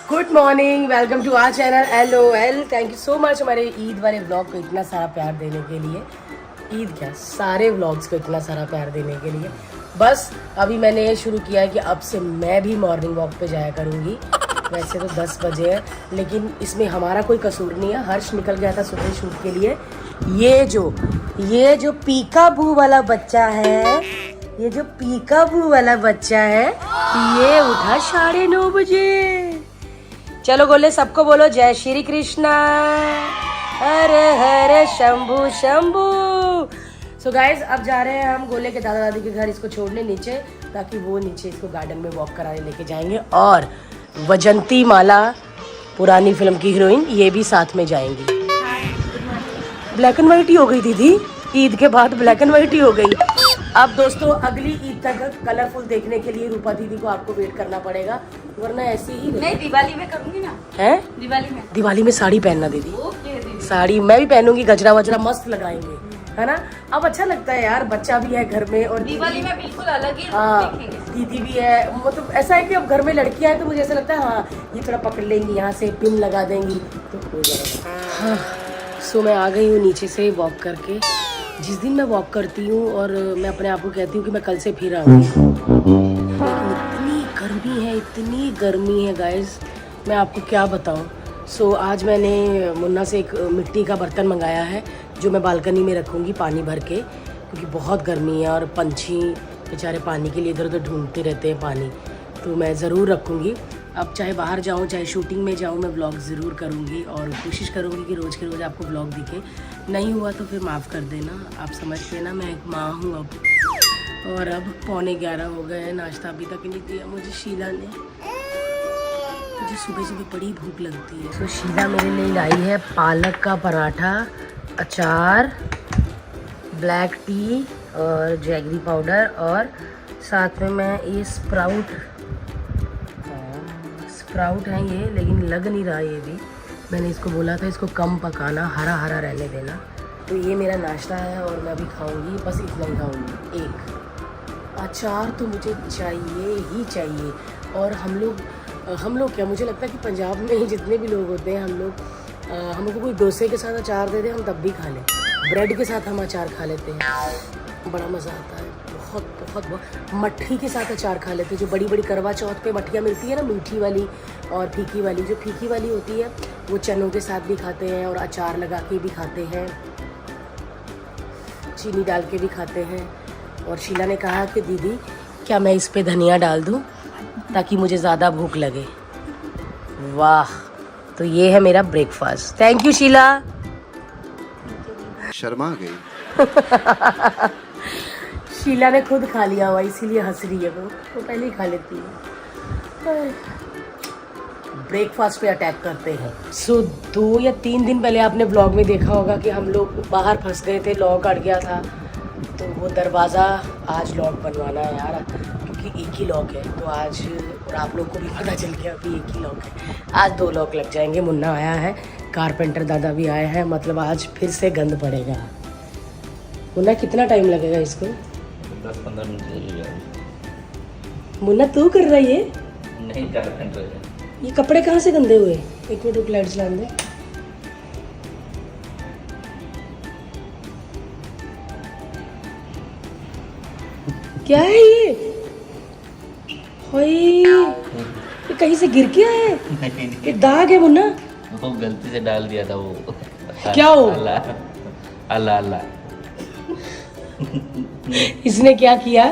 Good morning, welcome to our channel LOL। Thank you so much हमारे ईद वाले vlog को इतना सारा प्यार देने के लिए। ईद क्या, सारे व्लॉग्स को इतना सारा प्यार देने के लिए। बस अभी मैंने ये शुरू किया है कि अब से मैं भी मॉर्निंग वॉक पे जाया करूँगी। वैसे तो 10 बजे है, लेकिन इसमें हमारा कोई कसूर नहीं है। हर्ष निकल गया था सुबह शूट के लिए। ये जो पीकाबू वाला बच्चा है, ये जो पीकाबू वाला बच्चा है, ये उठा 9:30 बजे। चलो बोले, सबको बोलो जय श्री कृष्णा, हर हर शंभू शंभू। सो गाइज, अब जा रहे हैं हम गोले के दादा दादी के घर इसको छोड़ने नीचे, ताकि वो नीचे इसको गार्डन में वॉक कराने लेके जाएंगे। और वजंती माला, पुरानी फिल्म की हीरोइन, ये भी साथ में जाएंगी। ब्लैक एंड व्हाइट ही हो गई दीदी, ईद के बाद ब्लैक एंड व्हाइट ही हो गई। अब दोस्तों अगली ईद तक कलरफुल देखने के लिए रूपा दीदी को आपको वेट करना पड़ेगा, वरना ऐसी ही नहीं। दिवाली में करूंगी ना। है दिवाली में साड़ी पहनना दीदी। साड़ी मैं भी पहनूंगी, गजरा वजरा मस्त लगाएंगे, है ना। अब अच्छा लगता है यार, बच्चा भी है घर में और दिवाली में बिल्कुल अलग ही देखेंगे। दीदी भी है, मतलब ऐसा है कि अब घर में लड़कियां हैं तो मुझे ऐसा लगता है हाँ ये थोड़ा पकड़ लेंगी, यहाँ से पिन लगा देंगी तो हो जाएगा। सो मैं आ गई हूँ नीचे से वॉक करके। जिस दिन मैं वॉक करती हूँ और मैं अपने आप को कहती हूँ कि मैं कल से फिर आऊँगी, इतनी गर्मी है गाइस, मैं आपको क्या बताऊँ। सो आज मैंने मुन्ना से एक मिट्टी का बर्तन मंगाया है, जो मैं बालकनी में रखूँगी पानी भर के, क्योंकि बहुत गर्मी है और पंछी बेचारे पानी के लिए इधर उधर ढूंढते रहते हैं पानी, तो मैं ज़रूर रखूँगी। अब चाहे बाहर जाऊँ चाहे शूटिंग में जाऊँ, मैं व्लॉग ज़रूर करूँगी और कोशिश करूँगी कि रोज़ के रोज़ आपको व्लॉग दिखे। नहीं हुआ तो फिर माफ़ कर देना, आप समझते ना, मैं एक माँ हूँ अब। और अब 11:15 हो गए हैं, नाश्ता अभी तक नहीं दिया मुझे शीला ने। मुझे सुबह सुबह बड़ी भूख लगती है। तो शीला मेरे लिए लाई है पालक का पराठा, अचार, ब्लैक टी और जैगरी पाउडर, और साथ में मैं ये स्प्राउट है ये, लेकिन लग नहीं रहा ये भी। मैंने इसको बोला था इसको कम पकाना, हरा हरा रहने देना। तो ये मेरा नाश्ता है और मैं अभी खाऊंगी, बस इतना ही खाऊंगी। एक अचार तो मुझे चाहिए ही चाहिए। और हम लोग क्या, मुझे लगता है कि पंजाब में ही जितने भी लोग होते हैं, हम लोग को कोई डोसे के साथ अचार दे दे हम तब भी खा लें, ब्रेड के साथ हम अचार खा लेते हैं, बड़ा मज़ा आता है। बहुत मट्ठी के साथ अचार खा लेते हैं, जो बड़ी बड़ी करवा चौथ पे मट्ठियाँ मिलती है ना, मीठी वाली और फीकी वाली। जो फीकी वाली होती है वो चनों के साथ भी खाते हैं और अचार लगा के भी खाते हैं, चीनी डाल के भी खाते हैं। और शीला ने कहा कि दीदी क्या मैं इस पे धनिया डाल दूँ ताकि मुझे ज़्यादा भूख लगे। वाह, तो ये है मेरा ब्रेकफास्ट। Thank you Sheela. शर्मा गई। शीला ने खुद खा लिया हुआ, इसीलिए हंस रही है। वो पहले ही खा लेती है। ब्रेकफास्ट पे अटैक करते हैं। सो 2 या 3 दिन पहले आपने ब्लॉग में देखा होगा कि हम लोग बाहर फंस गए थे, लॉक अट गया था, तो वो दरवाज़ा आज लॉक बनवाना है यार, क्योंकि एक ही लॉक है। तो आज, और आप लोग को भी पता चल गया कि एक ही लॉक है, आज 2 लॉक लग जाएंगे। मुन्ना आया है, कारपेंटर दादा भी आए हैं, मतलब आज फिर से गंद पड़ेगा। मुन्ना कितना टाइम लगेगा इसको? 10-15 मिनट लगेगा। मुन्ना तू कर रहा है ये? नहीं, कारपेंटर है। ये कपड़े कहाँ से गंदे हुए? एक मिनट, लाइट जला दे। क्या है ये? ये कहीं से गिर के आया है? ये दाग है मुन्ना? वो गलती से डाल दिया था वो। क्या हो? अल्लाह इसने क्या किया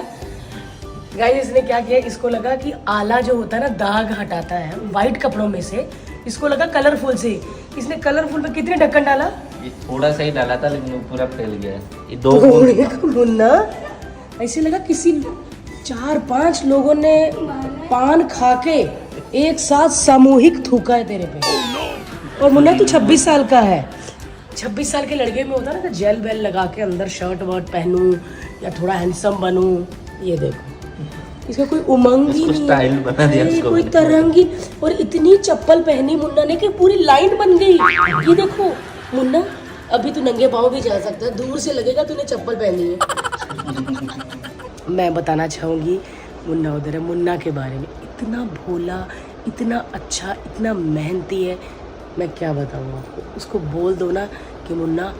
गाइस, इसने क्या किया, इसको लगा कि आला जो होता है ना, दाग हटाता है वाइट कपड़ों में से, इसको लगा कलरफुल से। इसने कलरफुल में कितने ढक्कन डाला? ये थोड़ा सा ही डाला था, लेकिन वो पूरा फैल गया। ये 2 बूंद मुन्ना, ऐसे लगा किसी 4-5 लोगों ने पान खा के एक साथ सामूहिक थूका है तेरे पे। और मुन्ना तू 26 साल का है। 26 साल के लड़के में होता है ना कि जेल वेल लगा के अंदर शर्ट वर्ट पहनूं या थोड़ा हैंडसम बनूं। ये देखो, इसका कोई उमंग ही नहीं, स्टाइल बना दिया इसको, कोई तरंगी। और इतनी चप्पल पहनी मुन्ना ने कि पूरी लाइन बन गई। ये देखो मुन्ना, अभी तू नंगे पाँव भी जा सकता है, दूर से लगेगा तूने चप्पल पहनी है। मैं बताना चाहूँगी मुन्ना उधर है, मुन्ना के बारे में, इतना भोला, इतना अच्छा, इतना मेहनती है, मैं क्या बताऊँ आपको। उसको बोल दो ना कि मुन्ना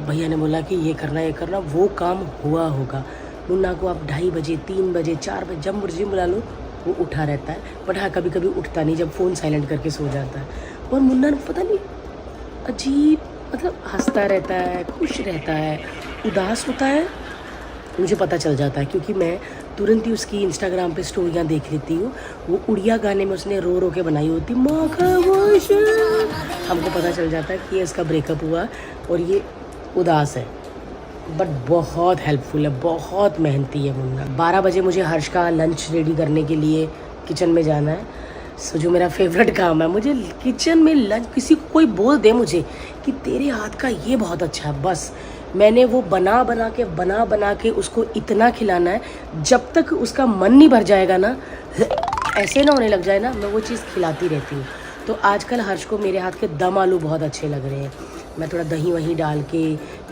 भैया ने बोला कि ये करना, वो काम हुआ होगा। मुन्ना को आप 2:30 बजे, 3 बजे, 4 बजे जब मर्जी बुला लो वो उठा रहता है। बट हाँ, कभी कभी उठता नहीं, जब फ़ोन साइलेंट करके सो जाता है। और मुन्ना पता नहीं अजीब, मतलब हंसता रहता है, खुश रहता है, उदास होता है, मुझे पता चल जाता है, क्योंकि मैं तुरंत ही उसकी इंस्टाग्राम पे स्टोरियाँ देख लेती हूँ। वो उड़िया गाने में उसने रो रो के बनाई होती, माँ खामोश, हमको पता चल जाता है कि ये इसका ब्रेकअप हुआ और ये उदास है। बट बहुत हेल्पफुल है, बहुत मेहनती है मुन्ना। 12 बजे मुझे हर्ष का लंच रेडी करने के लिए किचन में जाना है। सो जो मेरा फेवरेट काम है, मुझे किचन में लंच, किसी को कोई बोल दे मुझे कि तेरे हाथ का ये बहुत अच्छा है, बस मैंने वो बना बना के उसको इतना खिलाना है, जब तक उसका मन नहीं भर जाएगा ना, ऐसे ना होने लग जाए ना, मैं वो चीज़ खिलाती रहती हूँ। तो आजकल हर्ष को मेरे हाथ के दम आलू बहुत अच्छे लग रहे हैं। मैं थोड़ा दही वही डाल के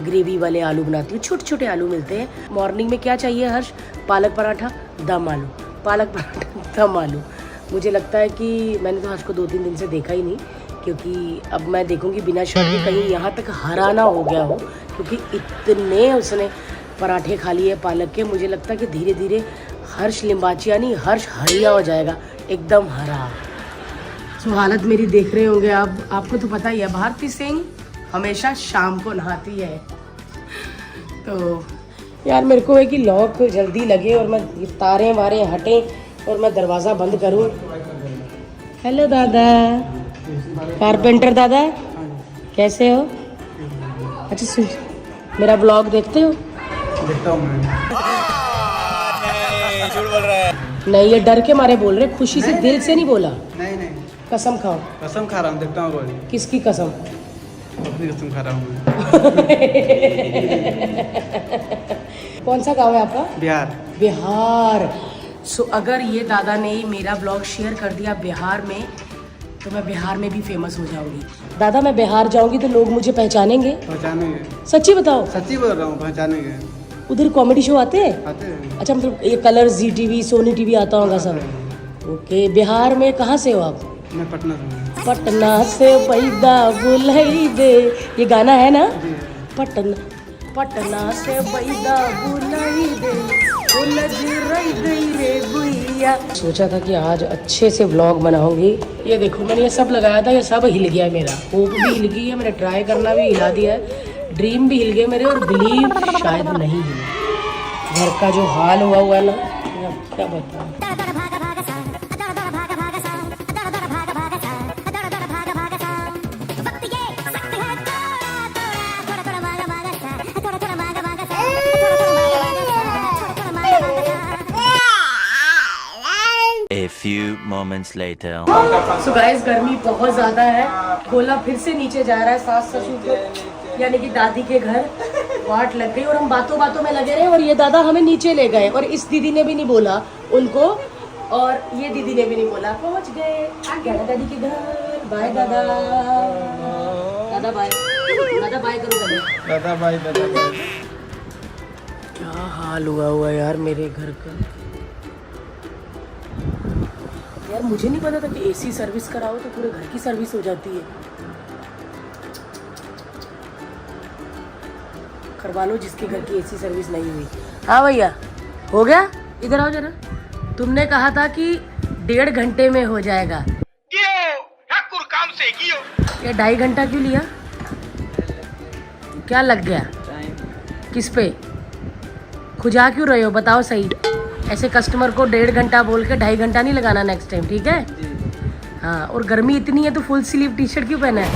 ग्रेवी वाले आलू बनाती हूँ, छोटे छोटे आलू मिलते हैं। मॉर्निंग में क्या चाहिए हर्ष? पालक पराठा दम आलू, पालक पराठा दम आलू। मुझे लगता है कि मैंने तो हर्ष को 2-3 दिन से देखा ही नहीं, क्योंकि अब मैं देखूंगी बिना शर्ट के कहीं यहाँ तक हरा ना हो गया हो, क्योंकि इतने उसने पराठे खा लिए पालक के। मुझे लगता है कि धीरे धीरे हर्ष लिम्बाचिया नहीं, हर्ष हरिया हो जाएगा, एकदम हरा। तो हालत मेरी देख रहे होंगे आप, आपको तो पता ही है, भारती सिंह हमेशा शाम को नहाती है। तो यार मेरे को है कि लॉक जल्दी लगे और मैं तारे वारे हटें और मैं दरवाज़ा बंद करूं। हेलो दादा, कारपेंटर दादा, कैसे हो? अच्छा सुन, मेरा ब्लॉग देखते हो? देखता हूँ मैं। झूठ बोल रहा है। नहीं, ये डर के मारे बोल रहे, खुशी से दिल से नहीं बोला। नहीं नहीं, कसम खाओ। कसम खा रहा हूँ, देखता हूँ रोज। किसकी कसम? अपनी कसम खा रहा हूँ मैं। कौन सा गाँव है आपका? बिहार। बिहार। सो अगर ये दादा ने मेरा ब्लॉग शेयर कर दिया बिहार में, तो मैं बिहार में भी फेमस हो जाऊंगी। दादा मैं बिहार जाऊंगी तो लोग मुझे पहचानेंगे? पहचानेंगे। सच्ची बताओ? सच्ची बोल रहा हूँ, पहचानेंगे। उधर कॉमेडी शो आते हैं? आते हैं। अच्छा, मतलब ये कलर, जी टीवी, सोनी टीवी आता होगा सब? ओके। बिहार में कहाँ से हो आप? मैं पटना से हूँ। पटना से पैदा बुलाई दे, ये गाना है ना? पटना से पैदा बुलाई दे, रे गुइया। सोचा था कि आज अच्छे से व्लॉग बनाऊंगी। ये देखो मैंने ये सब लगाया था, ये सब हिल गया। मेरा होप भी हिल गई है, मैंने ट्राई करना भी हिला दिया है, ड्रीम भी हिल गए मेरे, और बिलीव शायद नहीं हिले। घर का जो हाल हुआ है ना, क्या बताऊं। A few moments later. So guys, गर्मी बहुत ज़्यादा है। गोला फिर से नीचे जा रहा है सास ससुर को, यानी कि दादी के घर। वाट लग गई और हम बातों बातों में लगे रहे, और ये दादा हमें नीचे ले गए, और इस दीदी ने भी नहीं बोला उनको, और ये दीदी ने भी नहीं बोला। पहुंच गए दादी के घर। बाय दादा, दादा बाय, दादा बाय करो पहले। दादा भाई, दादा भाई। क्या हाल हुआ यार मेरे घर का। यार मुझे नहीं पता था कि एसी सर्विस कराओ तो पूरे घर की सर्विस हो जाती है। करवा लो जिसके घर की एसी सर्विस नहीं हुई। हाँ भैया, हो गया? इधर आओ जरा। तुमने कहा था कि 1.5 घंटे में हो जाएगा, ये 2.5 घंटा क्यों लिया? क्या लग गया? किस पे खुजा क्यों रहे हो? बताओ सही। ऐसे कस्टमर को 1.5 घंटा बोल के 2.5 घंटा नहीं लगाना नेक्स्ट टाइम, ठीक है? हाँ, और गर्मी इतनी है तो फुल स्लीव टी शर्ट क्यों पहना है?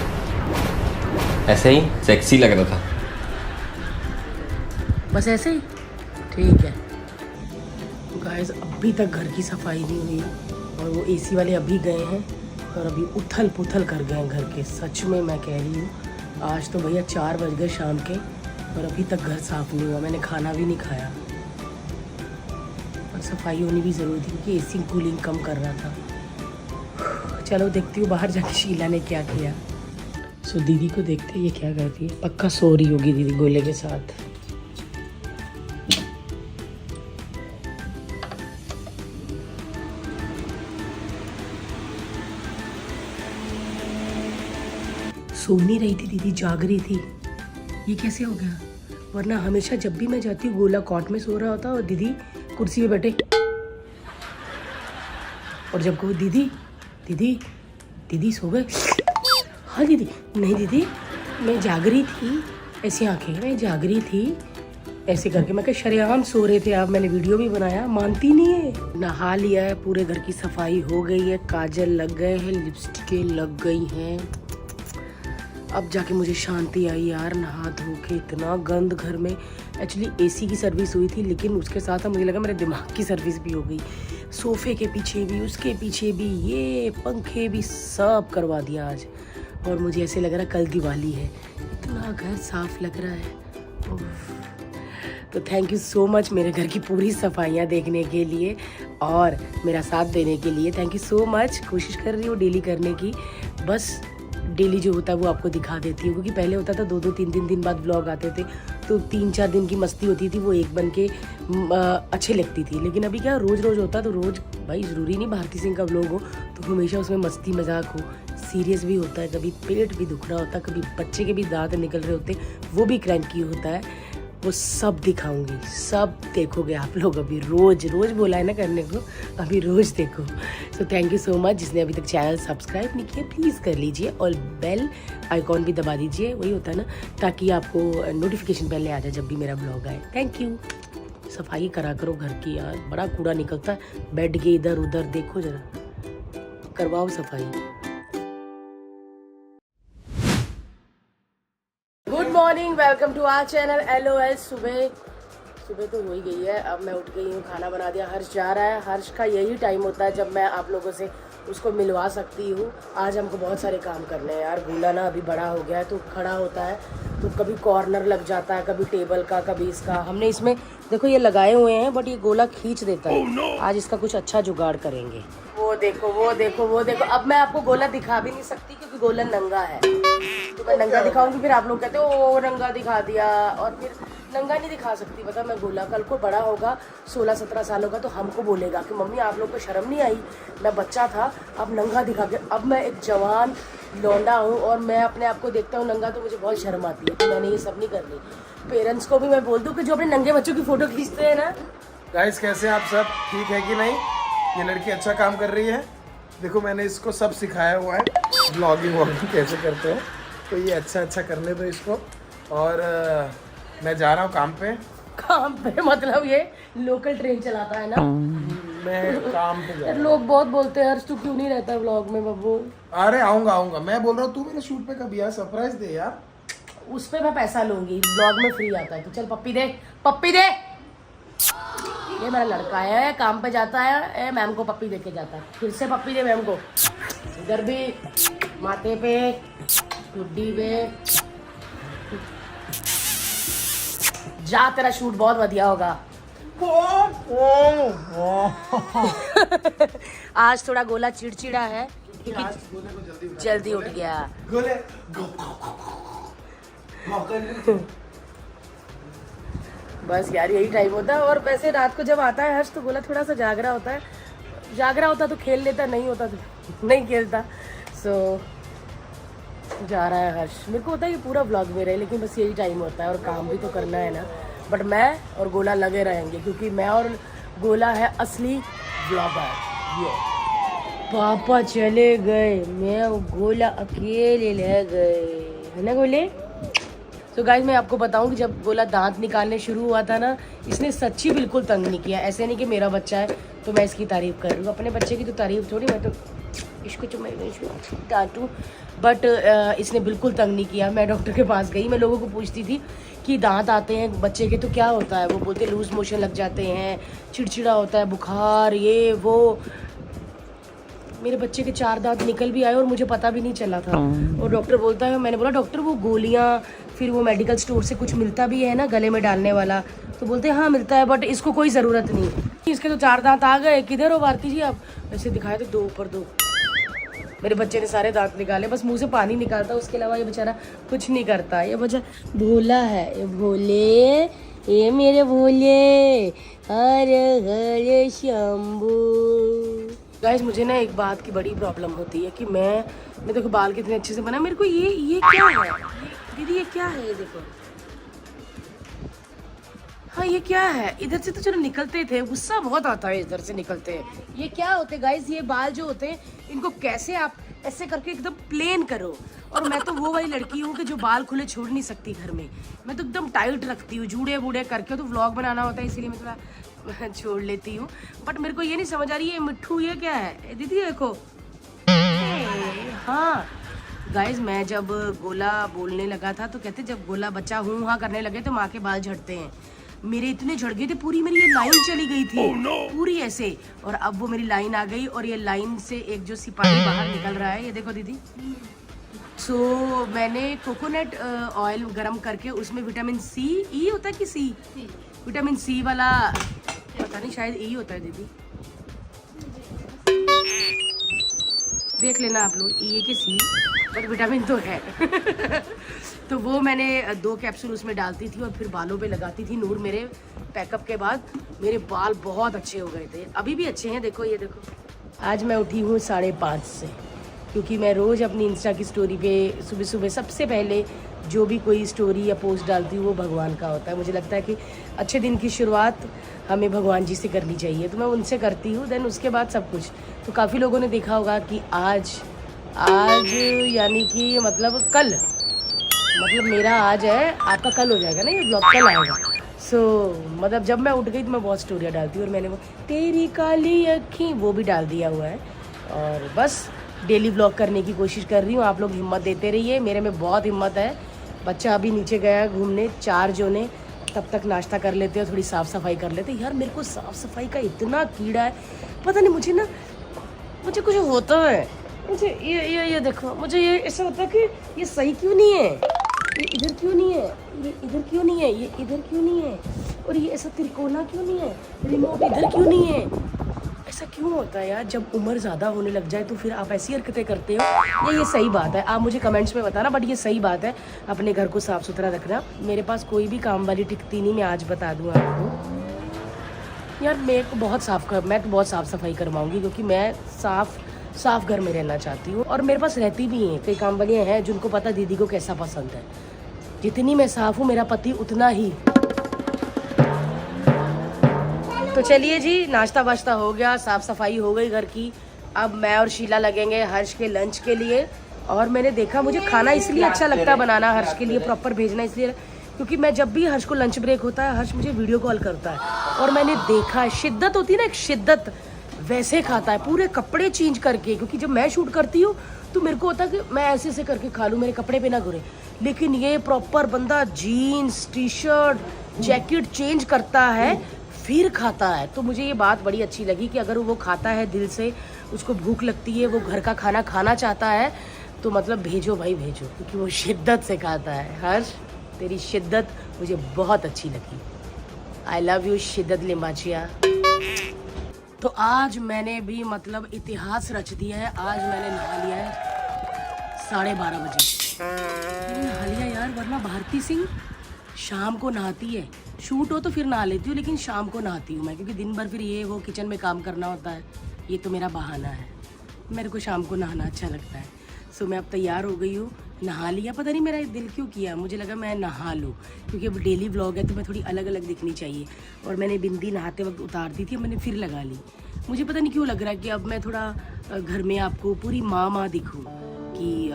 ऐसे ही सेक्सी लग रहा था। बस ऐसे ही, ठीक है। गाइस अभी तक घर की सफाई नहीं हुई, और वो एसी वाले अभी गए हैं और अभी उथल पुथल कर गए हैं घर के। सच में मैं कह रही हूँ, आज तो भैया 4 बज गए शाम के और अभी तक घर साफ नहीं हुआ। मैंने खाना भी नहीं खाया, और सफाई होनी भी ज़रूरी थी क्योंकि एसी कूलिंग कम कर रहा था। चलो देखती हूँ बाहर जाके शीला ने क्या किया। सो दीदी को देखते ये क्या करती है। पक्का सो रही होगी दीदी गोले के साथ। सो नहीं रही थी दीदी, जाग रही थी। ये कैसे हो गया? वरना हमेशा जब भी मैं जाती हूँ गोला कॉट में सो रहा होता और दीदी कुर्सी पे बैठे। और जब कहो दीदी दीदी दीदी सो गए, हाँ दीदी, नहीं दीदी मैं जाग रही थी, ऐसी आंखें मैं जाग रही थी, ऐसे करके। मैं कहा शरेआम सो रहे थे आप, मैंने वीडियो भी बनाया, मानती नहीं है। नहा लिया है, पूरे घर की सफाई हो गई है, काजल लग गए हैं, लिपस्टिकें लग गई हैं। अब जाके मुझे शांति आई यार, नहा धो के। इतना गंद घर में। एक्चुअली एसी की सर्विस हुई थी, लेकिन उसके साथ मुझे लगा मेरे दिमाग की सर्विस भी हो गई। सोफे के पीछे भी, उसके पीछे भी, ये पंखे भी, सब करवा दिया आज। और मुझे ऐसे लग रहा कल दिवाली है, इतना घर साफ लग रहा है। उफ। तो थैंक यू सो मच मेरे घर की पूरी सफाइयाँ देखने के लिए और मेरा साथ देने के लिए। Thank you so much. कोशिश कर रही हूँ डेली करने की, बस डेली जो होता है वो आपको दिखा देती हूँ। क्योंकि पहले होता था 2-2 3-3 दिन बाद व्लॉग आते थे, तो 3-4 दिन की मस्ती होती थी, वो एक बन के अच्छे लगती थी। लेकिन अभी क्या रोज़ रोज़ होता है, तो रोज़ भाई ज़रूरी नहीं भारती सिंह का व्लॉग हो तो हमेशा उसमें मस्ती मजाक हो, सीरियस भी होता है, कभी पेट भी दुख रहा होता है, कभी बच्चे के भी दांत निकल रहे होते, वो भी क्रैंकी होता है। वो सब दिखाऊंगी, सब देखोगे आप लोग। अभी रोज रोज बोला है ना करने को, अभी रोज देखो। So thank you so much. जिसने अभी तक चैनल सब्सक्राइब नहीं किया प्लीज़ कर लीजिए और बेल आइकॉन भी दबा दीजिए, वही होता है ना, ताकि आपको नोटिफिकेशन पहले आ जाए जब भी मेरा ब्लॉग आए। Thank you. सफाई करा करो घर की यार, बड़ा कूड़ा निकलता है बेड के इधर उधर, देखो जरा, करवाओ सफाई। Good morning, welcome to our channel LOL। सुबह तो हो ही गई है, अब मैं उठ गई हूँ, खाना बना दिया। हर्ष जा रहा है, हर्ष का यही टाइम होता है जब मैं आप लोगों से उसको मिलवा सकती हूँ। आज हमको बहुत सारे काम करने हैं यार। गोला ना अभी बड़ा हो गया है, तो खड़ा होता है तो कभी कॉर्नर लग जाता है, कभी टेबल का, कभी इसका। हमने इसमें देखो ये लगाए हुए हैं, बट ये गोला खींच देता है। आज इसका कुछ अच्छा जुगाड़ करेंगे। वो देखो वो देखो वो देखो। अब मैं आपको गोला दिखा भी नहीं सकती क्योंकि गोला नंगा है, तो मैं नंगा दिखाऊंगी फिर आप लोग कहते हो ओ नंगा दिखा दिया, और फिर नंगा नहीं दिखा सकती। पता मैं गोला कल को बड़ा होगा 16-17 सालों का, तो हमको बोलेगा कि मम्मी आप लोग को शर्म नहीं आई, मैं बच्चा था अब नंगा दिखा के। अब मैं एक जवान लौंडा हूँ और मैं अपने आप को देखता हूँ नंगा, तो मुझे बहुत शर्म आती है, तो मैंने ये सब नहीं करनी। पेरेंट्स को भी मैं बोल दूँ कि जो अपने नंगे बच्चों की फ़ोटो खींचते हैं ना। गाइस कैसे आप सब, ठीक है कि नहीं? ये लड़की अच्छा काम कर रही है। देखो मैंने इसको सब सिखाया हुआ है, ब्लॉगिंग वॉगिंग कैसे करते हैं, तो ये अच्छा करने दो इसको। और मैं जा रहा हूँ काम पे मतलब ये लोकल ट्रेन चलाता है ना। मैं काम पे जा रहा हूँ। लोग बहुत बोलते हैं हर्ष तू क्यों नहीं रहता व्लॉग में बब्बू। अरे आऊँगा मैं बोल रहा हूँ, तू मेरे शूट पे कभी यार सरप्राइज दे यार। उस पे मैं पैसा लूंगी, ब्लॉग में फ्री आता है। तो चल पप्पी दे, पप्पी दे। ये मेरा लड़का है, काम पे जाता है, मैम को पप्पी दे के जाता है। फिर से पप्पी दे मैम को, इधर भी, माथे पे, टुड्डी पे। जा, तेरा शूट बहुत बढ़िया होगा। आज थोड़ा गोला चिड़चिड़ा है क्योंकि जल्दी उठ गया। बस यार यही टाइम होता है। और वैसे रात को जब आता है हर्ष तो गोला थोड़ा सा जाग रहा होता है, तो खेल लेता, नहीं होता तो नहीं खेलता। सो जा रहा है हर्ष। मेरे को होता है कि पूरा व्लॉग में रहे, लेकिन बस यही टाइम होता है और काम भी तो करना है ना। बट मैं और गोला लगे रहेंगे क्योंकि मैं और गोला है असली व्लॉगर। ये पापा चले गए, मैं और गोला अकेले रह गए, है ना गोले। तो गाइस मैं आपको बताऊं कि जब गोला दांत निकालने शुरू हुआ था ना, इसने सच्ची बिल्कुल तंग नहीं किया। ऐसे नहीं कि मेरा बच्चा है तो मैं इसकी तारीफ कर रही हूँ, अपने बच्चे की तो तारीफ थोड़ी, मैं तो इसको डांटूँ, बट इसने बिल्कुल तंग नहीं किया। मैं डॉक्टर के पास गई, मैं लोगों को पूछती थी कि दांत आते हैं बच्चे के तो क्या होता है, वो बोलते लूज मोशन लग जाते हैं, चिड़चिड़ा होता है, बुखार, ये वो। मेरे बच्चे के 4 दांत निकल भी आए और मुझे पता भी नहीं चला था। और डॉक्टर बोलता है, मैंने बोला डॉक्टर वो गोलियां फिर वो मेडिकल स्टोर से कुछ मिलता भी है ना गले में डालने वाला, तो बोलते हैं हाँ मिलता है, बट इसको कोई ज़रूरत नहीं। इसके तो 4 दांत आ गए। किधर हो भारती जी आप? वैसे दिखाए थे 2 ऊपर 2। मेरे बच्चे ने सारे दांत निकाले, बस मुंह से पानी निकालता, उसके अलावा ये बेचारा कुछ नहीं करता। ये बच्चा भोला है, ये भोले, ये मेरे भोले, हर हर शंभू। गाइस मुझे ना एक बात की बड़ी प्रॉब्लम होती है कि मैं देखो बाल कितने अच्छे से बना, मेरे को ये क्या है दीदी, ये क्या है, ये देखो, हाँ ये क्या है, इधर से तो चलो निकलते थे, गुस्सा बहुत आता है इधर से निकलते हैं, ये क्या होते गाइस, ये बाल जो होते हैं इनको कैसे आप ऐसे करके एकदम प्लेन करो। और मैं तो वो वाली लड़की हूँ कि जो बाल खुले छोड़ नहीं सकती घर में, मैं तो एकदम टाइट रखती हूँ, जूड़े बूढ़े करके, तो व्लॉग बनाना होता है इसीलिए मैं थोड़ा छोड़ लेती हूँ। बट मेरे को ये नहीं समझ आ रही है मिट्ठू ये क्या है दीदी, देखो। हाँ गाइज मैं जब गोला बोलने लगा था तो कहते जब गोला बच्चा हूँ हाँ करने लगे तो माँ के बाल झड़ते हैं, मेरे इतने झड़ गए थे, पूरी मेरी ये लाइन चली गई थी पूरी ऐसे, और अब वो मेरी लाइन आ गई और ये लाइन से एक जो सिपाही बाहर निकल रहा है, ये देखो दीदी। सो मैंने कोकोनट ऑयल गरम करके उसमें विटामिन सी, ई होता है कि सी, विटामिन सी वाला, पता नहीं शायद ई होता है दीदी, देख लेना आप लोग, ई कि सी, पर विटामिन तो है। तो वो मैंने 2 कैप्सूल उसमें डालती थी और फिर बालों पे लगाती थी। नूर मेरे पैकअप के बाद मेरे बाल बहुत अच्छे हो गए थे, अभी भी अच्छे हैं, देखो ये देखो। आज मैं उठी हूँ 5:30 से, क्योंकि मैं रोज़ अपनी इंस्टा की स्टोरी पे सुबह सुबह सबसे पहले जो भी कोई स्टोरी या पोस्ट डालती हूँ वो भगवान का होता है। मुझे लगता है कि अच्छे दिन की शुरुआत हमें भगवान जी से करनी चाहिए, तो मैं उनसे करती हूँ, देन उसके बाद सब कुछ। तो काफ़ी लोगों ने देखा होगा कि आज यानी कि मतलब कल, मतलब मेरा आज है, आपका कल हो जाएगा ना, ये ब्लॉग कल आएगा। सो मतलब जब मैं उठ गई तो मैं बहुत स्टोरियाँ डालती हूँ, और मैंने वो तेरी काली अखी वो भी डाल दिया हुआ है, और बस डेली ब्लॉग करने की कोशिश कर रही हूँ। आप लोग हिम्मत देते रहिए, मेरे में बहुत हिम्मत है। बच्चा अभी नीचे गया है घूमने, 4 जोने, तब तक नाश्ता कर लेते हैं, थोड़ी साफ़ सफाई कर लेते हैं। यार मेरे को साफ़ सफाई का इतना कीड़ा है, पता नहीं मुझे कुछ होता है, मुझे ये देखो, मुझे ये ऐसा होता है कि ये सही क्यों नहीं है, ये इधर क्यों नहीं है, ये इधर क्यों नहीं है, ये इधर क्यों नहीं है, और ये ऐसा तिरकोना क्यों नहीं है, रिमोट इधर क्यों नहीं है, ऐसा क्यों होता है यार। जब उम्र ज़्यादा होने लग जाए तो फिर आप ऐसी हरकतें करते हो, ये सही बात है, आप मुझे कमेंट्स में बताना, बट ये सही बात है, अपने घर को साफ़ सुथरा रखना। मेरे पास कोई भी काम वाली टिकती नहीं, मैं आज बता दूँ आपको। यार मैं तो बहुत साफ़ सफाई करवाऊँगी, क्योंकि मैं साफ घर में रहना चाहती हूँ, और मेरे पास रहती भी हैं कई काम वालियाँ हैं जिनको पता दीदी को कैसा पसंद है। जितनी मैं साफ हूँ मेरा पति उतना ही। तो चलिए जी, नाश्ता वाश्ता हो गया, साफ सफाई हो गई घर की। अब मैं और शीला लगेंगे हर्ष के लंच के लिए, और मैंने देखा मुझे खाना इसलिए अच्छा लगता है बनाना, हर्ष के लिए प्रॉपर भेजना इसलिए, क्योंकि मैं जब भी हर्ष को लंच ब्रेक होता है हर्ष मुझे वीडियो कॉल करता है, और मैंने देखा है शिद्दत होती है ना, एक शिद्दत, वैसे खाता है पूरे कपड़े चेंज करके। क्योंकि जब मैं शूट करती हूँ तो मेरे को होता है कि मैं ऐसे ऐसे करके खा लूँ, मेरे कपड़े पे ना घुरे, लेकिन ये प्रॉपर बंदा jeans T shirt jacket change करता है फिर खाता है। तो मुझे ये बात बड़ी अच्छी लगी कि अगर वो खाता है दिल से, उसको भूख लगती है, वो घर का खाना खाना चाहता है, तो मतलब भेजो भाई भेजो, क्योंकि वो शिद्दत से खाता है। हर्ष तेरी शिद्दत मुझे बहुत अच्छी लगी, आई लव यू शिद्दत लिम्बाचिया। तो आज मैंने भी मतलब इतिहास रच दिया है, आज मैंने नहा लिया है 12:30 बजे, मैंने नहा लिया यार, वरना भारती सिंह शाम को नहाती है, शूट हो तो फिर नहा लेती हूँ, लेकिन शाम को नहाती हूँ मैं, क्योंकि दिन भर फिर ये वो किचन में काम करना होता है, ये तो मेरा बहाना है, मेरे को शाम को नहाना अच्छा लगता है। सो मैं अब तैयार हो गई हूँ, नहा लिया, पता नहीं मेरा दिल क्यों किया, मुझे लगा मैं नहा लूँ, क्योंकि अब डेली व्लॉग है तो मैं थोड़ी अलग अलग दिखनी चाहिए, और मैंने बिंदी नहाते वक्त उतार दी थी, मैंने फिर लगा ली। मुझे पता नहीं क्यों लग रहा है कि अब मैं थोड़ा घर में आपको पूरी माँ दिखूँ कि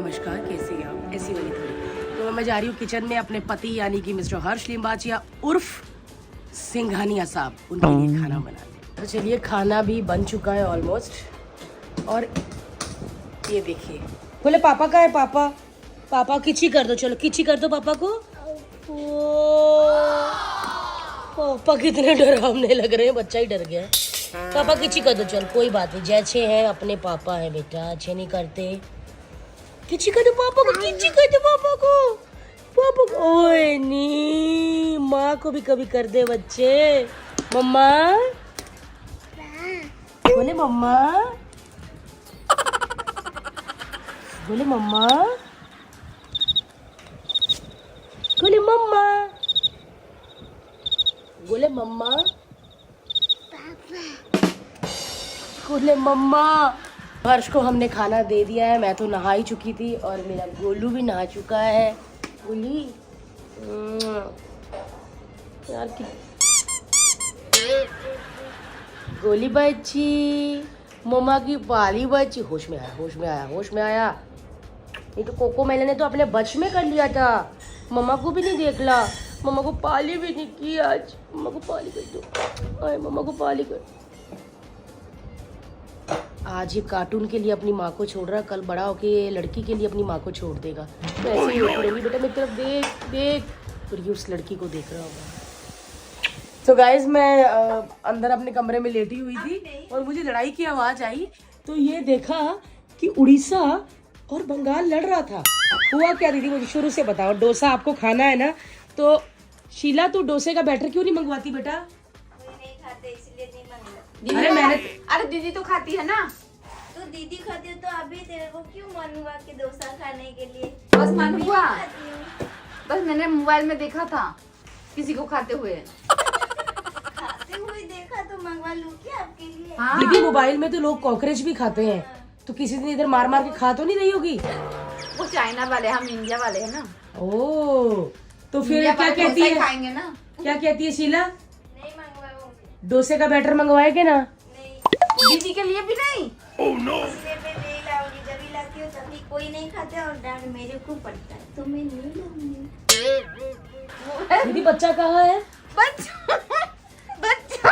नमस्कार कैसे हैं आप, ऐसी वाली थोड़ी। तो मैं जा रही हूँ किचन में अपने पति यानी कि मिस्टर हर्ष लिम्बाचिया उर्फ सिंघानिया साहब, उनके लिए खाना बनाने। तो चलिए खाना भी बन चुका है ऑलमोस्ट, और ये देखिए, बोले पापा का है, पापा किची कर दो, चलो किची कर दो पापा को। पापा कितने डरावने लग रहे हैं, बच्चा ही डर गया। पापा किची कर दो, चल कोई बात नहीं, जैसे हैं अपने पापा है बेटा, अच्छे नहीं करते, किची कर दो पापा को, किची कर दो पापा को। ओए नी, माँ को भी कभी कर दे बच्चे। मम्मा बोले, मम्मा बोले, मम्मा बोले, मम्मा बोले, मम्मा गोले मम्मा। हर्ष को हमने खाना दे दिया है, मैं तो नहा ही चुकी थी और मेरा गोलू भी नहा चुका है। गोली यार की गोली बच्ची, मम्मा की पाली बच्ची। होश में आया, होश में आया, होश में आया। ये तो कोको मेले ने तो अपने बच में कर लिया था, मम्मा को भी नहीं देखला, मम्मा को पाली भी नहीं की आज। मम्मा को पाली कर दो, अरे मम्मा को पाली कर। आज ये कार्टून के लिए अपनी माँ को छोड़ रहा है, कल बड़ा होके ये लड़की के लिए अपनी माँ को छोड़ देगा। तो ऐसे ही होगी, बेटा मेरी तरफ देख देख, फिर ये उस लड़की को देख रहा होगा। तो गाइज मैं अंदर अपने कमरे में लेटी हुई थी और मुझे लड़ाई की आवाज़ आई, तो ये देखा कि उड़ीसा और बंगाल लड़ रहा था। हुआ क्या दीदी, मुझे शुरू से बताओ। डोसा आपको खाना है ना, तो शीला तू डोसे का बैटर क्यों नहीं मंगवाती बेटा? नहीं खाते इसलिए नहीं मंगवा। अरे मैंने अरे दीदी तो खाती है ना। तो दीदी खाती हो तो अभी तेरे को क्यों मन हुआ कि डोसा खाने के लिए? बस मन मैं हुआ, खाती हूँ। बस मैंने मोबाइल में देखा था किसी को खाते हुए। खाते हुए देखा तो मंगवा लूं क्या आपके लिए? हाँ दीदी मोबाइल में तो लोग कॉकरोच भी खाते हैं, तो किसी दिन इधर मार मार के खा तो नहीं रही होगी? वो चाइना वाले, हम इंडिया वाले हैं ना। ओ तो फिर इंडिया क्या वाले कहती डोसा ही है, खाएंगे ना। क्या कहती है शीला? नहीं मंगवाऊंगी। डोसे का बैटर मंगवाएगे ना? नहीं दीदी के लिए भी नहीं। इसलिए मैं नहीं लाऊंगी, जब भी लाती हूँ तभी कोई नहीं खाते और डांट मेरे को पड़ता है, तो मैं नहीं लाऊंगी। दीदी बच्चा कहाँ है? बच्चा बच्चा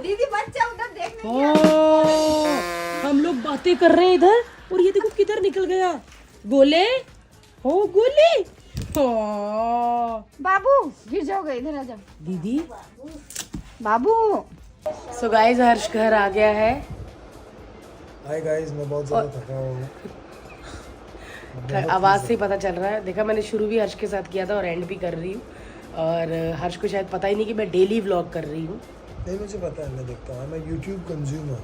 दीदी बच्चा उधर देखने ओ, हम लोग बातें कर रहे हैं इधर और ये देखो किधर निकल गया। गोले हो गोले हो। बाबू गिर जाओगे, इधर आ जाओ दीदी बाबू। सो गाइस हर्ष घर आ गया है। हाय गाइस, मैं बहुत ज़्यादा थका हुआ हूँ। आवाज से ही पता चल रहा है। देखा मैंने शुरू भी हर्ष के साथ किया था और एंड भी कर रही हूँ, और हर्ष को शायद पता ही नहीं कि मैं डेली व्लॉग कर रही हूँ। नहीं मुझे पता है, मैं देखता हूँ। मैं YouTube consumer,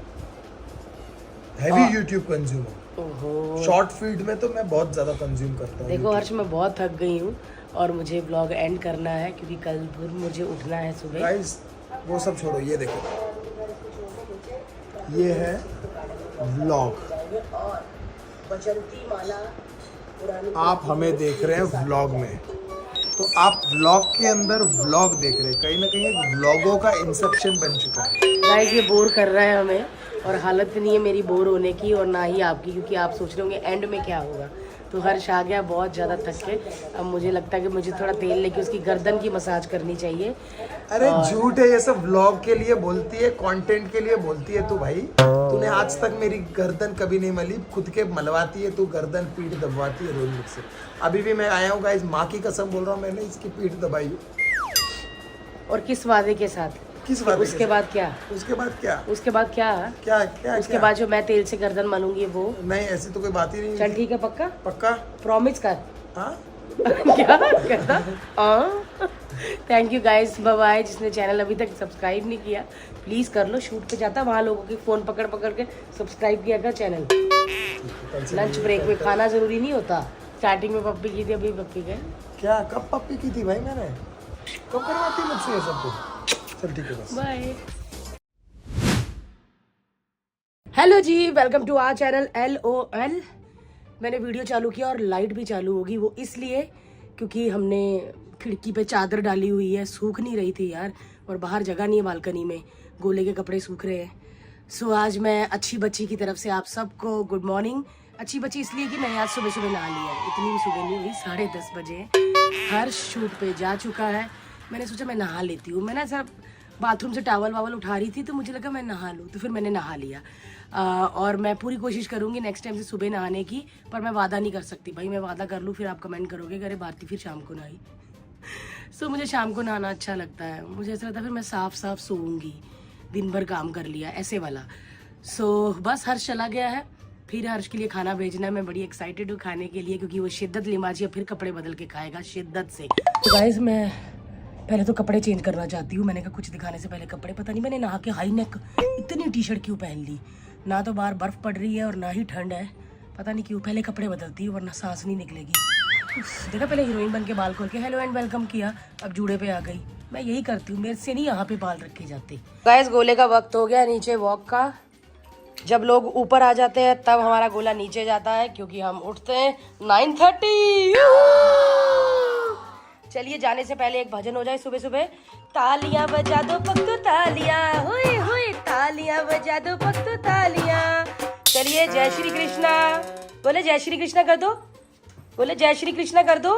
heavy YouTube consumer. ओहो शॉर्ट फीड में तो मैं बहुत ज़्यादा कंज्यूम करता हूँ। देखो हर्ष, मैं बहुत थक गई हूँ और मुझे व्लॉग एंड करना है क्योंकि कल फिर मुझे उठना है सुबह। गाइस वो सब छोड़ो, ये देखो, ये है व्लॉग। आप हमें देख रहे हैं व्लॉग में, तो आप व्लॉग के अंदर व्लॉग देख रहे हैं। कहीं ना कहीं व्लॉगों का इंसेप्शन बन चुका है। गाइस ये बोर कर रहा है हमें, और हालत नहीं है मेरी बोर होने की और ना ही आपकी, क्योंकि आप सोच रहे होंगे एंड में क्या होगा। तो हर्ष आ गया बहुत ज़्यादा थक के। अब मुझे लगता है कि मुझे थोड़ा तेल लेके उसकी गर्दन की मसाज करनी चाहिए। अरे झूठ है ये सब, व्लॉग के लिए बोलती है, कंटेंट के लिए बोलती है तू। भाई तूने आज तक मेरी गर्दन कभी नहीं मली, खुद के मलवाती है तू, गर्दन पीठ दबवाती है रोज मुझसे। अभी भी मैं आया हूँ गाइस, माँ की कसम बोल रहा हूँ, मैंने इसकी पीठ दबाई है। और किस वादे के साथ? किस बात? उसके बाद क्या? उसके बाद क्या? उसके बाद क्या? क्या क्या उसके क्या? बाद जो मैं तेल से गर्दन मलूंगी वो? नहीं, ऐसी तो कोई बात ही नहीं। चल ठीक है, पक्का पक्का? प्रॉमिस कर। हाँ क्या कहता? Thank you guys, bye bye. जिसने चैनल अभी तक सब्सक्राइब नहीं किया प्लीज कर लो। शूट पे जाता वहाँ लोगों के फोन पकड़ पकड़ के सब्सक्राइब किया कर चैनल। लंच ब्रेक में खाना जरूरी नहीं होता। स्टार्टिंग में पप्पी की थी, अभी पप्पी गए। क्या कब पप्पी की थी भाई मैंने? कब करवाती मुझसे ये सब कुछ? चल ठीक है बस। बाय। हेलो जी, welcome to our channel LOL। मैंने वीडियो चालू किया और लाइट भी चालू होगी, वो इसलिए क्योंकि हमने खिड़की पे चादर डाली हुई है, सूख नहीं रही थी यार, और बाहर जगह नहीं है बालकनी में, गोले के कपड़े सूख रहे हैं। सो आज मैं अच्छी बच्ची की तरफ से आप सबको गुड मॉर्निंग। अच्छी बच्ची इसलिए कि मैंने आज सुबह सुबह नहा लिया है, इतनी भी सुबह नहीं हुई, 10:30 बजे। हर्ष शूट पे जा चुका है, मैंने सोचा मैं नहा लेती हूँ। मैं ना सब बाथरूम से टावल वावल उठा रही थी, तो मुझे लगा मैं नहा लूँ, तो फिर मैंने नहा लिया। और मैं पूरी कोशिश करूँगी नेक्स्ट टाइम से सुबह नहाने की, पर मैं वादा नहीं कर सकती भाई। मैं वादा कर लूँ फिर आप कमेंट करोगे अरे भारती फिर शाम को नहाई। सो मुझे शाम को नहाना अच्छा लगता है, मुझे ऐसा लगता है फिर मैं साफ साफ सोऊंगी, दिन भर काम कर लिया ऐसे वाला। सो बस हर्ष चला गया है, फिर हर्ष के लिए खाना भेजना है। मैं बड़ी एक्साइटेड हूँ खाने के लिए, क्योंकि वो शिद्दत लिमाजी फिर कपड़े बदल के खाएगा शिद्दत से। तो गाइस मैं पहले तो कपड़े चेंज करना चाहती हूँ। मैंने कहा कुछ दिखाने से पहले कपड़े, पता नहीं मैंने नहा के हाई नेक इतनी टी शर्ट क्यों पहन ली। ना तो बाहर बर्फ पड़ रही है और ना ही ठंड है, पता नहीं क्यों। पहले कपड़े बदलती हूँ वरना सांस नहीं निकलेगी। देखा, पहले हीरोइन बन के बाल खोल के हेलो एंड वेलकम किया, अब जूड़े पे आ गई। मैं यही करती हूँ, मेरे से नहीं यहाँ पे बाल रखे जाते। गाइस गोले का वक्त हो गया नीचे वॉक का, जब लोग ऊपर आ जाते हैं तब हमारा गोला नीचे जाता है, क्योंकि हम उठते हैं 9:30। चलिए जाने से पहले एक भजन हो जाए सुबह सुबह। तालियां बजा दो पक्तो तालियां, हुई हुई तालियां बजा दो पक्तो तालियां। चलिए जय श्री कृष्णा बोले, जय श्री कृष्णा कर दो, बोले जय श्री कृष्णा कर दो।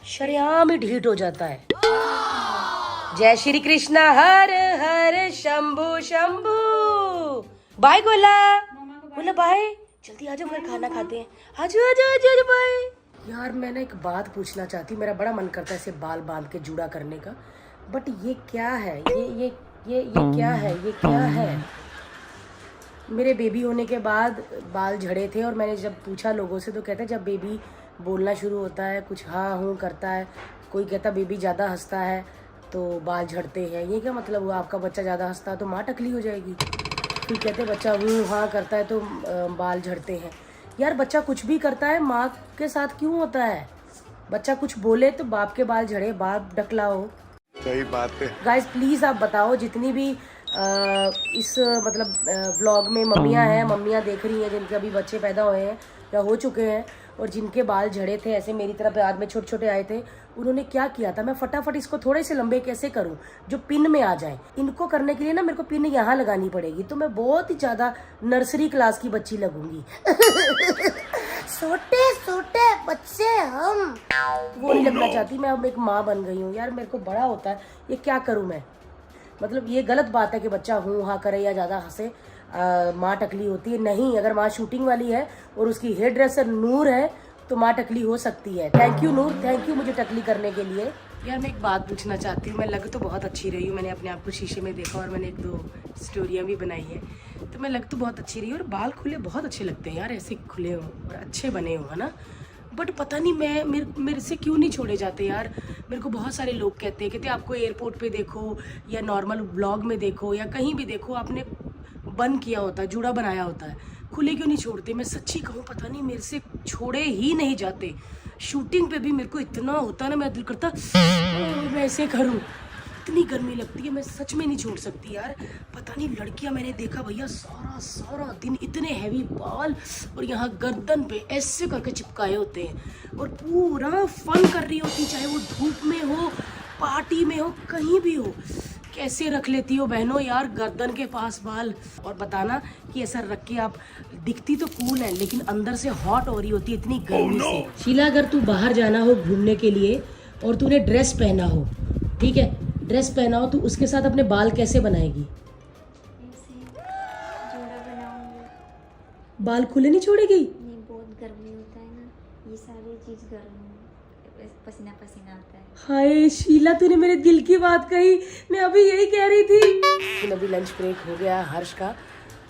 शरेआम ही ढीठ हो जाता है। जय श्री कृष्णा हर हर शंभु शंभु। बाय गोला, बोला बाय, जल्दी आ जाओ फिर खाना खाते हैं। आजो आजो आजो आजो बाय। यार मैं ना एक बात पूछना चाहती हूँ, मेरा बड़ा मन करता है ऐसे बाल बांध के जूड़ा करने का, बट ये क्या है, ये क्या है, ये क्या है। मेरे बेबी होने के बाद बाल झड़े थे और मैंने जब पूछा लोगों से तो कहते हैं जब बेबी बोलना शुरू होता है, कुछ हाँ हूँ करता है, कोई कहता बेबी ज़्यादा हंसता है तो बाल झड़ते हैं। ये क्या मतलब हुआ, आपका बच्चा ज़्यादा हंसता है तो माँ टकली हो जाएगी। फिर कहते बच्चा हूँ हाँ करता है तो बाल झड़ते हैं। यार बच्चा कुछ भी करता है माँ के साथ क्यों होता है? बच्चा कुछ बोले तो बाप के बाल झड़े, बाप डकला हो। सही बात है। गाइस प्लीज़ आप बताओ, जितनी भी इस मतलब व्लॉग में मम्मियाँ हैं, मम्मियाँ देख रही हैं जिनके अभी बच्चे पैदा हुए हैं या हो चुके हैं और जिनके बाल झड़े थे ऐसे मेरी तरफ बाद में छोटे छोटे आए थे, उन्होंने क्या किया था। मैं फटाफट इसको थोड़े से लंबे कैसे करूं जो पिन में आ जाए। इनको करने के लिए ना मेरे को पिन यहाँ लगानी पड़ेगी, तो मैं बहुत ही ज़्यादा नर्सरी क्लास की बच्ची लगूंगी। छोटे छोटे बच्चे हम, वो नहीं लगना चाहती मैं। अब एक माँ बन गई हूँ यार, मेरे को बड़ा होता है, ये क्या करूँ मैं। मतलब ये गलत बात है कि बच्चा हूँ हाँ करे या ज़्यादा हंसे माँ टकली होती है। नहीं, अगर माँ शूटिंग वाली है और उसकी हेयर ड्रेसर नूर है तो माँ टकली हो सकती है। Thank you Noor, thank you मुझे टकली करने के लिए। यार मैं एक बात पूछना चाहती हूँ, मैं लग तो बहुत अच्छी रही हूँ, मैंने अपने आप को शीशे में देखा और मैंने 1-2 स्टोरियाँ भी बनाई है, तो मैं लग तो बहुत अच्छी रही हूँ और बाल खुले बहुत अच्छे लगते हैं यार, ऐसे खुले हो और अच्छे बने हो, है ना। बट पता नहीं मैं मेरे से क्यों नहीं छोड़े जाते यार। मेरे को बहुत सारे लोग कहते आपको एयरपोर्ट पे देखो या नॉर्मल व्लॉग में देखो या कहीं भी देखो आपने बंद किया होता है, जूड़ा बनाया होता है, खुले क्यों नहीं छोड़ते। मैं सच्ची कहूँ पता नहीं मेरे से छोड़े ही नहीं जाते। शूटिंग पे भी मेरे को इतना होता है ना, मेरा दिल करता मैं ऐसे करूँ, इतनी गर्मी लगती है, मैं सच में नहीं छोड़ सकती यार। पता नहीं लड़कियां मैंने देखा भैया सारा दिन इतने हैवी बाल और यहाँ गर्दन पे ऐसे करके चिपकाए होते हैं और पूरा फन कर रही होती, चाहे वो धूप में हो, पार्टी में हो, कहीं भी हो। कैसे रख लेती हो बहनों यार गर्दन के पास बाल। और बताना कि ऐसा रख के आप दिखती तो कूल है लेकिन अंदर से हॉट हो रही होती है इतनी गर्मी से। शीला अगर तू बाहर जाना हो घूमने के लिए और तूने ड्रेस पहना हो, ठीक है ड्रेस पहना हो, तो उसके साथ अपने बाल कैसे बनाएगी? जोड़ा बनाऊंगी। बाल खुले नहीं छोड़ेगी? नहीं, बहुत गर्मी होता है ना, ये सारी चीज गर्म, पसीना पसीना आता है। हाय शीला तूने मेरे दिल की बात कही, मैं अभी यही कह रही थी। अभी लंच ब्रेक हो गया हर्ष का,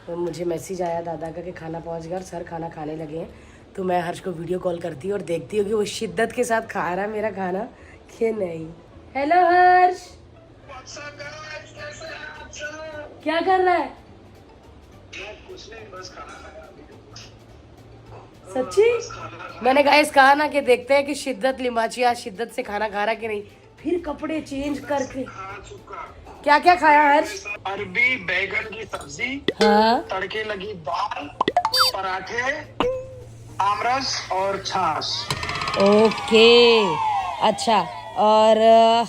तो मुझे मैसेज आया दादा का कि खाना पहुंच गया और सर खाना खाने लगे हैं। तो मैं हर्ष को वीडियो कॉल करती हूँ और देखती हूँ कि वो शिद्दत के साथ खा रहा है मेरा खाना कि नहीं। हेलो हर्ष, क्या कर रहा है? सच्ची? मैंने गाइस कहा ना कि देखते हैं कि शिद्दत लिमाचिया शिद्दत से खाना खा रहा कि नहीं। फिर कपड़े चेंज करके क्या क्या खाया हर्ष? अरबी बैगन की सब्जी, हाँ तड़के लगी दाल, पराठे, आमरस और छाछ। ओके अच्छा, और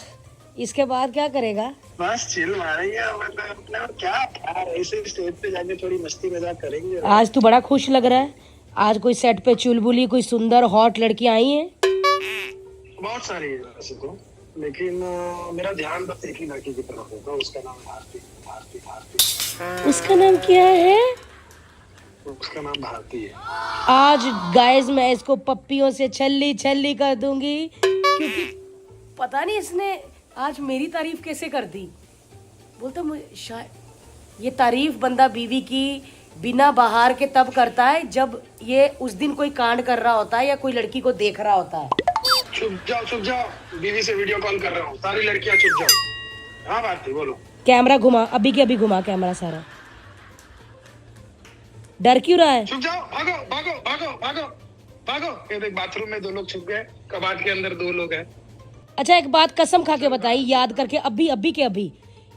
इसके बाद क्या करेगा? बस चिल मारेंगे मतलब अपना क्या यार, ऐसे स्टेज पे जाके थोड़ी मस्ती मजाक करेंगे। आज तू बड़ा खुश लग रहा है। आज कोई सेट पे चुलबुली कोई सुंदर हॉट लड़की आई है? बहुत सारी है वैसे तो, लेकिन मेरा ध्यान बस एक ही लड़की की तरफ होगा, उसका नाम भारती। भारती भारती उसका नाम क्या है? उसका नाम भारती है। आज गाइस मैं इसको पप्पियों से छल्ली छल्ली कर दूंगी, क्योंकि पता नहीं इसने आज मेरी तारीफ कैसे कर दी। बोलता मुझे शायद ये तारीफ बंदा बीवी की बिना बाहर के तब करता है जब ये उस दिन कोई कांड कर रहा होता है या कोई लड़की को देख रहा होता है। चुप जाओ, बीवी से वीडियो कॉल कर रहा हूँ, सारी लड़कियां चुप जाओ। हाँ भारती बोलो। कैमरा घुमा, अभी के अभी घुमा कैमरा सारा। डर क्यों रहा है? चुप जाओ, भागो भागो भागो भागो भागो। ये देख बाथरूम में 2 लोग छुप गए, कबाड़ के अंदर 2 लोग हैं। अच्छा एक बात कसम खा के बताई, याद करके अभी के अभी,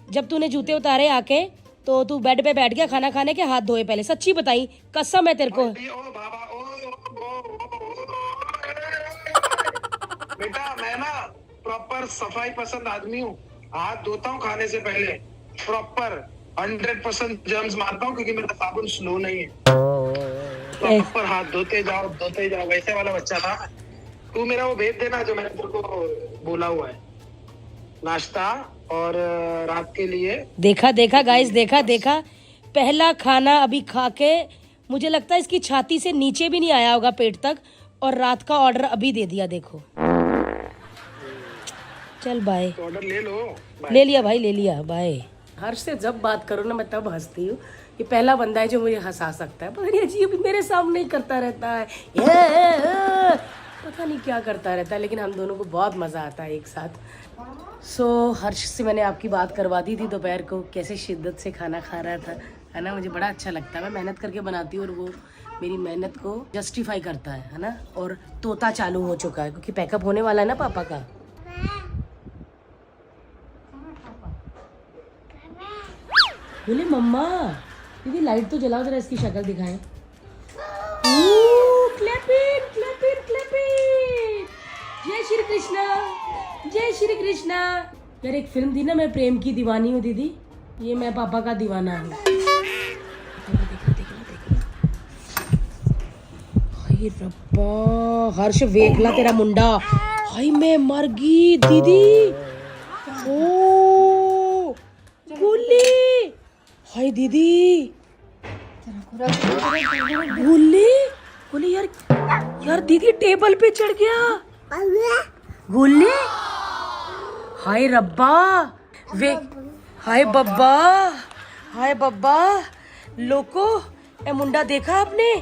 जब तूने जूते उतारे आके तो तू बेड पे बैठ गया खाना खाने के, हाथ धोए पहले, सच्ची बताई, कसम है तेरे को। बेटा मैं ना प्रॉपर सफाई पसंद आदमी हूँ, हाथ धोता हूँ खाने से पहले, प्रॉपर 100% जर्म्स मारता हूँ, क्योंकि मेरा साबुन स्लो नहीं है। प्रॉपर हाथ धोते जाओ, वैसे वाला बच्चा था। तू मेरा वो भेज देना जो मैंने तेरे को बोला हुआ है, नाश्ता और रात के लिए। देखा गाइस, देखा पहला खाना अभी खा के मुझे लगता है इसकी छाती से नीचे भी नहीं आया होगा पेट तक, और रात का ऑर्डर अभी दे दिया। देखो, चल बाय। ऑर्डर ले लो। ले लिया भाई, ले लिया, बाय। हर्ष से जब बात करो ना मैं तब हंसती हूँ। ये पहला बंदा है जो मुझे हंसा सकता है। पता नहीं अजीब मेरे सामने ही करता रहता है, पता नहीं क्या करता रहता है, लेकिन हम दोनों को बहुत मज़ा आता है एक साथ। सो हर्ष से मैंने आपकी बात करवा दी थी दोपहर को, कैसे शिद्दत से खाना खा रहा था, है ना। मुझे बड़ा अच्छा लगता है, मैं मेहनत करके बनाती हूँ और वो मेरी मेहनत को जस्टिफाई करता है ना। और तोता चालू हो चुका है क्योंकि पैकअप होने वाला है ना पापा का। बोले मम्मा दीदी लाइट तो जलाओ, जरा इसकी शक्ल दिखाएं। क्लैपिंग क्लैपिंग क्लैपिंग, जय श्री कृष्णा, जय श्री कृष्णा। यार एक फिल्म थी ना, मैं प्रेम की दीवानी हूँ दीदी, ये मैं पापा का दीवाना हूँ। हाय रब्बा, हर्ष वेखला तेरा मुंडा, हाय मैं मर गई दीदी। ओ गुल्ली, हाय दीदी, गुल्ली गुल्ली, यार दीदी टेबल पे चढ़ गया गुल्ली। हाय रब्बा, वे हाय बब्बा, हाय बब्बा लोको, ए मुंडा देखा आपने?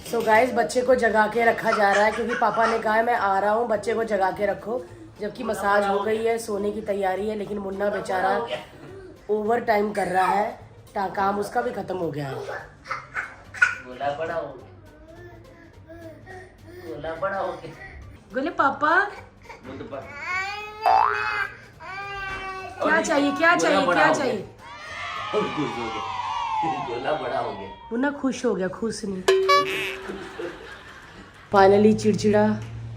सो गाइस, बच्चे को जगा के रखा जा रहा है क्योंकि पापा ने कहा है मैं आ रहा हूँ, बच्चे को जगा के रखो। जबकि मसाज हो गई है, सोने की तैयारी है, लेकिन मुन्ना बेचारा ओवर टाइम कर रहा है, काम उसका भी खत्म हो गया है। गोला बड़ा हो गया। बोले पापा क्या चाहिए, क्या चाहिए, क्या चाहिए? गोला बड़ा हो गया। मुन्ना खुश हो गया, खुश नहीं। फाइनली चिड़चिड़ा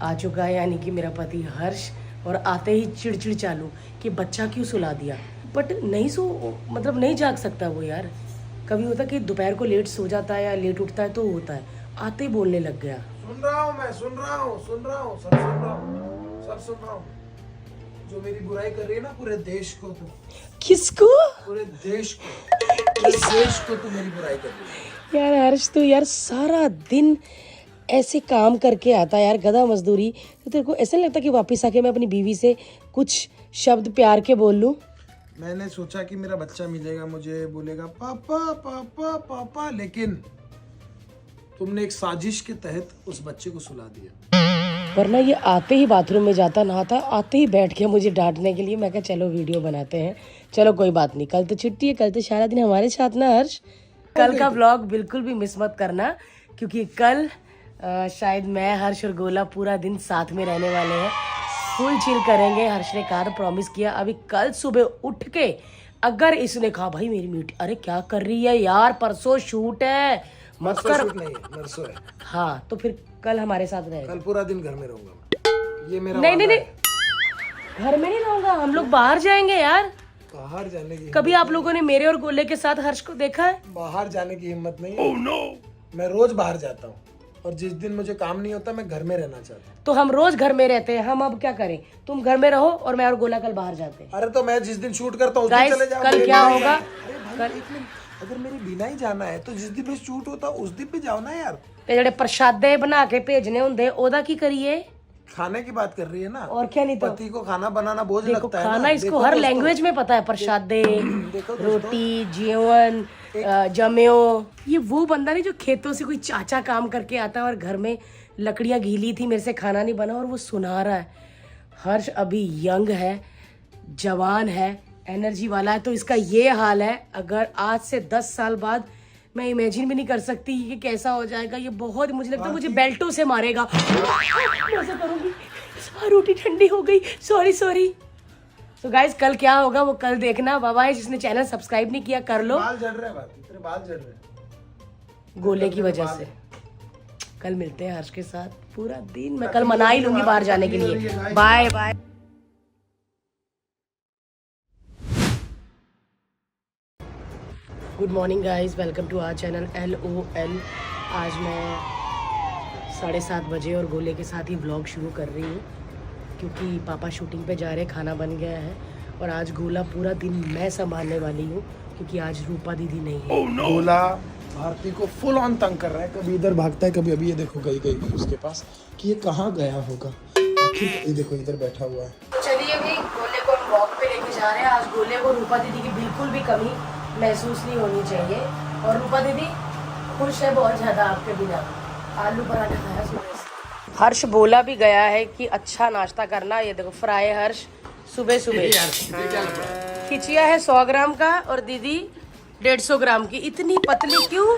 आ चुका है, यानी कि मेरा पति हर्ष, और आते ही चिड़चिड़ चालू कि बच्चा क्यों सुला दिया। बट नहीं मतलब नहीं जाग सकता वो यार। कभी होता कि दोपहर को लेट सो जाता है या लेट उठता है तो होता है, आते ही बोलने लग गया। सुन रहा हूँ मैं, सुन रहा हूँ, सब सुन रहा हूँ। जो मेरी बुराई कर रही है ना पूरे देश को, तो किसको? पूरे देश को तो मेरी बुराई कर रही है। यार हर्ष तो यार सारा दिन ऐसे काम करके आता है यार, गधा मजदूरी। तो तेरे को ऐसा नहीं लगता कि वापस आके मैं अपनी बीवी से कुछ शब्द प्यार के बोल लूं? मैंने सोचा कि मेरा बच्चा मिलेगा, मुझे बोलेगा पापा पापा पापा, लेकिन तुमने एक साजिश के तहत उस बच्चे को सुला दिया। वरना ये आते ही बाथरूम में जाता, नहाता, आते ही बैठ गया मुझे डांटने के लिए। मैं कहा चलो वीडियो बनाते हैं, चलो कोई बात नहीं, कल तो छुट्टी है, कल तो सारा दिन हमारे साथ ना हर्ष। कल का व्लॉग बिल्कुल भी मिस मत करना, क्योंकि कल शायद मैं, हर्ष और गोला पूरा दिन साथ में रहने वाले हैं, फुल चिल करेंगे। हर्ष ने कहा, प्रॉमिस किया। अभी कल सुबह उठ के अगर इसने कहा भाई मेरी मीटिंग, अरे क्या कर रही है यार, परसों शूट है, मत कर। नहीं है, नरसों है। हाँ तो फिर कल हमारे साथ रहेगा। कल पूरा दिन घर में रहूंगा, ये मेरा नहीं वादा नहीं है। नहीं, घर में नहीं रहूंगा, हम लोग बाहर जाएंगे यार। बाहर जाने की कभी आप लोगों ने मेरे और गोले के साथ हर्ष को देखा है? बाहर जाने की हिम्मत नहीं है। मैं रोज बाहर जाता हूँ, और जिस दिन मुझे काम नहीं होता मैं घर में रहना चाहता हूँ। तो हम रोज घर में रहते हैं, हम अब क्या करें? तुम घर में रहो और मैं और गोला कल बाहर जाते हैं। अरे तो मैं जिस दिन शूट करता हूँ उस दिन गाइस चले जाओ। कल मेरे क्या बिना ही होगा? जाना। अरे भाई एक मिनट, अगर मेरे बिना ही जाना है तो जिस दिन भी शूट होता उस दिन भी जाओ ना यार। ते जेड़े प्रसादे बना के भेजने होंदे ओदा की करिए? खाने की बात कर रही है ना, और क्या नहीं तो। पति को खाना बनाना बोझ देखो लगता है खाना ना। इसको देखो हर दोस्तों, लैंग्वेज में पता है, प्रसादे, देखो दोस्तों, रोटी, जीवन, जम्यो। ये वो बंदा नहीं जो खेतों से कोई चाचा काम करके आता है और घर में लकड़ियां गीली थी, मेरे से खाना नहीं बना, और वो सुना रहा है। हर्ष अभी यंग है, जवान है, एनर्जी वाला है, तो इसका ये हाल है। अगर आज से 10 साल बाद मैं इमेजिन भी नहीं कर सकती कि कैसा हो जाएगा ये। बहुत मुझे लगता है मुझे बेल्टों से मारेगा। मैं ऐसा करूंगी। रोटी ठंडी हो गई, सॉरी। तो गाइस कल क्या होगा वो कल देखना। बाबा है जिसने चैनल सब्सक्राइब नहीं किया कर लो। बाल झड़ रहे हैं, तेरे बाल झड़ रहे हैं गोले की वजह से। कल मिलते हैं हर्ष के साथ पूरा दिन। मैं कल मना ही लूंगी बाहर जाने के लिए। Bye bye. Good morning guys, welcome to our channel LOL। आज मैं 7:30 बजे और गोले के साथ ही व्लॉग शुरू कर रही हूँ क्योंकि पापा शूटिंग पे जा रहे हैं, खाना बन गया है। और आज गोला पूरा दिन मैं संभालने वाली हूँ क्योंकि आज रूपा दीदी नहीं है। गोला भारती को फुल ऑन तंग कर रहा है, कभी इधर भागता है, कभी अभी ये देखो गई उसके पास कि ये कहाँ गया होगा। आखिर ये देखो इधर बैठा हुआ है। चलिए भाई गोले को हम वॉक पे लेके जा रहे हैं। आज गोले को रूपा दीदी की बिल्कुल भी कमी महसूस नहीं होनी चाहिए। और रूपा दीदी खुश है बहुत ज्यादा आपके बिना। आलू पराठा खाया सुबह से। हर्ष बोला भी गया है कि अच्छा नाश्ता करना। ये देखो फ्राई हर्ष सुबह खिचिया है 100 ग्राम का और दीदी 150 ग्राम की। इतनी पतली क्यों?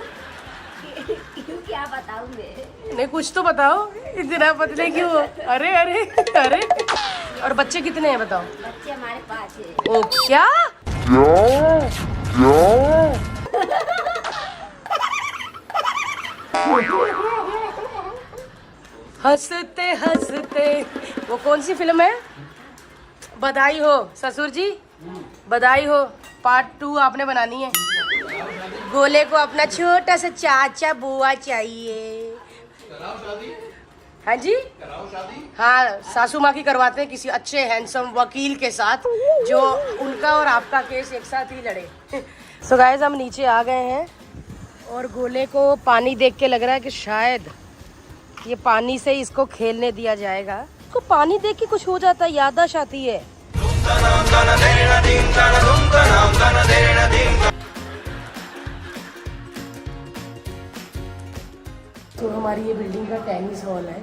क्या बताऊं मैं? नहीं कुछ तो बताओ, इतना पतले क्यों? अरे अरे अरे। और बच्चे कितने हैं बताओ? बच्चे हमारे पास है। ओ क्या? हंसते हंसते। वो कौन सी फिल्म है? बधाई हो ससुर जी, बधाई हो पार्ट 2 आपने बनानी है। गोले को अपना छोटा सा चाचा बुआ चाहिए। हाँ जी, हाँ सासू माँ की करवाते हैं किसी अच्छे हैंडसम वकील के साथ जो उनका और आपका केस एक साथ ही लड़े। सो गाइस हम नीचे आ गए हैं और गोले को पानी देख के लग रहा है कि शायद ये पानी से इसको खेलने दिया जाएगा। इसको पानी देख के कुछ हो जाता है, याददाश्त आती है। तो हमारी ये बिल्डिंग का टेनिस हॉल है,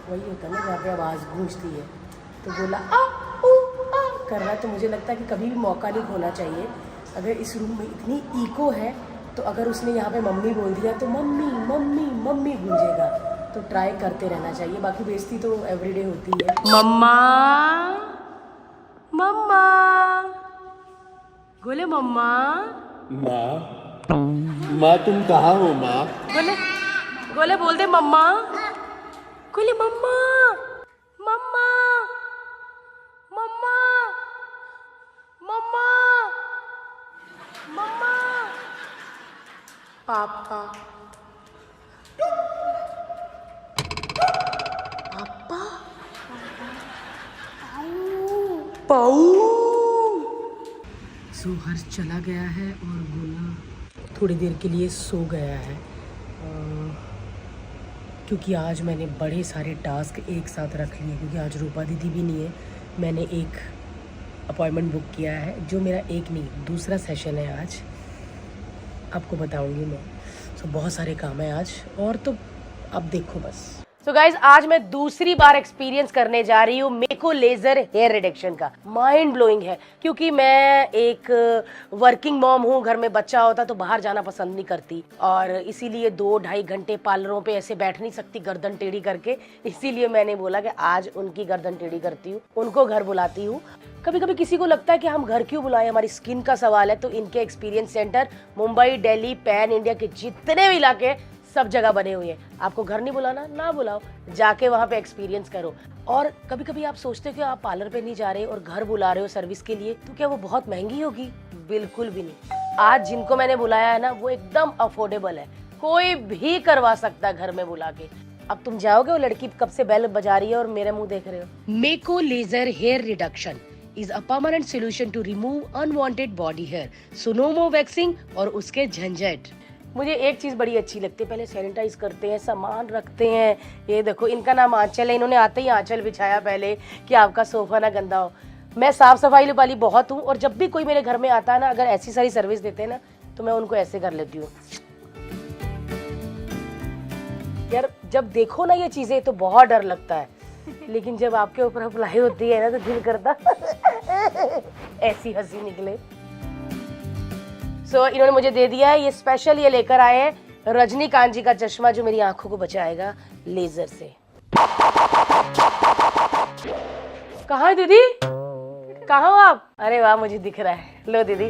वही होता है ना जहाँ पे आवाज़ गूंजती है। तो बोला आ कर रहा है, तो मुझे लगता है कि कभी भी मौका नहीं खोना चाहिए। अगर इस रूम में इतनी इको है तो अगर उसने यहाँ पे मम्मी बोल दिया तो मम्मी मम्मी मम्मी गूंजेगा। तो ट्राई करते रहना चाहिए, बाकी बेइज्जती तो एवरीडे होती है। मम्मा मम्मा गोले मम्मा। माँ तुम कहाँ हो माँ? गोले बोल दे मम्मा। गोले मम्मा मम्मा मम्मा मम्मा मम्मा पापा पापा पाऊ। सो हर्ष चला गया है और गोला थोड़ी देर के लिए सो गया है क्योंकि आज मैंने बड़े सारे टास्क एक साथ रख लिए क्योंकि आज रूपा दीदी भी नहीं है। मैंने एक अपॉइंटमेंट बुक किया है जो मेरा एक नहीं दूसरा सेशन है आज, आपको बताऊंगी मैं। सो बहुत सारे काम है आज और तो अब देखो बस। सो गाइज आज मैं दूसरी बार एक्सपीरियंस करने जा रही हूँ मेको लेजर हेयर रिडक्शन का। माइंड ब्लोइंग है क्योंकि मैं एक वर्किंग मॉम हूँ, घर में बच्चा होता तो बाहर जाना पसंद नहीं करती और इसीलिए 2-2.5 घंटे पार्लरों पे ऐसे बैठ नहीं सकती गर्दन टेढ़ी करके। इसीलिए मैंने बोला कि आज उनकी गर्दन टेढ़ी करती हूँ, उनको घर बुलाती हूँ। कभी कभी किसी को लगता है कि हम घर क्यों बुलाएं, हमारी स्किन का सवाल है। तो इनके experience centre Mumbai, Delhi, pan India के जितने भी इलाके सब जगह बने हुए हैं। आपको घर नहीं बुलाना, ना बुलाओ, जाके वहाँ पे एक्सपीरियंस करो। और कभी कभी आप सोचते हो कि आप पार्लर पे नहीं जा रहे और घर बुला रहे हो सर्विस के लिए, तो क्या वो बहुत महंगी होगी? बिल्कुल भी नहीं। आज जिनको मैंने बुलाया है ना वो एकदम अफोर्डेबल है, कोई भी करवा सकता है घर में बुला के। अब तुम जाओगे, वो लड़की कब से बेल बजा रही है और मेरे मुंह देख रहे हो। मेको laser hair reduction is a permanent solution to remove unwanted body hair, so no more waxing और उसके झंझट। मुझे एक चीज़ बड़ी अच्छी लगती है, पहले सैनिटाइज करते हैं, सामान रखते हैं। ये देखो इनका नाम आंचल है, इन्होंने आते ही आंचल बिछाया पहले कि आपका सोफा ना गंदा हो। मैं साफ सफाई वाली बहुत हूँ और जब भी कोई मेरे घर में आता है ना, अगर ऐसी सारी सर्विस देते हैं ना तो मैं उनको ऐसे कर लेती हूँ। यार जब देखो ना ये चीज़ें तो बहुत डर लगता है, लेकिन जब आपके ऊपर अप्लाई होती है ना तो दिल करता ऐसी हंसी निकले। सो इन्होंने मुझे दे दिया है, ये स्पेशल ये लेकर आए हैं रजनीकांत जी का चश्मा जो मेरी आंखों को बचाएगा लेजर से। कहाँ है दीदी, कहाँ हो आप? अरे वाह मुझे दिख रहा है, लो दीदी।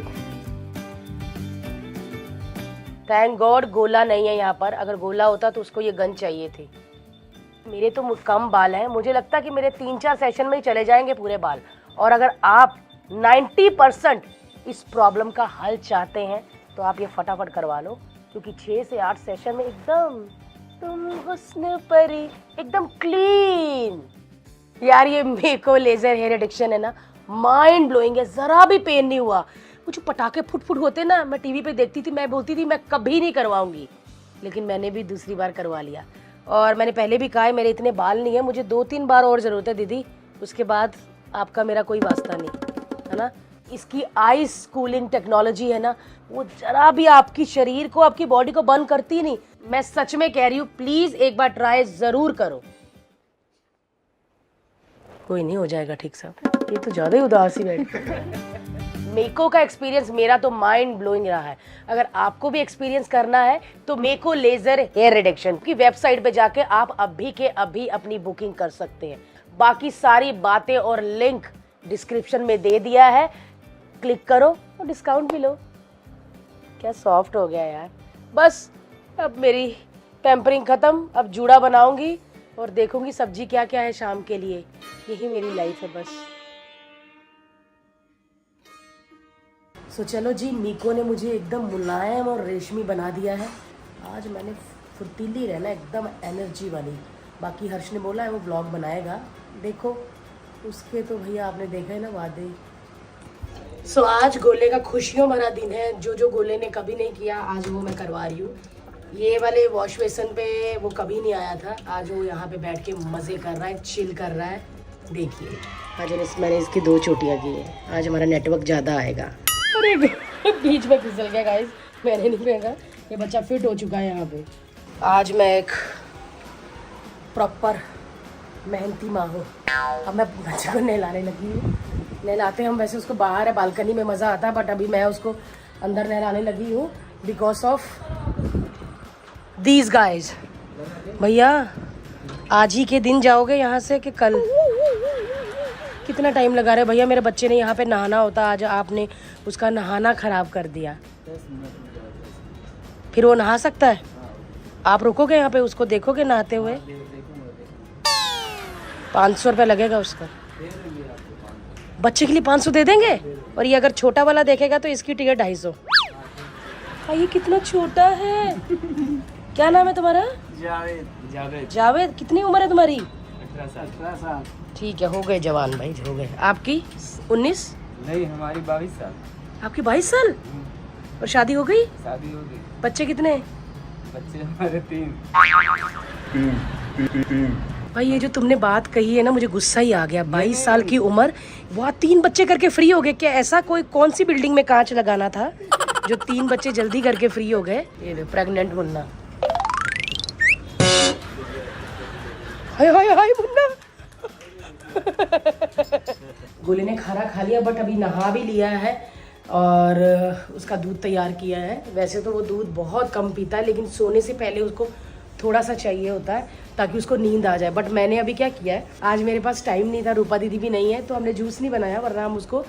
थैंक गॉड गोला नहीं है यहाँ पर, अगर गोला होता तो उसको ये गन चाहिए थी। मेरे तो कम बाल हैं, मुझे लगता है कि मेरे 3-4 सेशन में ही चले जाएंगे पूरे बाल। और अगर आप 90% इस प्रॉब्लम का हल चाहते हैं तो आप ये फटाफट करवा लो, क्योंकि 6 से 8 सेशन में एकदम तुम हुस्न परी, एकदम क्लीन। यार ये मेको लेजर हेयर एडिक्शन है ना, माइंड ब्लोइंग है, जरा भी पेन नहीं हुआ। वो जो पटाखे फुट फुट होते ना, मैं टीवी पे देखती थी, मैं बोलती थी मैं कभी नहीं करवाऊंगी, लेकिन मैंने भी दूसरी बार करवा लिया। और मैंने पहले भी कहा है मेरे इतने बाल नहीं है, मुझे 2-3 बार और जरूरत है दीदी, उसके बाद आपका मेरा कोई वास्ता नहीं है ना। इसकी आइस कूलिंग टेक्नोलॉजी है ना, वो जरा भी आपकी शरीर को, आपकी बॉडी को बर्न करती नहीं। मैं सच में कह रही हूँ, प्लीज एक बार ट्राई जरूर करो। कोई नहीं, हो जाएगा ठीक साहब, ये तो ज्यादा ही उदास ही बैठ। मेको का एक्सपीरियंस मेरा तो माइंड ब्लोइंग रहा है। अगर आपको भी एक्सपीरियंस करना है तो मेको लेजर हेयर रिडक्शन की वेबसाइट पे जाके आप अभी के अभी अपनी बुकिंग कर सकते हैं। बाकी सारी बातें और लिंक डिस्क्रिप्शन में दे दिया है, क्लिक करो और डिस्काउंट भी लो। क्या सॉफ्ट हो गया यार। बस अब मेरी पैम्परिंग खत्म, अब जूड़ा बनाऊंगी और देखूंगी सब्जी क्या क्या है शाम के लिए। यही मेरी लाइफ है बस। सो चलो जी, मीको ने मुझे एकदम मुलायम और रेशमी बना दिया है। आज मैंने फुर्तीली रहना, एकदम एनर्जी वाली। बाकी हर्ष ने बोला है वो ब्लॉग बनाएगा, देखो उसके तो भैया आपने देखा है ना वादे। सो आज गोले का खुशियों भरा दिन है, जो गोले ने कभी नहीं किया आज वो मैं करवा रही हूँ। ये वाले वॉश बेसन पे वो कभी नहीं आया था, आज वो यहाँ पे बैठ के मज़े कर रहा है, चिल कर रहा है। देखिए आज मैंने इसकी 2 चोटियाँ की है, आज हमारा नेटवर्क ज़्यादा आएगा। अरे बीच में फिसल गया गाइस, मैंने नहीं फेंका, ये बच्चा फिट हो चुका है यहाँ पे। आज मैं एक प्रॉपर मेहनती माँ हूँ। अब मैं बच्चे को नहलाने लगी हूँ। नहलाते हम वैसे उसको बाहर है बालकनी में मज़ा आता है, बट अभी मैं उसको अंदर नहलाने लगी हूँ बिकॉज ऑफ दीज गाइज। भैया आज ही के दिन जाओगे यहाँ से कि कल? कितना टाइम लगा रहे भैया, मेरे बच्चे ने यहाँ पे नहाना होता, आज आपने उसका नहाना खराब कर दिया। फिर वो नहा सकता है? आप रुकोगे यहाँ पे, उसको देखोगे नहाते हुए? 500 रुपये लगेगा उसका। बच्चे के लिए 500 दे देंगे? और ये अगर छोटा वाला देखेगा तो इसकी टिकट 250। ये कितना छोटा है। क्या नाम है तुम्हारा? जावेद। जावेद, कितनी उम्र है तुम्हारी? 18 साल। ठीक है, हो गए जवान भाई, हो गए। आपकी 19? नहीं, हमारी 22 साल। आपकी 22 साल? और शादी हो गई? शादी हो गई। बच्चे कितने? बच्चे हमारे 3। भाई ये जो तुमने बात कही है ना, मुझे गुस्सा ही आ गया। 22 साल की उम्र, वहाँ 3 बच्चे करके फ्री हो गए क्या? ऐसा कौन सी बिल्डिंग में कांच लगाना था जो 3 बच्चे जल्दी करके फ्री हो गए? ये प्रेग्नेंट मुन्ना। हाय हाय हाय मुन्ना। गोले ने खाना खा लिया, बट अभी नहा भी लिया है और उसका दूध तैयार किया है। वैसे तो वो दूध बहुत कम पीता है, लेकिन सोने से पहले उसको थोड़ा सा चाहिए होता है ताकि उसको नींद आ जाए। बट मैंने अभी क्या किया है, आज मेरे पास टाइम नहीं था, रूपा दीदी भी नहीं है, तो हमने जूस नहीं बनाया, वरना हम उसको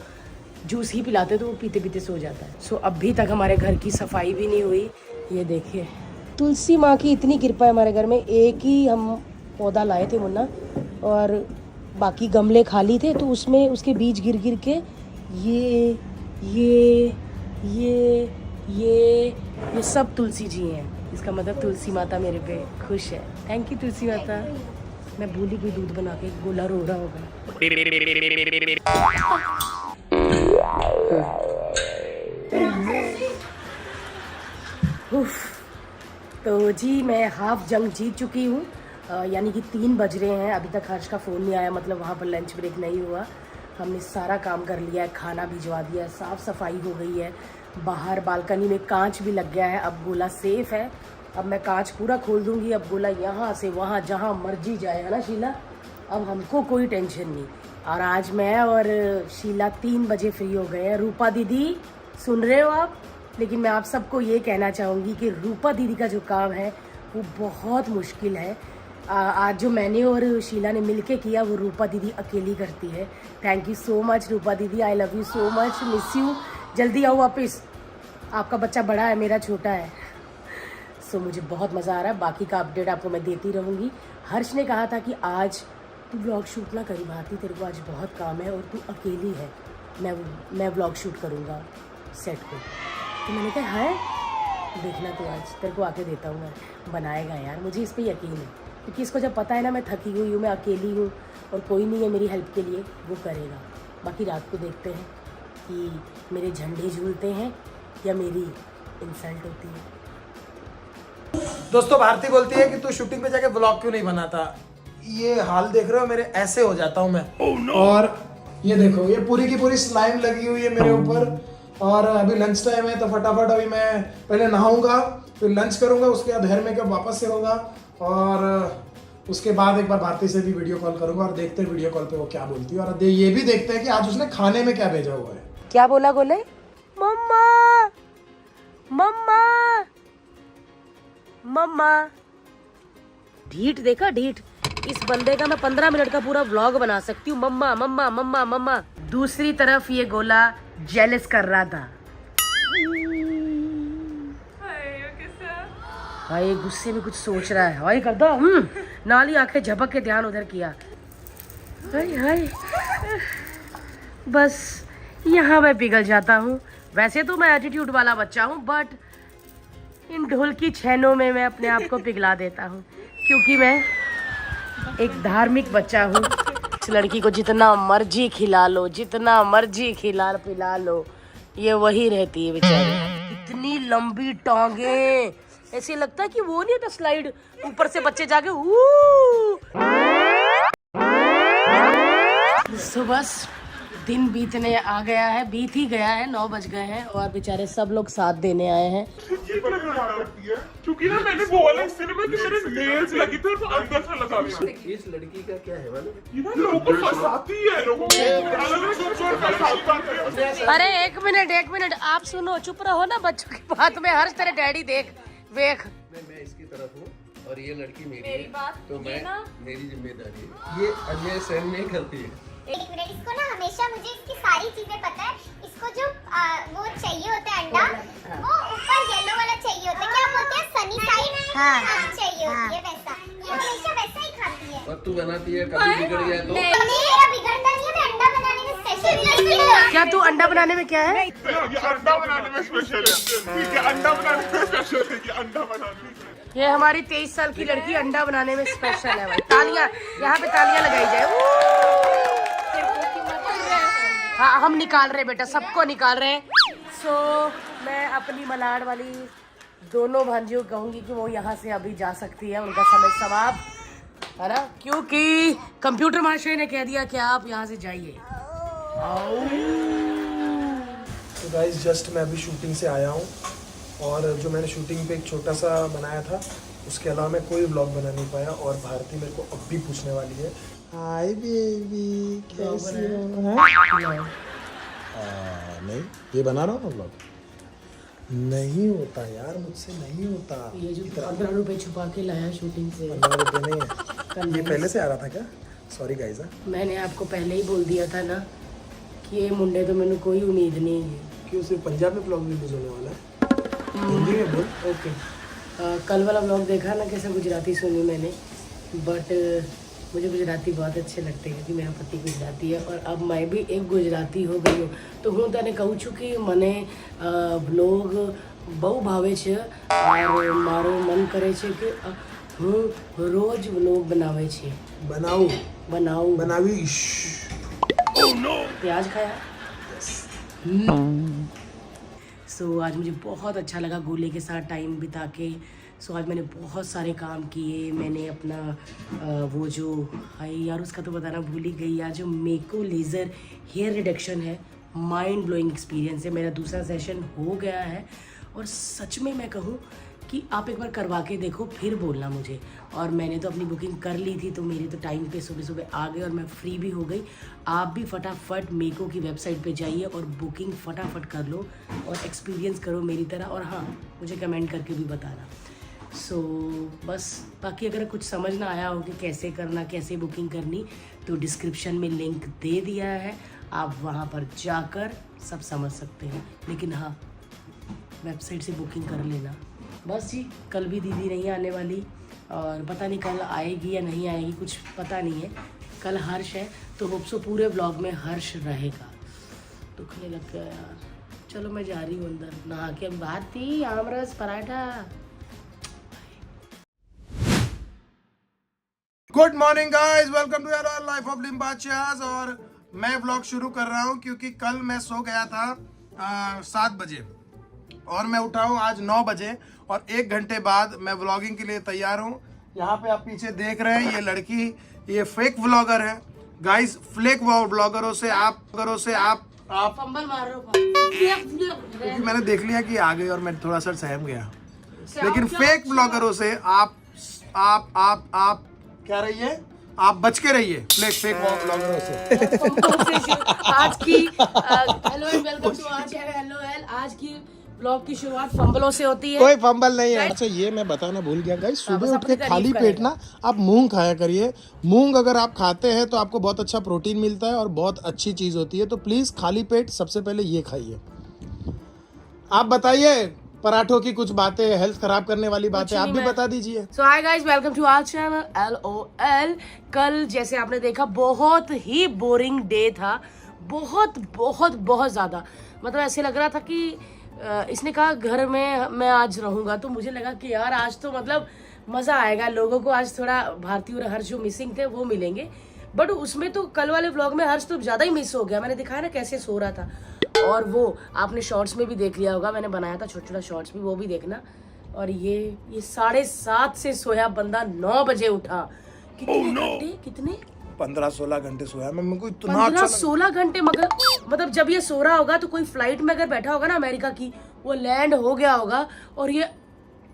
जूस ही पिलाते तो वो पीते पीते सो जाता है। सो अभी तक हमारे घर की सफाई भी नहीं हुई। ये देखिए, तुलसी माँ की इतनी कृपा है हमारे घर में। एक ही हम पौधा लाए थे मुन्ना, और बाकी गमले खाली थे, तो उसमें उसके बीज गिर गिर के ये सब तुलसी जी हैं। इसका मतलब तुलसी माता मेरे पे खुश है। थैंक यू तुलसी माता। मैं भूली कोई दूध बना के, गोला रो रहा होगा। तो जी मैं हाफ जंग जीत चुकी हूँ, यानी कि 3 बज रहे हैं, अभी तक हर्ष का फ़ोन नहीं आया, मतलब वहाँ पर लंच ब्रेक नहीं हुआ। हमने सारा काम कर लिया है, खाना भिजवा दिया है, साफ़ सफाई हो गई है, बाहर बालकनी में कांच भी लग गया है। अब गोला सेफ़ है, अब मैं कांच पूरा खोल दूँगी। अब गोला यहाँ से वहाँ जहाँ मर्जी जाए, है ना शीला? अब हमको कोई टेंशन नहीं। और आज मैं और शीला 3 बजे फ्री हो गए हैं। रूपा दीदी सुन रहे हो आप? लेकिन मैं आप सबको ये कहना चाहूँगी कि रूपा दीदी का जो काम है वो बहुत मुश्किल है। आज जो मैंने और शीला ने मिलके किया वो रूपा दीदी अकेली करती है। थैंक यू सो मच रूपा दीदी, I love you so much, miss you. जल्दी आओ वापस, आपका बच्चा बड़ा है, मेरा छोटा है। सो मुझे बहुत मज़ा आ रहा है। बाकी का अपडेट आपको मैं देती रहूँगी। हर्ष ने कहा था कि आज तू व्लॉग शूट ना करी भारती, तेरे को आज बहुत काम है और तू अकेली है, मैं व्लॉग शूट करूँगा सेट को। तो मैंने कहा है देखना, तो आज तेरे को आके देता हूँ मैं, बनाएगा यार, मुझे इस पर यकीन है। क्योंकि इसको जब पता है ना मैं थकी हुई हूँ, मैं अकेली हूँ और कोई नहीं है मेरी हेल्प के लिए, वो करेगा। बाकी रात को देखते हैं कि मेरे झंडे झूलते हैं या मेरी इंसल्ट होती है। दोस्तों भारती बोलती है कि तू शूटिंग पे जाके व्लॉग क्यों नहीं बनाता। ये हाल देख रहे हो मेरे, ऐसे हो जाता हूँ मैं। और ये देखो, ये पूरी की पूरी स्लाइम लगी हुई है मेरे ऊपर। और अभी लंच टाइम है तो फटाफट अभी मैं पहले नहाऊंगा, फिर लंच करूंगा, उसके बाद हेयर मेकअप वापस से होगा और उसके बाद एक बार भारती से भी वीडियो कॉल करूंगा और देखते हैं वीडियो कॉल पे वो क्या बोलती है। और ये भी देखते हैं कि आज उसने खाने में क्या भेजा हुआ है। क्या बोला गोले? मम्मा मम्मा मम्मा। ढीठ देखा, ढीठ। इस बंदे का मैं 15 मिनट का पूरा व्लॉग बना सकती हूँ। मम्मा मम्मा मम्मा मम्मा। दूसरी तरफ ये गोला जेलस कर रहा था। भाई गुस्से में कुछ सोच रहा है। भाई कर दो। नाली आंखें झपक के ध्यान उधर किया। हाय हाय, बस यहाँ मैं पिघल जाता हूँ। वैसे तो मैं एटीट्यूड वाला बच्चा हूँ, बट इन ढोल की छेनों में मैं अपने आप को पिघला देता हूँ, क्योंकि मैं एक धार्मिक बच्चा हूँ। इस लड़की को जितना मर्जी खिला लो, जितना मर्जी खिला पिला लो, ये वही रहती है बेचारी। इतनी लंबी टांगे, ऐसे लगता है कि वो नहीं था स्लाइड, ऊपर से बच्चे जाके तो बस दिन बीतने आ गया है, बीत ही गया है, 9 बज गए हैं और बेचारे सब लोग साथ देने आए हैं। क्योंकि ना मैंने वो वाला सिनेमा कि मेरे नेल्स लगी थे तो अंदर से लगा लिया। इस लड़की का क्या है मालूम? ये ना लोगों को फंसाती है, लोगों को फंसाती है। अरे एक मिनट आप सुनो, चुप रहो ना बच्चों की बात में। हर्ष तेरे डैडी देख वेख। मैं इसकी तरफ हूँ और ये लड़की मेरी बात तो मैं मेरी जिम्मेदारी है। ये अन्याय सहन नहीं करती है। एक मिनट, इसको ना हमेशा मुझे इसकी सारी चीजें पता है। इसको जो वो चाहिए होता है अंडा, वो ऊपर येलो वाला चाहिए होता है, क्या बोलते हैं सनी साइड चाहिए होती है, वैसा। ये हमेशा वैसा ही खाती है। और तू बनाती है, कभी बिगड़ गया तो? मेरा बिगड़ता नहीं है, मैं अंडा बनाने में स्पेशल। क्या तू अंडा बनाने में क्या है? ये अंडा बनाने में स्पेशल है। ठीक है, अंडा बनाने में स्पेशल है कि अंडा बनाने में। ये हमारी 23 साल की लड़की अंडा बनाने में स्पेशल है भाई। तालियां, यहाँ पे तालियां लगाई जाए। हाँ हम निकाल रहे बेटा, सबको निकाल रहे हैं। सो मैं अपनी मलाड वाली दोनों भांजियों कहूँगी कि वो यहाँ से अभी जा सकती है, उनका समय समाप्त है ना, क्योंकि कंप्यूटर महाशय ने कह दिया कि आप यहाँ से जाइए। तो गाइस जस्ट मैं अभी शूटिंग से आया हूँ और जो मैंने शूटिंग पे एक छोटा सा बनाया था, उसके अलावा मैं कोई व्लॉग बना नहीं पाया। और भारती मेरे को अब भी पूछने वाली है, हाय बेबी कैसी हो? नहीं, ये बना रहा हूँ ना व्लॉग। नहीं होता यार, मुझसे नहीं होता। ये जो 15 रुपए छुपा के लाया शूटिंग से, 15 रुपये नहीं है, ये पहले से आ रहा था क्या? Sorry guys. मैंने आपको पहले ही बोल दिया था ना कि ये मुंडे तो मैंने कोई उम्मीद नहीं है। क्यों, सिर्फ पंजाब में व्लॉग रिलीज होने वाला है? हिंदी में बोल। ओके। कल वाला व्लॉग देखा ना कैसे गुजराती सुनी मैंने, बट मुझे गुजराती बहुत अच्छे लगते हैं क्योंकि मेरा पति गुजराती है और अब मैं भी एक गुजराती हो गई हूँ। तो હું તને કહું છું કે મને વ્લોગ બહુ ભાવે છે और મારો મન કરે છે કે હું રોજ વ્લોગ બનાવે છે। બનાવું बनावीश। प्याज खाया। सो आज मुझे बहुत अच्छा लगा गोले के साथ टाइम बिता के। सो आज मैंने बहुत सारे काम किए। मैंने अपना वो जो हाय यार उसका तो बताना भूल ही गई यार, जो मेको लेज़र हेयर रिडक्शन है, माइंड ब्लोइंग एक्सपीरियंस है। मेरा दूसरा सेशन हो गया है और सच में मैं कहूँ कि आप एक बार करवा के देखो फिर बोलना मुझे। और मैंने तो अपनी बुकिंग कर ली थी, तो मेरे तो टाइम पे सुबह सुबह आ गए और मैं फ्री भी हो गई। आप भी फटाफट मेको की वेबसाइट पे जाइए और बुकिंग फटाफट कर लो और एक्सपीरियंस करो मेरी तरह। और हाँ, मुझे कमेंट करके भी बताना। सो बस बाकी अगर कुछ समझ ना आया हो कि कैसे करना, कैसे बुकिंग करनी, तो डिस्क्रिप्शन में लिंक दे दिया है, आप वहाँ पर जाकर सब समझ सकते हैं। लेकिन हाँ, वेबसाइट से बुकिंग कर लेना। बस जी, कल भी दीदी नहीं आने वाली और पता नहीं कल आएगी या नहीं आएगी, कुछ पता नहीं है। कल हर्ष है, तो होप सो पूरे व्लॉग में हर्ष रहेगा। दुखने लग गया यार। चलो मैं जा रही हूँ अंदर नहा के। बात थी आमरस पराठा। Good morning guys, welcome to your life of Limbachiyas. और मैं व्लॉग शुरू कर रहा हूँ क्योंकि कल मैं सो गया था 7 बजे और मैं उठा हूँ आज 9 बजे और 1 घंटे बाद मैं व्लॉगिंग के लिए तैयार हूँ। यहाँ पे आप पीछे देख रहे हैं, ये लड़की ये फेक व्लॉगर है गाइस। फेक व्लॉगरों से आप फंबल मार रहे हो। क्योंकि मैंने देख लिया कि आ गई और मैं थोड़ा सा सहम गया। लेकिन फेक व्लॉगरों से आप क्या रहिए, आप बच के रहिए फेक व्लॉगरों से। आज की hello and welcome to our channel hello L. आज की ब्लॉग की शुरुआत फंबलों से होती है। कोई फंबल नहीं है। अच्छा, ये मैं बताना भूल गया गाइस, सुबह उठ के खाली पेट ना आप मूंग खाया करिए। मूंग अगर आप खाते हैं तो आपको बहुत अच्छा प्रोटीन मिलता है और बहुत अच्छी चीज होती है। तो प्लीज खाली पेट सबसे पहले ये खाइए। आप बताइए पराठों की कुछ बातें, हेल्थ खराब करने वाली बातें आप भी बता दीजिए। So hi guys, welcome to our channel LOL। कल जैसे आपने देखा बहुत ही बोरिंग डे था। बहुत बहुत बहुत ज्यादा, मतलब ऐसे लग रहा था कि इसने कहा घर में मैं आज रहूंगा, तो मुझे लगा कि यार आज तो मतलब मजा आएगा। लोगों को आज थोड़ा भारती और हर्ष जो मिसिंग थे वो मिलेंगे। बट उसमें तो कल वाले व्लॉग में हर्ष तो ज्यादा ही मिस हो गया। मैंने दिखाया ना कैसे सो रहा था। और वो आपने शॉर्ट्स में भी देख लिया होगा, मैंने बनाया था छोटा छोटा शॉर्ट्स भी, वो भी देखना। और ये 7:30 से सोया बंदा 9 बजे उठा। कितने घंटे, कितने 15-16 घंटे सोया मैं। मुझको इतना 15-16 घंटे। मगर मतलब जब ये सो रहा होगा तो कोई फ्लाइट में अगर बैठा होगा ना अमेरिका की, वो लैंड हो गया होगा और ये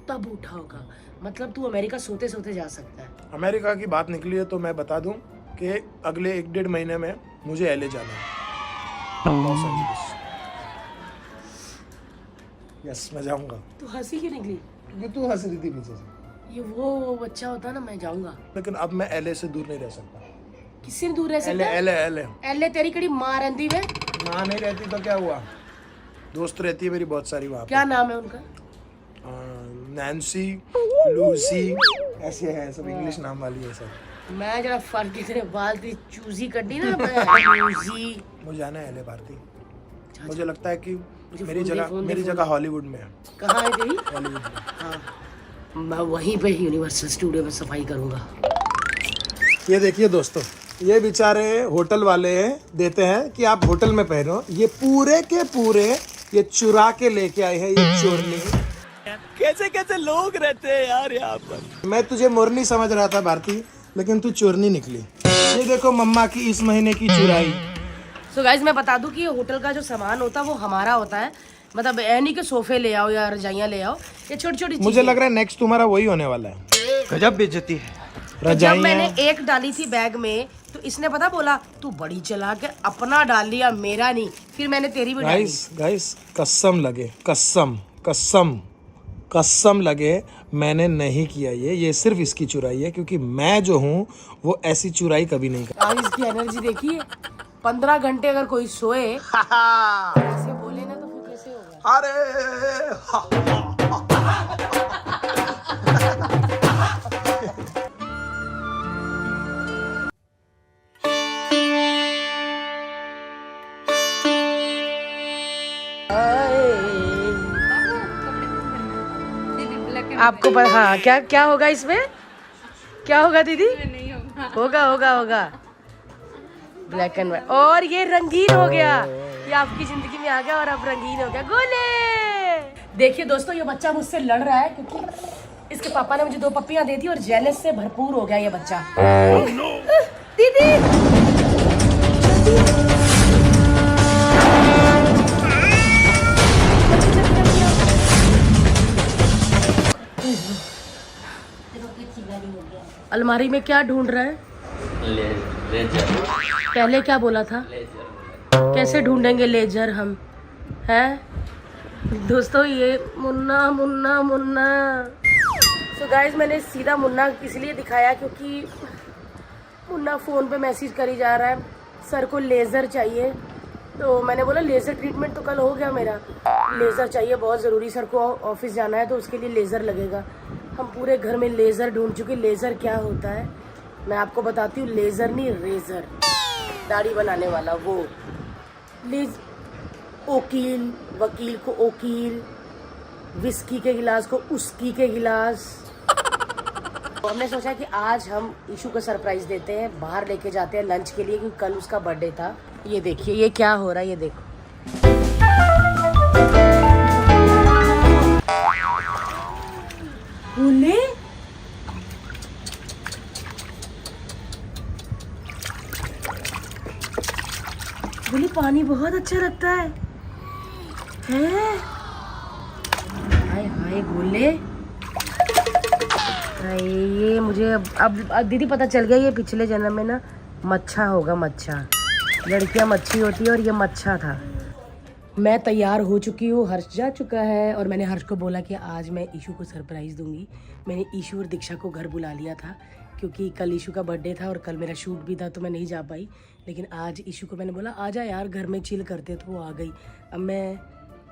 तब उठा होगा। मतलब तू अमेरिका सोते सोते जा सकता है। अमेरिका की बात निकली है तो मैं बता दूं कि अगले 1-1.5 महीने में मुझे LA जाना है, लॉस एंजलिस। यस, मैं जाऊंगा। तू हंसी क्यों निकली? क्योंकि तू हंस रही थी पीछे से। ये वो बच्चा होता ना, मैं जाऊंगा। लेकिन अब मैं LA से दूर नहीं रह सकता। किससे दूर रह सकता है? LA तेरी कड़ी माँ रहती है। माँ नहीं रहती तो क्या हुआ, दोस्त रहती है मेरी बहुत सारी वहाँ पे। क्या नाम है उनका? नैन्सी, लूसी, ऐसे है सब, इंग्लिश नाम वाली है सब। मैं जरा फर्क की तरह बाल थी चूजी कटी ना लूसी। मुझे जाना है LA भारती। मुझे लगता है कि मेरी जगह हॉलीवुड में है। कहाँ है तेरी? हॉलीवुड में। हाँ, मैं वहीं पे यूनिवर्सल स्टूडियो में सफाई करूंगा। ये देखिए दोस्तों, ये बेचारे होटल वाले देते हैं कि आप होटल में पहनो। ये पूरे के पूरे ये चुरा के लेके आए हैं, ये चोरनी। कैसे कैसे लोग रहते हैं यार यहाँ पर। मैं तुझे मोरनी समझ रहा था भारती, लेकिन तू चोरनी निकली। ये देखो मम्मा की इस महीने की चुराई। सो गाइस, मैं बता दूं कि ये होटल का जो सामान होता है वो हमारा होता है। मतलब नहीं कि सोफे ले आओ या रजाइयाँ ले आओ, ये छोटी छोटी। मुझे लग रहा है नेक्स्ट तुम्हारा वही होने वाला है। गजब बेइज्जती है। तो जब मैंने एक डाली थी बैग में तो इसने पता बोला तू बड़ी चला के अपना डाल लिया, मेरा नहीं। फिर मैंने तेरी भी डाली। गाइस कसम लगे, कसम लगे मैंने नहीं किया ये सिर्फ इसकी चुराई है। क्योंकि मैं जो हूँ वो ऐसी चुराई कभी नहीं करता। आज इसकी एनर्जी देखिए। 15 घंटे अगर कोई सोए ऐसे बोले ना तो फिर कैसे होगा? अरे आपको पर हाँ, क्या होगा इसमें? क्या होगा दीदी? होगा ब्लैक एंड व्हाइट। और ये रंगीन हो गया, ये आपकी जिंदगी में आ गया और अब रंगीन हो गया। गोले देखिए दोस्तों, ये बच्चा मुझसे लड़ रहा है क्योंकि इसके पापा ने मुझे 2 पप्पियां दे दी और जेलस से भरपूर हो गया ये बच्चा। दीदी अलमारी में क्या ढूंढ रहा है? लेजर। पहले क्या बोला था? लेजर। कैसे ढूंढेंगे लेजर हम, हैं? दोस्तों ये मुन्ना मुन्ना मुन्ना। सो गाइज मैंने सीधा मुन्ना इसलिए दिखाया क्योंकि मुन्ना फ़ोन पे मैसेज करी जा रहा है, सर को लेज़र चाहिए। तो मैंने बोला लेज़र ट्रीटमेंट तो कल हो गया मेरा, लेज़र चाहिए बहुत ज़रूरी, सर को ऑफिस जाना है तो उसके लिए लेज़र लगेगा। हम पूरे घर में लेज़र ढूंढ चुके। लेज़र क्या होता है मैं आपको बताती हूँ। लेज़र नहीं, रेज़र, दाढ़ी बनाने वाला वो। वकील, वकील को ओकील, विस्की के गिलास को उसकी के गिलास। तो हमने सोचा कि आज हम ईशू को सरप्राइज देते हैं, बाहर लेके जाते हैं लंच के लिए क्योंकि कल उसका बर्थडे था। ये देखिए ये क्या हो रहा है, ये देखो। बोले बोले पानी बहुत अच्छा लगता है, हैं? हाय हाय बोले, ये मुझे अब दीदी पता चल गया ये पिछले जन्म में ना मच्छा होगा। मच्छा, लड़कियां मच्छी होती है और ये मच्छा था। मैं तैयार हो चुकी हूँ, हर्ष जा चुका है और मैंने हर्ष को बोला कि आज मैं ईशू को सरप्राइज़ दूंगी। मैंने ईशू और दीक्षा को घर बुला लिया था क्योंकि कल ईशू का बर्थडे था और कल मेरा शूट भी था तो मैं नहीं जा पाई। लेकिन आज ईशू को मैंने बोला आजा यार घर में चिल करते, तो वो आ गई। अब मैं,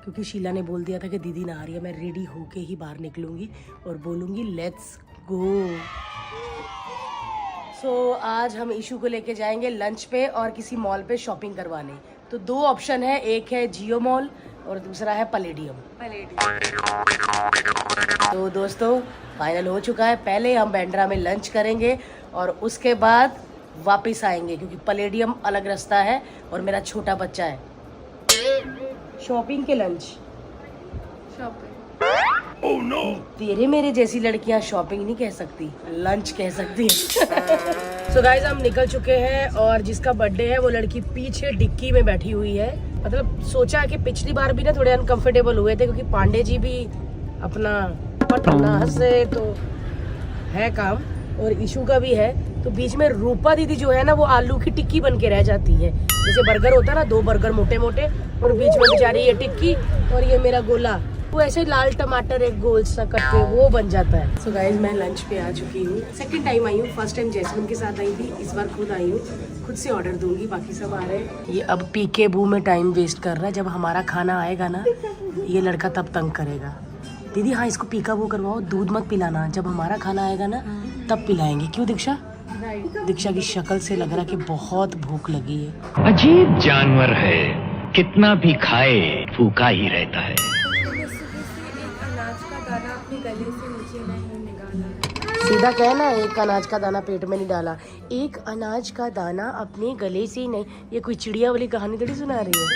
क्योंकि शीला ने बोल दिया था कि दीदी ना आ रही है, मैं रेडी होके ही बाहर निकलूँगी और बोलूँगी लेट्स गो। सो आज हम ईशू को लेके जाएंगे लंच पे और किसी मॉल पे शॉपिंग करवाने। तो दो ऑप्शन है, एक है जियो मॉल और दूसरा है पैलेडियम। तो दोस्तों फाइनल हो चुका है, पहले हम बांद्रा में लंच करेंगे और उसके बाद वापस आएंगे क्योंकि पैलेडियम अलग रास्ता है और मेरा छोटा बच्चा है। शॉपिंग के लंच, शॉपिंग। Oh, no. तेरे मेरे जैसी लड़कियां शॉपिंग नहीं कह सकती, लंच कह सकती हैं। सो गाइस हम निकल चुके हैं और जिसका बर्थडे है वो लड़की पीछे डिक्की में बैठी हुई है। मतलब सोचा कि पिछली बार भी ना थोड़े अनकंफर्टेबल हुए थे क्योंकि पांडे जी भी अपना पटना से तो है काम और ईशू का भी है। तो बीच में रूपा दीदी जो है ना वो आलू की टिक्की बन के रह जाती है। जैसे बर्गर होता है ना, 2 बर्गर मोटे मोटे और बीच में बेचारी ये टिक्की और ये मेरा गोला, वो ऐसे लाल टमाटर एक गोल सा कट के वो बन जाता है। सो गाइज मैं लंच पे आ चुकी हूँ, सेकंड टाइम आई हूँ। फर्स्ट टाइम जैस्मिन के साथ आई थी, इस बार खुद आई हूँ, खुद से ऑर्डर दूंगी, बाकी सब आ रहे हैं। ये अब पीके बू में टाइम वेस्ट कर रहा है, जब हमारा खाना आएगा ना ये लड़का तब तंग करेगा। दीदी हाँ इसको पीका बू करवाओ, दूध मत पिलाना, जब हमारा खाना आएगा ना तब पिलाएंगे। क्यों दीक्षा? दीक्षा की शक्ल से लग रहा कि बहुत भूख लगी है। अजीब जानवर है, कितना भी खाए भूखा ही रहता है। सीधा कहना, एक अनाज का दाना पेट में नहीं डाला, एक अनाज का दाना अपने गले से नहीं। ये कोई चिड़िया वाली कहानी थोड़ी सुना रही है।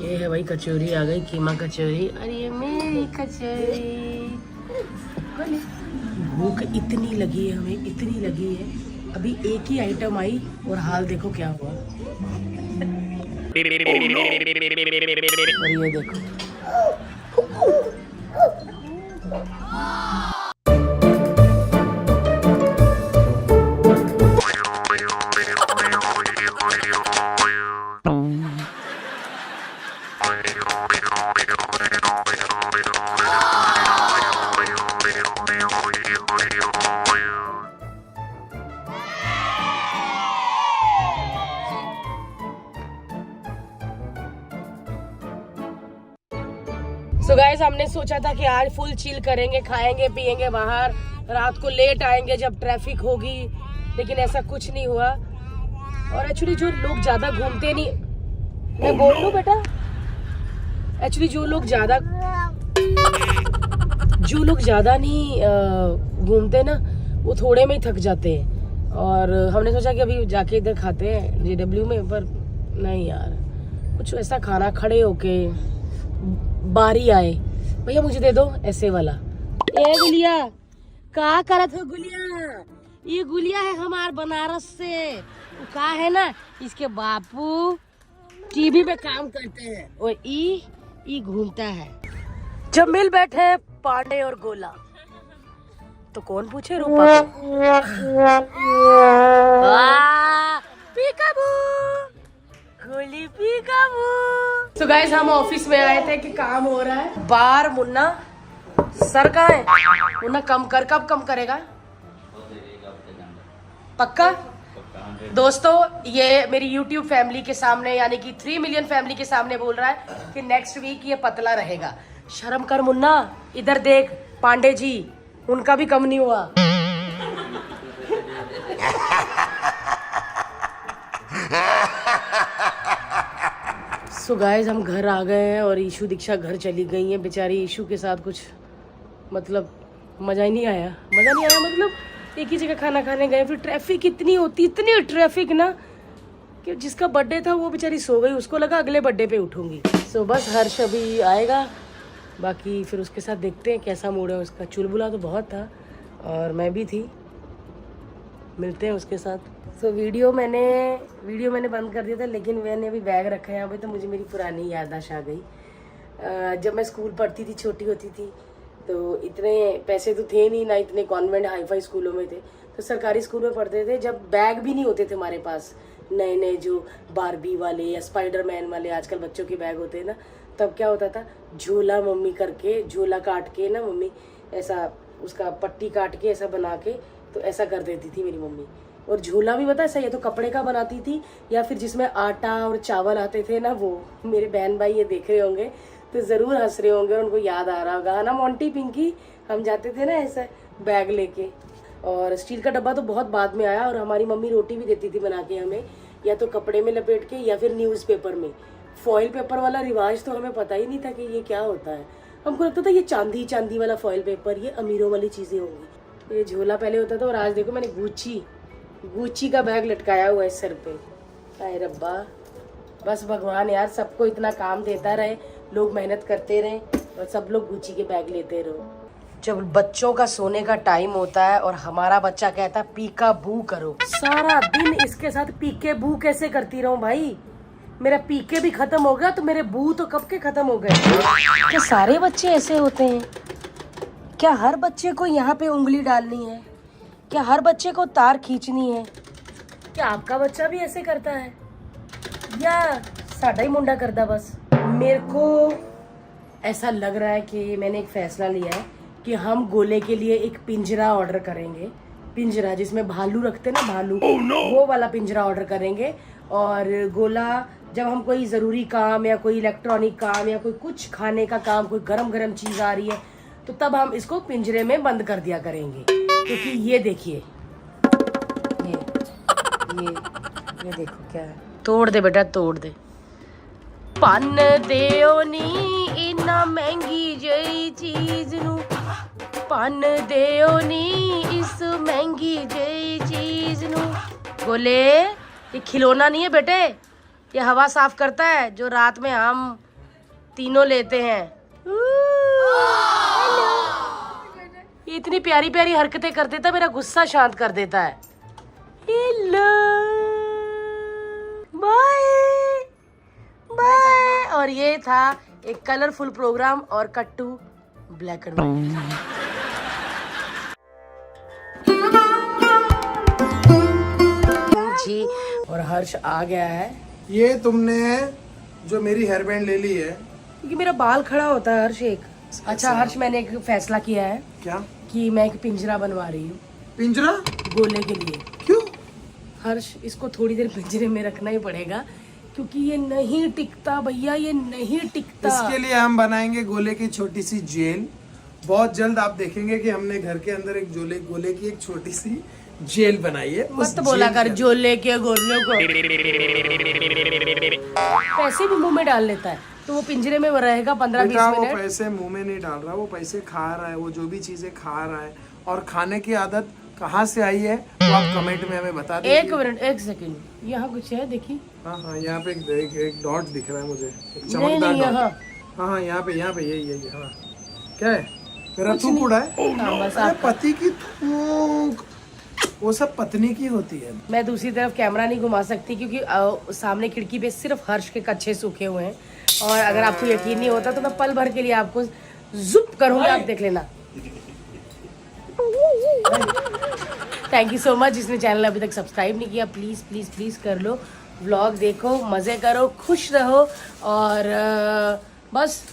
ये है भाई कचौरी आ गई, कीमा कचौरी। अरे ये मेरी कचौरी। भूख इतनी लगी है हमें, इतनी लगी है, अभी एक ही आइटम आई और हाल देखो क्या हुआ। और ये देखो सो गाइस हमने सोचा था कि आज फुल चिल करेंगे, खाएंगे पिएंगे बाहर, रात को लेट आएंगे जब ट्रैफिक होगी, लेकिन ऐसा कुछ नहीं हुआ। और एक्चुअली जो लोग ज्यादा घूमते नहीं, मैं बोल लूं बेटा, एक्चुअली जो लोग ज्यादा नहीं घूमते ना वो थोड़े में ही थक जाते हैं। और हमने सोचा कि अभी जाके इधर खाते हैं JW में, पर नहीं यार कुछ ऐसा खाना खड़े होके बारी आए। भैया मुझे दे दो ऐसे वाला। ए गुलिया का करत हो गुलिया? ये गुलिया है हमार बनारस से, वो का है ना इसके बापू टीवी पे काम करते हैं और ई घूमता है। जब मिल बैठे पांडे और गोला तो कौन पूछे रूपा को? वाह, पीकाबू, गोली पीकाबू। तो गाइस हम ऑफिस में आए थे कि काम हो रहा है बाहर। मुन्ना सर कहाँ है? मुन्ना कम कर, कब कम करेगा? पक्का? दोस्तों ये मेरी YouTube फैमिली के सामने यानी कि 3 मिलियन फैमिली के सामने बोल रहा है कि नेक्स्ट वीक ये पतला रहेगा। शर्म कर मुन्ना, इधर देख पांडे जी, उनका भी कम नहीं हुआ। सो गाइस हम घर आ गए हैं और ईशु दीक्षा घर चली गई हैं। बेचारी ईशु के साथ कुछ मतलब मज़ा ही नहीं आया। मज़ा नहीं आया मतलब एक ही जगह खाना खाने गए, फिर ट्रैफिक इतनी होती, इतनी ट्रैफिक ना कि जिसका बर्थडे था वो बेचारी सो गई, उसको लगा अगले बर्थडे पे उठूंगी। सो बस हर्ष अभी आएगा, बाकी फिर उसके साथ देखते हैं कैसा मूड है उसका। चुलबुला तो बहुत था और मैं भी थी, मिलते हैं उसके साथ। सो वीडियो मैंने बंद कर दिया था, लेकिन मैंने अभी बैग रखा है यहाँ पे तो मुझे मेरी पुरानी याददाश्त आ गई। जब मैं स्कूल पढ़ती थी, छोटी होती थी, तो इतने पैसे तो थे नहीं ना, इतने कॉन्वेंट हाईफाई स्कूलों में थे, तो सरकारी स्कूल में पढ़ते थे। जब बैग भी नहीं होते थे हमारे पास, नए नए जो बारबी वाले या स्पाइडरमैन वाले आजकल बच्चों के बैग होते हैं ना, तब क्या होता था, झोला मम्मी करके, झोला काट के ना मम्मी ऐसा उसका पट्टी काट के ऐसा बना के, तो ऐसा कर देती थी मेरी मम्मी। और झोला भी पता है सही है तो कपड़े का बनाती थी या फिर जिसमें आटा और चावल आते थे ना, वो मेरे बहन भाई ये देख रहे होंगे तो ज़रूर हंस रहे होंगे, उनको याद आ रहा होगा ना मोंटी पिंकी, हम जाते थे ना ऐसा बैग लेके। और स्टील का डब्बा तो बहुत बाद में आया, और हमारी मम्मी रोटी भी देती थी बना के हमें, या तो कपड़े में लपेट के या फिर न्यूज़पेपर में। फॉइल पेपर वाला रिवाज तो हमें पता ही नहीं था कि ये क्या होता है, हमको लगता था ये चांदी वाला फॉइल पेपर, ये अमीरों वाली चीज़ें होंगी। ये झोला पहले होता था, और आज देखो मैंने गुच्ची का बैग लटकाया हुआ है सर पे। अरे रब्बा, बस भगवान यार सबको इतना काम देता रहे, लोग मेहनत करते रहे और सब लोग गुच्ची के बैग लेते रहो। जब बच्चों का सोने का टाइम होता है और हमारा बच्चा कहता है पीका बू करो, सारा दिन इसके साथ पीके बू कैसे करती रहूं भाई? मेरा पीके भी खत्म हो गया तो मेरे बू तो कब के खत्म हो गए। क्या सारे बच्चे ऐसे होते हैं? क्या हर बच्चे को यहाँ पे उंगली डालनी है? क्या हर बच्चे को तार खींचनी है? क्या आपका बच्चा भी ऐसे करता है या साडा ही मुंडा करता? बस मेरे को ऐसा लग रहा है कि मैंने एक फैसला लिया है कि हम गोले के लिए एक पिंजरा ऑर्डर करेंगे। पिंजरा जिसमें भालू रखते ना, भालू, वो वाला पिंजरा ऑर्डर करेंगे। और गोला जब हम कोई ज़रूरी काम या कोई इलेक्ट्रॉनिक काम या कोई कुछ खाने का काम, कोई गरम चीज़ आ रही है, तो तब हम इसको पिंजरे में बंद कर दिया करेंगे। क्योंकि ये देखिए, ये देखो क्या है। तोड़ दे बेटा, तोड़ दे। पन देओ नी इना महंगी जई चीज नू, पन देओ नी इस महंगी जई चीज नू। बोले ये खिलौना नहीं है बेटे, ये हवा साफ करता है जो रात में हम तीनों लेते हैं। ये इतनी प्यारी प्यारी हरकतें कर देता, मेरा गुस्सा शांत कर देता है। Bye bye. और ये था एक कलरफुल प्रोग्राम और कट्टू ब्लैक एंड व्हाइट। जी, और हर्ष आ गया है। ये तुमने जो मेरी हेयर बैंड ले ली है, क्योंकि मेरा बाल खड़ा होता है हर्ष। एक अच्छा हर्ष, मैंने एक फैसला किया है। क्या? कि मैं एक पिंजरा बनवा रही हूँ। पिंजरा? गोले के लिए। क्यों? हर्ष, इसको थोड़ी देर पिंजरे में रखना ही पड़ेगा क्योंकि ये नहीं टिकता भैया, ये नहीं टिकता। इसके लिए हम बनाएंगे गोले की छोटी सी जेल। बहुत जल्द आप देखेंगे कि हमने घर के अंदर एक गोले की एक छोटी सी जेल बनाई है। मत बोला कर जोले के गोलों को। पैसे भी मुंह में डाल लेता है तो वो पिंजरे में रहेगा 15-20 मिनट। वो पैसे मुंह में नहीं डाल रहा, वो पैसे खा रहा है। वो जो भी चीजें खा रहा है, और खाने की आदत कहाँ से आई है तो आप कमेंट में हमें बता दीजिए। एक मिनट, एक सेकंड, यहाँ कुछ है देखिए। हाँ, यहाँ पे एक डॉट दिख रहा है मुझे, चमकदार डॉट। हाँ, यहाँ पे यही। हाँ, क्या है? मेरा थूक उड़ा है। पति की थूक वो सब पत्नी की होती है। मैं दूसरी तरफ कैमरा नहीं घुमा सकती क्योंकि सामने खिड़की पे सिर्फ हर्ष के कच्छे सूखे हुए हैं, और अगर आपको यकीन नहीं होता तो मैं पल भर के लिए आपको जुप करूंगा, आप देख लेना। Thank you so much. जिसने चैनल अभी तक सब्सक्राइब नहीं किया प्लीज़ प्लीज़ प्लीज़ कर लो। व्लॉग देखो, मज़े करो, खुश रहो और बस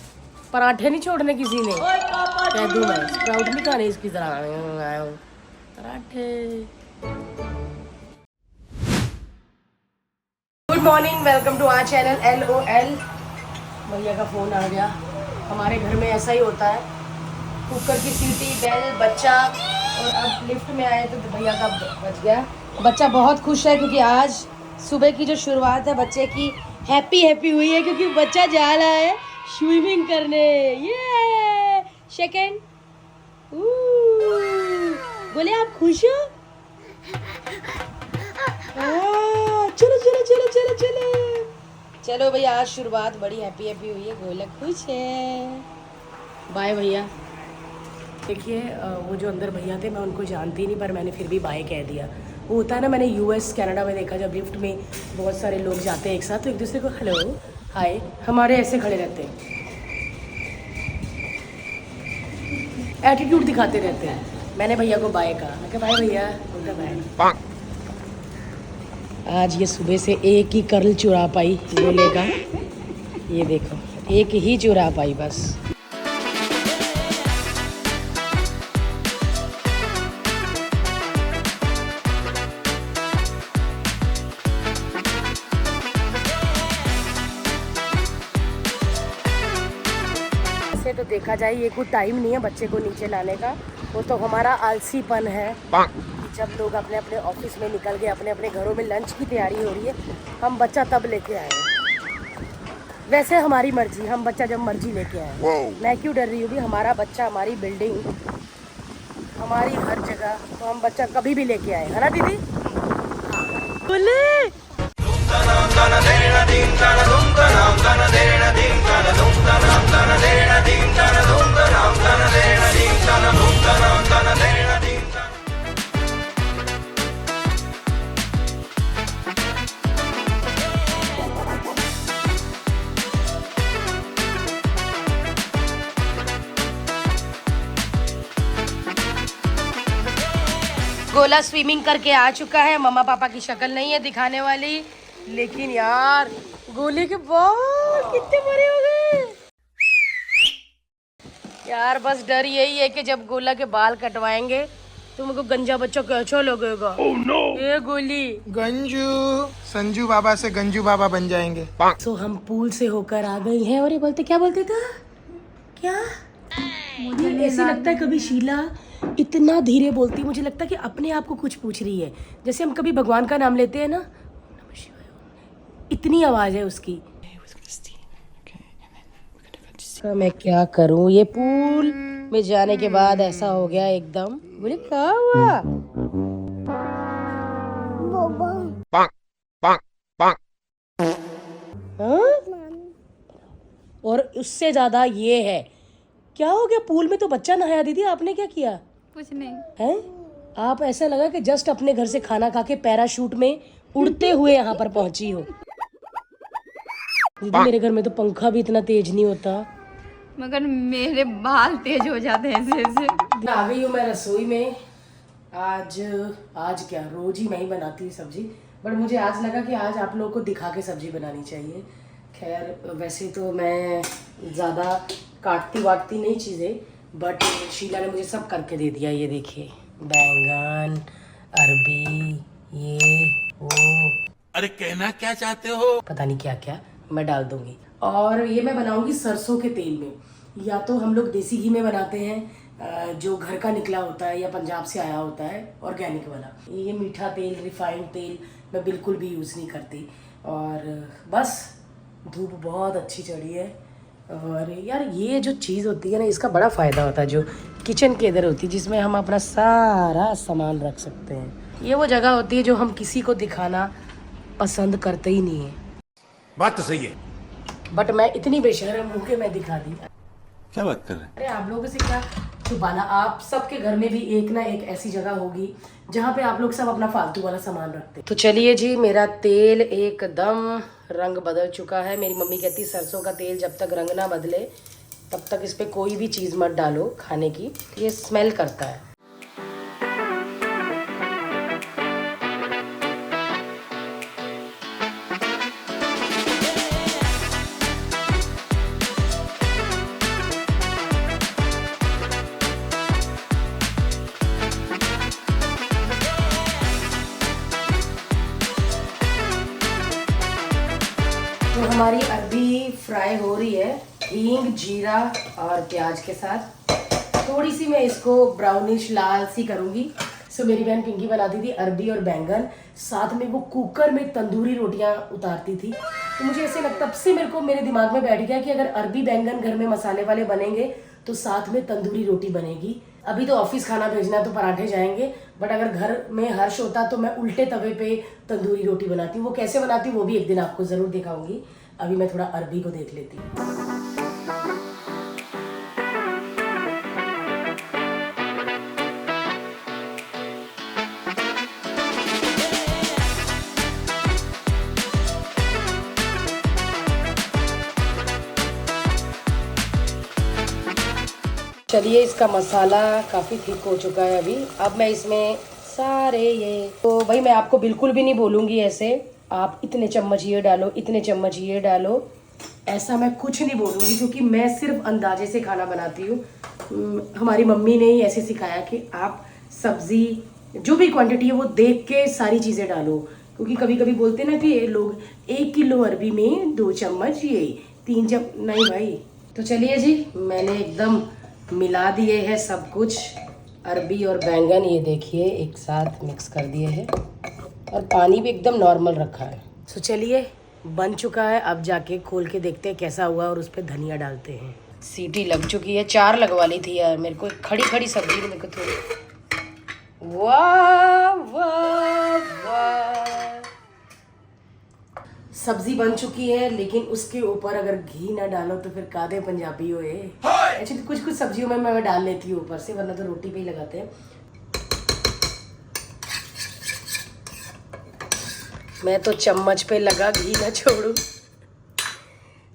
पराठे नहीं छोड़ने किसी ने। कह दूँ मैं स्प्राउट नहीं खाने इसकी तरह आया हूँ पराठे। Good morning, welcome to our channel LOL। भैया का फ़ोन आ गया। हमारे घर में ऐसा ही होता है, कुकर की सीटी, बेल, बच्चा। और अब लिफ्ट में आए तो भैया का बच गया। बच्चा बहुत खुश है क्योंकि आज सुबह की जो शुरुआत है बच्चे की हैप्पी हुई है क्योंकि बच्चा जा रहा है स्विमिंग करने। ये सेकंड बोले आप खुश हो? चलो चलो चलो चलो चलो चलो भैया, आज शुरुआत बड़ी हैप्पी हुई है। गोला खुश है। बाय भैया। देखिए वो जो अंदर भैया थे मैं उनको जानती नहीं, पर मैंने फिर भी बाय कह दिया। वो होता है ना, मैंने US कनाडा में देखा, जब लिफ्ट में बहुत सारे लोग जाते हैं एक साथ तो एक दूसरे को हेलो हाय, हमारे ऐसे खड़े रहते हैं, एटीट्यूड दिखाते रहते हैं। मैंने भैया को बाय कहा, मैं कहा बाय भैया, उनका बाय। आज ये सुबह से एक ही कर्ल चुरा पाई गोले का, ये देखो एक ही चुरा पाई बस। तो देखा जाए ये कोई टाइम नहीं है बच्चे को नीचे लाने का, वो तो हमारा आलसीपन है। जब लोग अपने अपने ऑफिस में निकल गए, अपने अपने घरों में लंच की तैयारी हो रही है, हम बच्चा तब लेके आए। वैसे हमारी मर्जी, हम बच्चा जब मर्जी लेके आए। मैं क्यों डर रही हूँ भी, हमारा बच्चा, हमारी बिल्डिंग, हमारी हर जगह, तो हम बच्चा कभी भी लेके आए, है ना दीदी? बोले गोला स्विमिंग करके आ चुका है। मम्मा पापा की शक्ल नहीं है दिखाने वाली, लेकिन यार गोले के बाल कितने बड़े हो गए यार। बस डर यही है कि जब गोला के बाल कटवाएंगे तो मुझको गंजा बच्चा कैसा लगेगा। ये गोली गंजू संजू बाबा से गंजू बाबा बन जाएंगे। तो हम पूल से होकर आ गई हैं और ये बोलते क्या बोलते था क्या, मुझे ऐसे लगता है कभी शीला इतना धीरे बोलती, मुझे लगता है कि अपने आप को कुछ पूछ रही है। जैसे हम कभी भगवान का नाम लेते हैं ना, इतनी आवाज है उसकी। तो मैं क्या करूं, ये पूल में जाने के बाद ऐसा हो गया एकदम। बोले क्या हुआ? और उससे ज्यादा ये है, क्या हो गया? पूल में तो बच्चा नहाया दीदी, आपने क्या किया? कुछ नहीं है। आप ऐसा लगा कि जस्ट अपने घर से खाना खा के पैराशूट में उड़ते हुए यहाँ पर पहुंची हो। दीदी मेरे घर में तो पंखा भी इतना तेज नहीं होता, मगर मेरे बाल तेज हो जाते हैं ऐसे ऐसे। आ गई हूँ मैं रसोई में। आज क्या, रोज ही मैं ही बनाती हूँ सब्जी, बट मुझे आज लगा कि आज आप लोगों को दिखा के सब्जी बनानी चाहिए। खैर वैसे तो मैं ज़्यादा काटती वाटती नहीं चीज़ें, बट शीला ने मुझे सब करके दे दिया। ये देखिए बैंगन, अरबी, ये वो, अरे कहना क्या चाहते हो? पता नहीं क्या क्या मैं डाल दूंगी। और ये मैं बनाऊंगी सरसों के तेल में, या तो हम लोग देसी घी में बनाते हैं जो घर का निकला होता है या पंजाब से आया होता है ऑर्गेनिक वाला। ये मीठा तेल, रिफाइंड तेल मैं बिल्कुल भी यूज़ नहीं करती। और बस धूप बहुत अच्छी चढ़ी है। और यार ये जो चीज़ होती है ना, इसका बड़ा फ़ायदा होता है, जो किचन के इधर होती है जिसमें हम अपना सारा सामान रख सकते हैं। ये वो जगह होती है जो हम किसी को दिखाना पसंद करते ही नहीं है। बात तो सही है, बट मैं इतनी बेशर्म हूँ कि मैं दिखा दी। क्या बात कर रहे हैं? अरे आप लोगों से क्या छुपाना, आप सबके घर में भी एक ना एक ऐसी जगह होगी जहाँ पे आप लोग सब अपना फालतू वाला सामान रखते हैं। तो चलिए जी, मेरा तेल एकदम रंग बदल चुका है। मेरी मम्मी कहती है सरसों का तेल जब तक रंग ना बदले तब तक इस पे कोई भी चीज़ मत डालो खाने की, ये स्मेल करता है। हमारी अरबी फ्राई हो रही है हींग, जीरा और प्याज के साथ। थोड़ी सी मैं इसको ब्राउनिश लाल सी करूंगी। सो मेरी बहन पिंकी बनाती थी अरबी और बैंगन, साथ में वो कुकर में तंदूरी रोटियां उतारती थी। तो मुझे ऐसे लगता, तब से मेरे दिमाग में बैठ गया कि अगर अरबी बैंगन घर में मसाले वाले बनेंगे तो साथ में तंदूरी रोटी बनेगी। अभी तो ऑफिस खाना भेजना है तो पराठे जाएंगे, बट अगर घर में हर्ष होता तो मैं उल्टे तवे पे तंदूरी रोटी बनाती हूँ। वो कैसे बनाती हूँ वो भी एक दिन आपको जरूर दिखाऊंगी। अभी मैं थोड़ा अरबी को देख लेती हूँ। चलिए, इसका मसाला काफ़ी थिक हो चुका है अभी। अब मैं इसमें सारे ये, तो भाई मैं आपको बिल्कुल भी नहीं बोलूँगी ऐसे आप इतने चम्मच ये डालो, इतने चम्मच ये डालो, ऐसा मैं कुछ नहीं बोलूँगी, क्योंकि मैं सिर्फ अंदाजे से खाना बनाती हूँ। हमारी मम्मी ने ही ऐसे सिखाया कि आप सब्ज़ी जो भी क्वांटिटी है वो देख के सारी चीज़ें डालो, क्योंकि कभी कभी बोलते ना कि लोग 1 किलो अरबी में 2 चम्मच ये, 3 चम्मच, नहीं भाई। तो चलिए जी, मैंने एकदम मिला दिए हैं सब कुछ, अरबी और बैंगन ये देखिए एक साथ मिक्स कर दिए हैं, और पानी भी एकदम नॉर्मल रखा है। तो चलिए, बन चुका है। अब जाके खोल के देखते हैं कैसा हुआ और उस पर धनिया डालते हैं। सीटी लग चुकी है, 4 लगवा ली थी यार मेरे को, खड़ी खड़ी सब्जी मेरे को थोड़ी। वाह वाह वाह, सब्जी बन चुकी है, लेकिन उसके ऊपर अगर घी ना डालो तो फिर कादे पंजाबी होए। एक्चुअली कुछ कुछ सब्जियों में मैं डाल लेती हूँ ऊपर से, वरना तो रोटी पे ही लगाते हैं। मैं तो चम्मच पे लगा घी ना छोड़ू।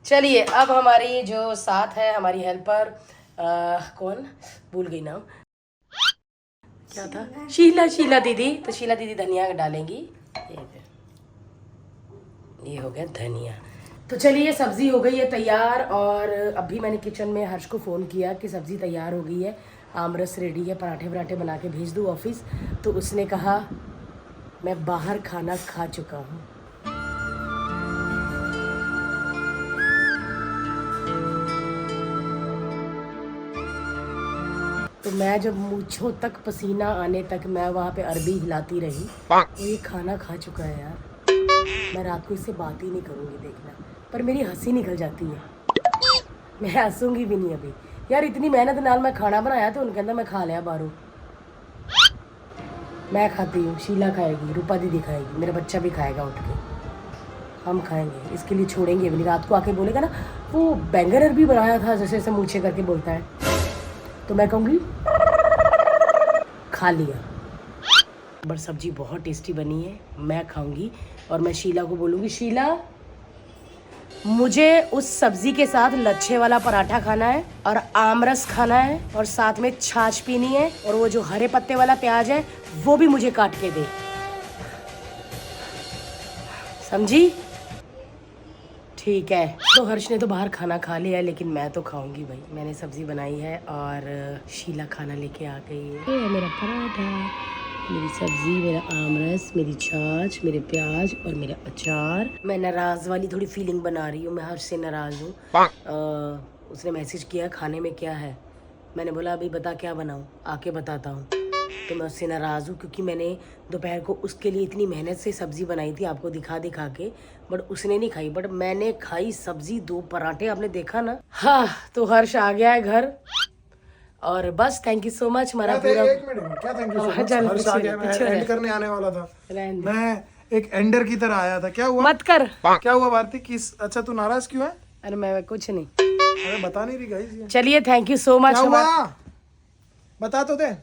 चलिए, अब हमारी जो साथ है हमारी हेल्पर, कौन भूल गई नाम, क्या था, शीला दीदी। तो शीला दीदी धनिया डालेंगी। ये हो गया धनिया। तो चलिए, सब्ज़ी हो गई है तैयार, और अभी मैंने किचन में हर्ष को फ़ोन किया कि सब्ज़ी तैयार हो गई है, आमरस रेडी है, पराठे वराठे बना के भेज दूँ ऑफिस। तो उसने कहा मैं बाहर खाना खा चुका हूँ। तो मैं जब मूंछों तक पसीना आने तक मैं वहाँ पे अरबी हिलाती रही, तो ये खाना खा चुका है यार। मैं रात को इससे बात ही नहीं करूँगी, देखना, पर मेरी हंसी निकल जाती है, मैं हंसूंगी भी नहीं अभी। यार इतनी मेहनत नाल मैं खाना बनाया तो उनके अंदर मैं खा लिया बाहरों। मैं खाती हूँ, शीला खाएगी, रूपा दीदी खाएगी, मेरा बच्चा भी खाएगा उठ के, हम खाएंगे, इसके लिए छोड़ेंगे भी नहीं। रात को आके बोलेगा ना वो बैंगन अरबी बनाया था, जैसे जैसे मूछे करके बोलता है, तो मैं कहूँगी खा लिया। बट सब्जी बहुत टेस्टी बनी है, मैं खाऊंगी, और मैं शीला को बोलूँगी शीला मुझे उस सब्जी के साथ लच्छे वाला पराठा खाना है, और आमरस खाना है, और साथ में छाछ पीनी है, और वो जो हरे पत्ते वाला प्याज है वो भी मुझे काट के दे, समझी? ठीक है। तो हर्ष ने तो बाहर खाना खा लिया है, लेकिन मैं तो खाऊंगी भाई, मैंने सब्जी बनाई है और शीला खाना लेके आ गई है। ये मेरा पराठा, मेरी सब्जी, मेरा आमरस, मेरी छाछ, मेरे प्याज और मेरा अचार। मैं नाराज वाली थोड़ी फीलिंग बना रही हूँ, मैं हर्ष से नाराज हूँ। उसने मैसेज किया खाने में क्या है, मैंने बोला अभी बता क्या बनाऊँ, आके बताता हूँ। तो मैं उससे नाराज़ हूँ, क्योंकि मैंने दोपहर को उसके लिए इतनी मेहनत से सब्ज़ी बनाई थी आपको दिखा के, बट उसने नहीं खाई, बट मैंने खाई सब्ज़ी, 2 पराठे, आपने देखा ना। हाँ, तो हर्ष आ गया है घर, और बस थैंक यू सो मच। हमारा पूरा 1 मिनट, क्या थैंक यू सो मच, हर्ष आ गया, मैं एंड करने आने वाला था, मैं एक एंडर की तरह आया था। क्या हुआ? मत कर। क्या हुआ भारती? किस, अच्छा तू नाराज क्यों है? अरे मैं कुछ नहीं, अरे बता नहीं रही गाइस। चलिए, थैंक यू सो मच। बता तो दे,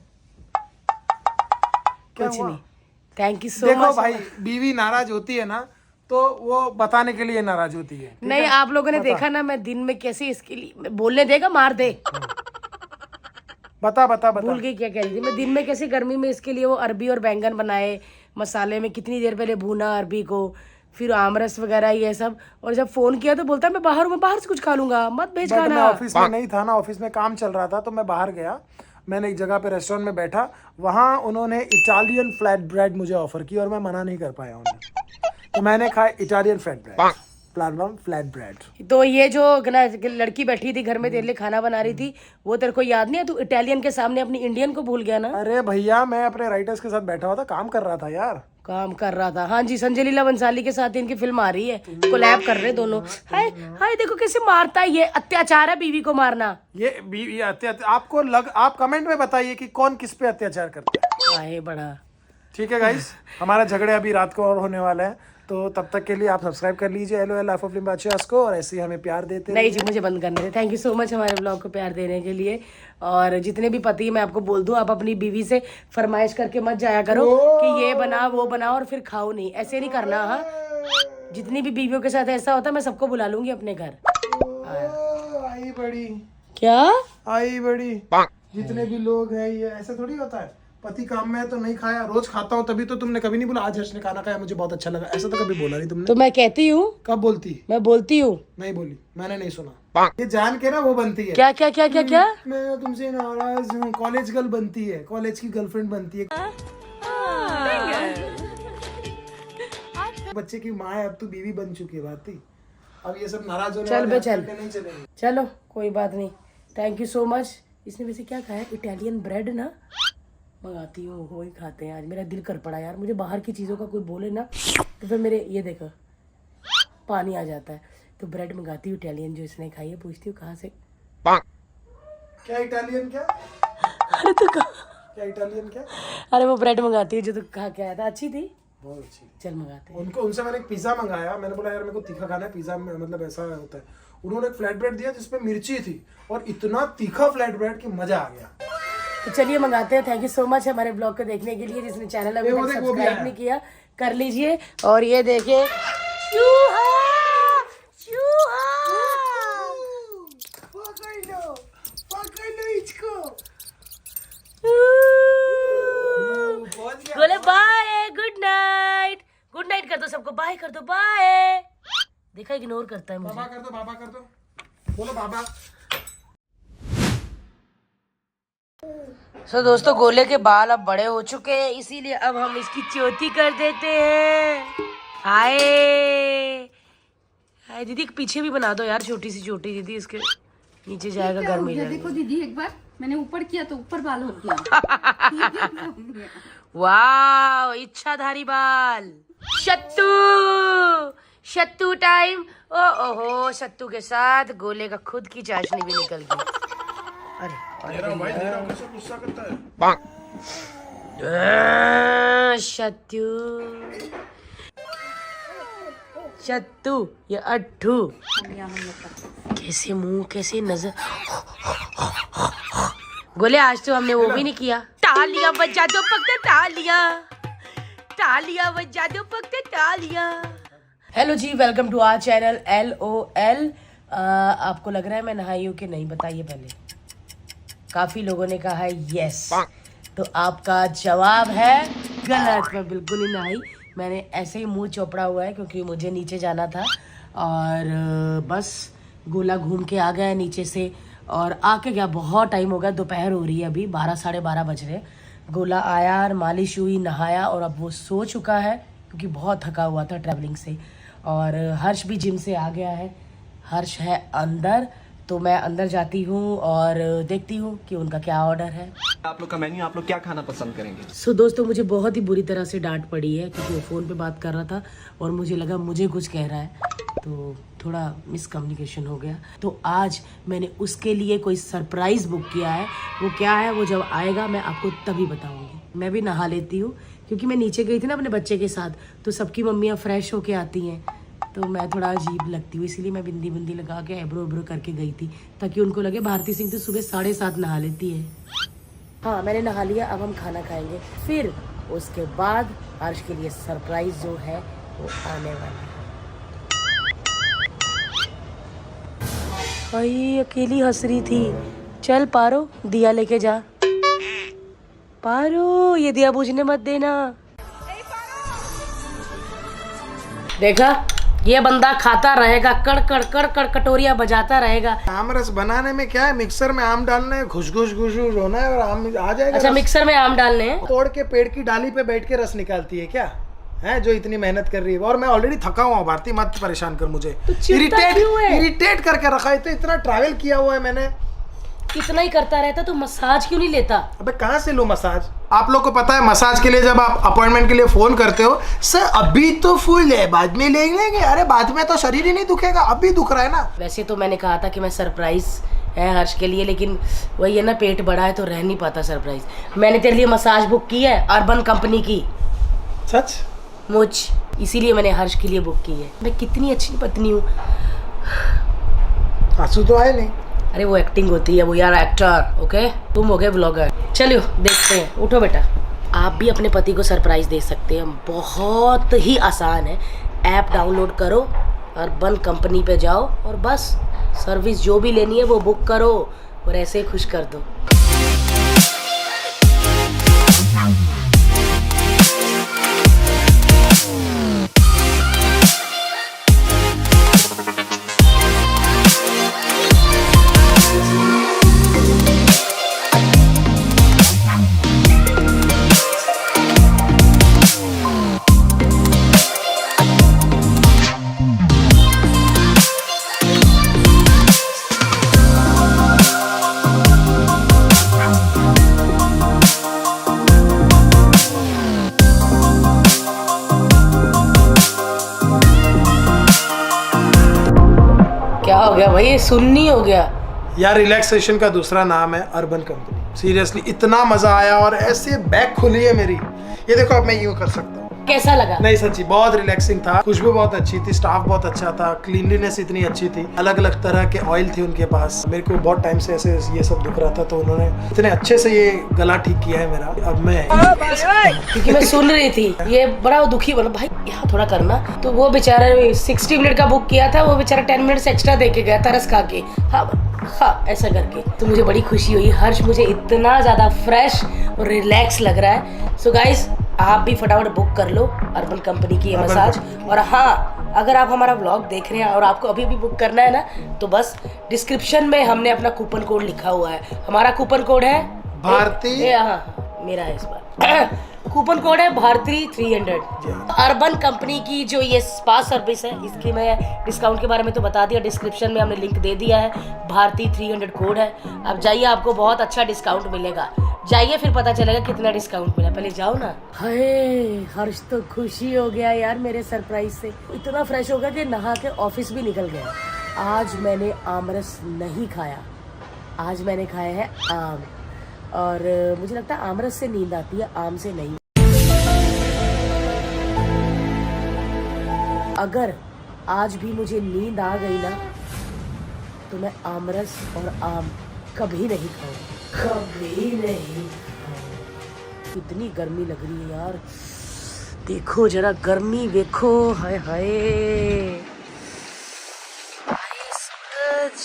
कुछ नहीं, थैंक यू सो मच। देखो मच। भाई, बीवी नाराज होती है ना तो वो बताने के लिए नाराज होती है। नहीं, आप लोगों ने देखा ना मैं दिन में कैसे, इसके लिए बोलने देगा, मार दे। बता बता बता, भूल गई क्या कह रही थी मैं। दिन में कैसे गर्मी में इसके लिए वो अरबी और बैंगन बनाए, मसाले में कितनी देर पहले भूना अरबी को, फिर आमरस वगैरह ये सब, और जब फोन किया तो बोलता मैं बाहर हूँ, मैं बाहर से कुछ खा लूंगा, मत भेज खाना। मैं ऑफिस में नहीं था ना, ऑफिस में काम चल रहा था, तो मैं बाहर गया, मैंने एक जगह पे रेस्टोरेंट में बैठा, वहाँ उन्होंने इटालियन फ्लैट ब्रेड मुझे ऑफर की, और मैं मना नहीं कर पाया उन्हें, तो मैंने खाया Italian flat bread. Platform flat bread. तो ये जो लड़की बैठी थी घर में तेरे लिए खाना बना रही थी, वो तेरे को याद नहीं है? तू इटालियन के सामने अपनी इंडियन को भूल गया ना? अरे भैया मैं अपने राइटर्स के साथ बैठा हुआ था, काम कर रहा था यार। काम कर रहा था, हाँ जी। संजय लीला बंसाली के साथ इनकी फिल्म आ रही है, कोलैब कर रहे दोनों। हाय हाय, देखो कैसे मारता है ये। अत्याचार है बीवी को मारना। ये आपको आप कमेंट में बताइए कि कौन किस पे अत्याचार करता है। हाय बड़ा ठीक है गाइस, हमारा झगड़े अभी रात को और होने वाला है, तो तब तक के लिए आप सब्सक्राइब कर लीजिए LOL लाइफ ऑफ लिम्बाचियास को, और ऐसे ही हमें प्यार देते नहीं जी, मुझे बंद करने दे। थैंक यू सो मच हमारे ब्लॉग को प्यार देने के लिए। और जितने भी पति मैं आपको बोल दूं, आप अपनी बीवी से फरमाइश करके मत जाया करो कि ये बना वो बना और फिर खाओ नहीं, ऐसे नहीं करना। हाँ, जितनी भी बीवियों के साथ ऐसा होता है मैं सबको बुला लूंगी अपने घर। आई बड़ी क्या आई बड़ी, जितने भी लोग हैं ये ऐसा थोड़ी होता है। पति काम में है तो नहीं खाया, रोज खाता हूँ, तभी तो तुमने कभी नहीं बोला आज हर्ष ने खाना खाया मुझे बहुत अच्छा लगा, ऐसा तो कभी बोला नहीं तुमने। तो मैं कहती हूँ। कब बोलती? मैं बोलती हूँ। नहीं बोली, मैंने नहीं सुना। ये जान के ना वो बनती है। क्या क्या क्या क्या क्या? मैं तुमसे नाराज हूँ। कॉलेज गर्ल बनती है, कॉलेज की गर्लफ्रेंड बनती है। बच्चे की माँ है, अब तू बीवी बन चुकी है भारती। अब ये सब नाराज होने चल बे चल, नहीं चलेंगे। चलो कोई बात नहीं। Thank you so much. इसने वैसे क्या खाया? इटालियन ब्रेड ना मंगाती हूँ, वही खाते हैं आज। मेरा दिल कर पड़ा यार, मुझे बाहर की चीज़ों का कोई बोले ना तो फिर मेरे ये देखो पानी आ जाता है। तो ब्रेड मंगाती हूँ इटालियन जो इसने खाई है। पूछती हूँ कहाँ से? क्या इटालियन क्या? अरे तो क्या इटालियन क्या? अरे वो ब्रेड मंगाती है जो तो खा के आया था, अच्छी थी, बहुत अच्छी। चल मंगाते हैं। उनसे मैंने एक पिज्जा मंगाया, मैंने बोला यार मेरे को तीखा खाना है, पिज्जा में मतलब ऐसा होता है। उन्होंने एक फ्लैट ब्रेड दिया जिसपे मिर्ची थी, और इतना तीखा फ्लैट ब्रेड कि मजा आ गया। तो चलिए मंगाते हैं। थैंक यू सो मच हमारे ब्लॉग को देखने के लिए। जिसने चैनल अभी तक सब्सक्राइब नहीं किया कर लीजिए। और ये देखिए चूहा, चूहा पकड़ लो इसको। बोले bye, good night. Good night कर दो सबको, बाय कर दो, बाय। देखा इग्नोर करता है मुझे। बाबा कर दो, बाबा कर दो, बोलो बाबा। तो दोस्तों गोले के बाल अब बड़े हो चुके हैं, इसीलिए अब हम इसकी चोटी कर देते हैं। हाय हाय दीदी, पीछे भी बना दो यार छोटी सी चोटी दीदी, इसके नीचे जाएगा गर्म ही जाएगा। देखो दीदी, एक बार मैंने ऊपर किया तो ऊपर बाल हो गया। वाह, इच्छाधारी बाल। शत्तू, शत्तू टाइम। ओहो, शत्तू के साथ गोले का खुद की चाशनी भी निकल गई। अरे गुस्सा करता है। शत्तू, शत्तू, ये अट्ठू। कैसे मुंह, कैसे नजर। गोले आज तो हमने वो भी नहीं किया। तालियां बजा दो पकते, तालियां, तालियां बजा दो पकते, तालियां। हेलो जी, welcome to our channel LOL। आपको लग रहा है मैं नहाई हूँ कि नहीं? बताइए पहले। काफी लोगों ने कहा है यस, तो आपका जवाब है गलत। मैं बिल्कुल नहीं नहाई, मैंने ऐसे ही मुंह चौपड़ा हुआ है क्योंकि मुझे नीचे जाना था। और बस गोला घूम के आ गया नीचे से, और आके क्या बहुत टाइम हो गया, दोपहर हो रही है अभी, 12 साढ़े 12 बज रहे। गोला आया और मालिश हुई, नहाया, और अब वो सो चुका है क्योंकि बहुत थका हुआ था ट्रैवलिंग से। और हर्ष भी जिम से आ गया है, हर्ष है अंदर, तो मैं अंदर जाती हूँ और देखती हूँ कि उनका क्या ऑर्डर है। आप लोग का मेन्यू, आप लोग क्या खाना पसंद करेंगे? सो दोस्तों, मुझे बहुत ही बुरी तरह से डांट पड़ी है क्योंकि वो फ़ोन पे बात कर रहा था और मुझे लगा मुझे कुछ कह रहा है, तो थोड़ा मिसकम्युनिकेशन हो गया। तो आज मैंने उसके लिए कोई सरप्राइज़ बुक किया है। वो क्या है वो जब आएगा मैं आपको तभी बताऊँगी। मैं भी नहा लेती हूँ क्योंकि मैं नीचे गई थी ना अपने बच्चे के साथ, तो सबकी मम्मियाँ फ्रेश होके आती हैं, तो मैं थोड़ा अजीब लगती हूँ, इसीलिए मैं बिंदी बिंदी लगा के एब्रो एब्रो करके गई थी ताकि उनको लगे भारती सिंह तो सुबह 7:30 नहा लेती है। हाँ, मैंने नहा लिया, अब हम खाना खाएंगे, फिर उसके बाद हर्ष के लिए सरप्राइज जो है वो आने वाला है। भाई अकेली हंस रही थी। चल पारो, दिया लेके जा। पारो, ये दिया बुझने मत देना। देखा, ये बंदा खाता रहेगा, कड़ कड़ कड़ कड़ कटोरिया बजाता रहेगा। आम रस बनाने में क्या है, मिक्सर में आम डालना है, घुस घुस घुस होना है और आम आ जाएगा। अच्छा, मिक्सर में आम डालने हैं। तोड़ के पेड़ की डाली पे बैठ के रस निकालती है क्या? है जो इतनी मेहनत कर रही है। और मैं ऑलरेडी थका हुआ हूँ भारती, मत परेशान कर मुझे। तो चिढ़ता क्यों है? इरिटेट करके रखा है। तो इतना ट्रैवल किया हुआ है मैंने, इतना ही करता रहता तो मसाज क्यों नहीं लेता? अबे कहाँ से लूँ मसाज? आप लोग को पता है मसाज के लिए जब आप अपॉइंटमेंट के लिए फोन करते हो, सर अभी तो फुल है बाद में ले लेंगे। अरे बाद में तो शरीर ही नहीं दुखेगा, अभी दुख रहा है ना। वैसे तो मैंने कहा था कि मैं सरप्राइज है हर्ष के लिए, लेकिन वही है ना, पेट बड़ा है तो रह नहीं पाता सरप्राइज। मैंने तेरे लिए मसाज बुक की है अर्बन कंपनी की। सच? मुझ इसीलिए मैंने हर्ष के लिए बुक की है। मैं कितनी अच्छी पत्नी हूँ। आंसू तो आए नहीं। अरे वो एक्टिंग होती है, वो यार एक्टर। ओके, तुम हो गए व्लॉगर। चलिए देखते हैं, उठो बेटा। आप भी अपने पति को सरप्राइज दे सकते हैं, बहुत ही आसान है। ऐप डाउनलोड करो, अर्बन कंपनी पे जाओ और बस सर्विस जो भी लेनी है वो बुक करो और ऐसे ही खुश कर दो। क्या हो गया भाई, ये सुन्नी हो गया यार। रिलैक्सेशन का दूसरा नाम है अर्बन कंपनी। सीरियसली इतना मजा आया और ऐसे बैक खुली है मेरी। ये देखो अब मैं यूं कर सकता हूँ। कैसा लगा? नहीं सच्ची बहुत रिलैक्सिंग था। खुशबू बहुत अच्छी थी, स्टाफ बहुत अच्छा था, क्लीनलीनेस इतनी अच्छी थी, अलग अलग तरह के ऑयल थे उनके पास। मेरे को बहुत टाइम से ऐसे ये सब दुख रहा था, तो उन्होंने इतने अच्छे से ये गला ठीक किया है मेरा। अब मैं क्योंकि मैं सुन रही थी ये बड़ा दुखी बना भाई, यहाँ थोड़ा करना। तो वो बेचारा 60 मिनट का बुक किया था, वो बेचारा 10 मिनट एक्स्ट्रा दे के गया तरस खा के। हाँ ऐसा करके तो मुझे बड़ी खुशी हुई। हर्ष मुझे इतना ज्यादा फ्रेश और रिलैक्स लग रहा है। सो गाइस आप भी फटाफट बुक कर लो अर्बन कंपनी की ये मसाज। और हाँ, अगर आप हमारा व्लॉग देख रहे हैं और आपको अभी भी बुक करना है ना, तो बस डिस्क्रिप्शन में हमने अपना कूपन कोड लिखा हुआ है। हमारा कूपन कोड है भारती। हाँ मेरा है इस बार। कूपन कोड है भारती 300। अर्बन कंपनी की जो ये स्पा सर्विस है, इसकी मैं डिस्काउंट के बारे में तो बता दिया, डिस्क्रिप्शन में हमने लिंक दे दिया है। भारती 300 कोड है। अब जाइए, आपको बहुत अच्छा डिस्काउंट मिलेगा। जाइए फिर पता चलेगा कितना डिस्काउंट मिला। पहले जाओ ना। हाय हर्ष तो खुशी हो गया यार मेरे सरप्राइज से। इतना फ्रेश हो गया कि नहा के ऑफिस भी निकल गया। आज मैंने आमरस नहीं खाया, आज मैंने खाया है आम। और मुझे लगता है आमरस से नींद आती है, आम से नहीं। अगर आज भी मुझे नींद आ गई ना, तो मैं आमरस और आम कभी नहीं खाऊंगी, कभी नहीं खाऊंगी। कितनी गर्मी लग रही है यार, देखो जरा गर्मी देखो। हाय हाय सूरज,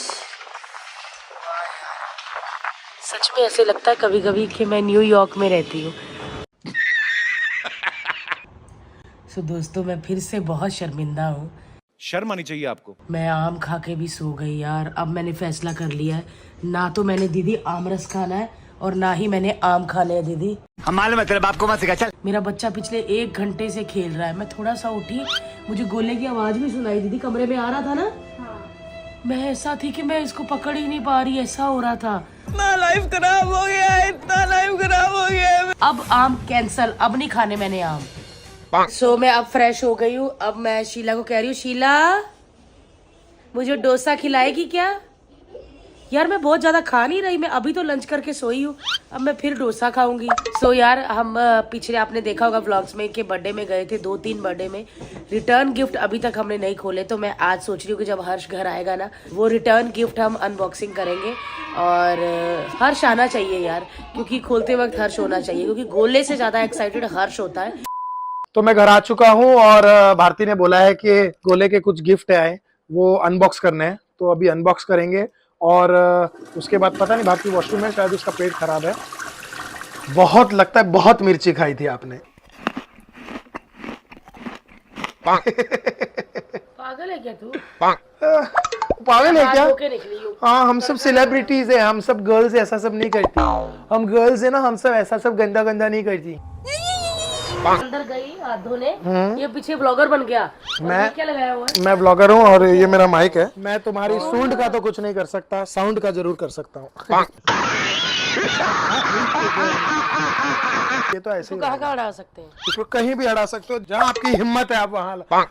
सच में ऐसे लगता है कभी कभी कि मैं न्यूयॉर्क में रहती हूँ। सो दोस्तों मैं फिर से बहुत शर्मिंदा हूँ। शर्म आनी चाहिए आपको। मैं आम खा के भी सो गई यार। अब मैंने फैसला कर लिया है, ना तो मैंने दीदी आमरस खाना है और ना ही मैंने आम खाने हैं। दीदी हमारे मतलब आपको मत सिखा। चल मेरा बच्चा पिछले 1 घंटे से खेल रहा है। मैं थोड़ा सा उठी, मुझे गोले की आवाज भी सुनाई। दीदी कमरे में आ रहा था ना, मैं ऐसा थी कि मैं इसको पकड़ ही नहीं पा रही, ऐसा हो रहा था। इतना लाइफ खराब हो गया है, इतना लाइफ खराब हो गया है। अब आम कैंसल, अब नहीं खाने मैंने आम। सो मैं अब फ्रेश हो गई हूँ। अब मैं शीला को कह रही हूँ, शीला मुझे डोसा खिलाएगी क्या? यार मैं बहुत ज्यादा खा नहीं रही, मैं अभी तो लंच करके सोई हूँ, अब मैं फिर डोसा खाऊंगी। सो यार हम पिछले आपने देखा होगा व्लॉग्स में कि बर्थडे में गए थे, 2-3 बर्थडे में। रिटर्न गिफ्ट अभी तक हमने नहीं खोले, तो मैं आज सोच रही हूँ कि जब हर्ष घर आएगा ना, वो रिटर्न गिफ्ट हम अनबॉक्सिंग करेंगे। और हर्ष आना चाहिए यार, क्योंकि खोलते वक्त हर्ष होना चाहिए, क्योंकि गोले से ज्यादा एक्साइटेड हर्ष होता है। तो मैं घर आ चुका हूँ और भारती ने बोला है कि गोले के कुछ गिफ्ट आए वो अनबॉक्स करने हैं, तो अभी अनबॉक्स करेंगे। और उसके बाद पता नहीं भारती वॉशरूम में, शायद उसका पेट खराब है। बहुत लगता है बहुत मिर्ची खाई थी आपने। पागल है क्या तू? पागल है क्या? निकली हूँ। हाँ हम सब सेलिब्रिटीज है, हम सब गर्ल्स ऐसा सब नहीं करती। हम गर्ल्स है ना, हम सब ऐसा सब गंदा गंदा नहीं करती। अंदर गई हाथ धोने, ये पीछे ब्लॉगर बन गया। मैं क्या लगाया हुआ है? मैं ब्लॉगर हूँ और ये मेरा माइक है। मैं तुम्हारी सूंड का तो कुछ नहीं कर सकता, साउंड का जरूर कर सकता हूँ। ये तो ऐसे ही कहाँ कहाँ अड़ा सकते हैं? इसको कहीं भी अड़ा सकते हो, जहाँ आपकी हिम्मत है आप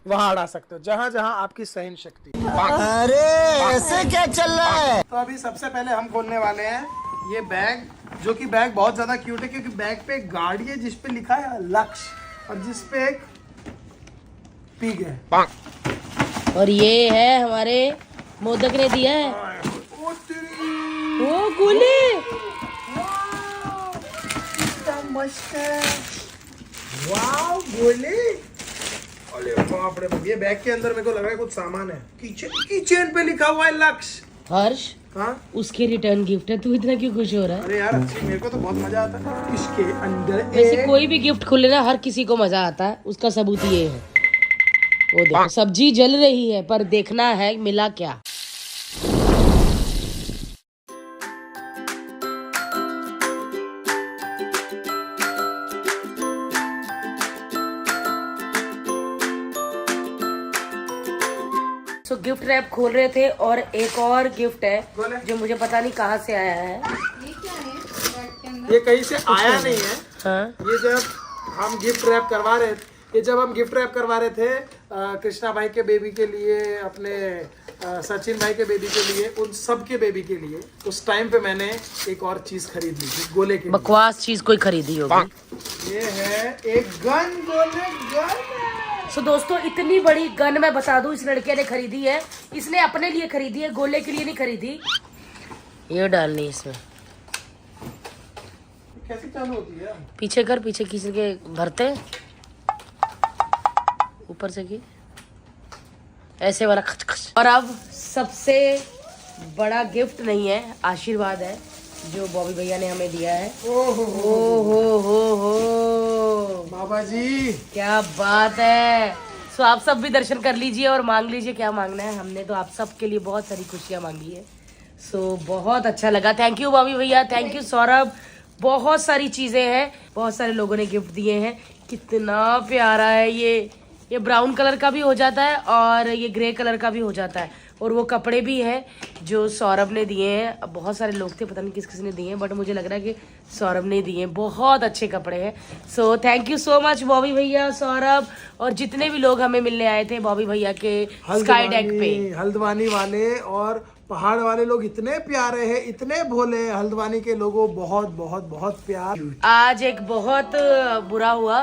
वहाँ अड़ा सकते हो, जहाँ जहाँ आपकी सहन शक्ति। अरे ऐसे क्या चल रहा है? तो अभी सबसे पहले हम खोलने वाले हैं ये बैग, जो कि बैग बहुत ज्यादा क्यूट है क्योंकि बैग पे एक गाड़ी है जिसपे लिखा है लक्ष्य और जिसपे एक पिग है। और ये है हमारे मोदक ने दिया है। ओ गोले मस्त है। वाव गोले, अरे बाप रे बाप, ये बैग के अंदर मेरे को लग रहा है कुछ सामान है। कीचेन पे लिखा हुआ है लक्ष्य। हर्ष, हाँ उसके रिटर्न गिफ्ट है, तू इतना क्यों खुश हो रहा है? अरे यार अच्छी, मेरे को तो बहुत मजा आता है। इसके अंदर वैसे कोई भी गिफ्ट खुले ना हर किसी को मजा आता है, उसका सबूत ये है। वो देखो सब्जी जल रही है पर देखना है मिला क्या। गिफ्ट रैप खोल रहे थे और एक और गिफ्ट है जो मुझे पता नहीं कहाँ से आया है। ये कहीं से आया नहीं है। हाँ? ये जब हम गिफ्ट रैप करवा रहे थे कृष्णा भाई के बेबी के लिए, अपने सचिन भाई के बेबी के लिए, उन सब के बेबी के लिए, उस टाइम पे मैंने एक और चीज खरीद ली थी गोले के लिए। बकवास चीज कोई खरीदी होगी। ये है एक गन, गोले गन। सो दोस्तों इतनी बड़ी गन मैं बता दूं इस लड़के ने खरीदी है, इसने अपने लिए खरीदी है, गोले के लिए नहीं खरीदी। ये डालनी इसमें। कैसे चालू होती है? पीछे कर, पीछे खींच के भरते, ऊपर से की ऐसे वाला खच खच। और अब सबसे बड़ा गिफ्ट नहीं है, आशीर्वाद है जो बॉबी भैया ने हमें दिया है। हो बाबा जी क्या बात है। सो आप सब भी दर्शन कर लीजिए और मांग लीजिए क्या मांगना है। हमने तो आप सब के लिए बहुत सारी खुशियां मांगी है। सो बहुत अच्छा लगा। थैंक यू बॉबी भैया, थैंक यू सौरभ। बहुत सारी चीजें हैं, बहुत सारे लोगों ने गिफ्ट दिए हैं। कितना प्यारा है ये ब्राउन कलर का भी हो जाता है और ये ग्रे कलर का भी हो जाता है। और वो कपड़े भी हैं जो सौरभ ने दिए हैं। बहुत सारे लोग थे, पता नहीं किस ने दिए हैं, बट मुझे लग रहा है कि सौरभ ने दिए हैं। बहुत अच्छे कपड़े हैं। So thank you so much Bobby भैया, सौरभ और जितने भी लोग हमें मिलने आए थे बॉबी भैया के स्काई डेक पे। हल्द्वानी वाले और पहाड़ वाले लोग इतने प्यारे हैं, इतने भोले। हल्द्वानी के लोगों बहुत बहुत बहुत प्यार। आज एक बहुत बुरा हुआ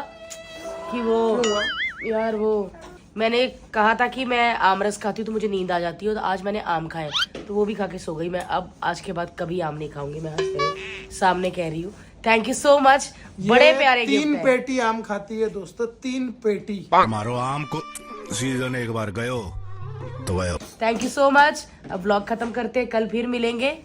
कि वो मैंने कहा था कि मैं आमरस खाती हूँ तो मुझे नींद आ जाती है, तो आज मैंने आम खाए तो वो भी खा के सो गई। मैं अब आज के बाद कभी आम नहीं खाऊंगी, मैं हंसते सामने कह रही हूँ। थैंक यू सो मच, बड़े प्यारे गिफ्ट है। 3 पेटी आम खाती है दोस्तों, 3 पेटी। मारो आम को सीजन एक बार गयो तो गयो। Thank you so much. अब व्लॉग खत्म करते हैं, कल फिर मिलेंगे।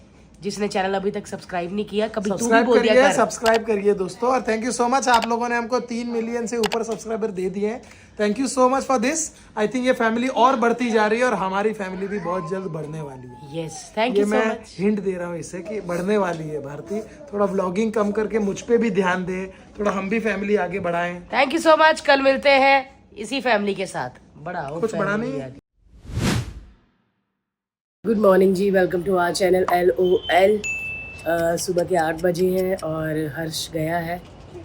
जिसने चैनल अभी तक सब्सक्राइब नहीं किया, कभी तू भी बोल दिया कर। सब्सक्राइब करिए दोस्तों। और थैंक यू सो मच, आप लोगों ने हमको 3 मिलियन से ऊपर सब्सक्राइबर दे दिए हैं। Thank you so much for this. I think ये फैमिली और बढ़ती जा रही है और हमारी फैमिली भी बहुत जल्द बढ़ने वाली है। यस, थैंक यू सो मैं मच। हिंट दे रहा हूँ इससे कि बढ़ने वाली है भारती। थोड़ा व्लॉगिंग कम करके मुझ पे भी ध्यान दे, थोड़ा हम भी फैमिली आगे बढ़ाएं। Thank you so much. कल मिलते हैं इसी फैमिली के साथ। कुछ बड़ा नहीं। गुड मॉर्निंग जी, welcome to our channel LOL। सुबह के 8 बजे हैं और हर्ष गया है,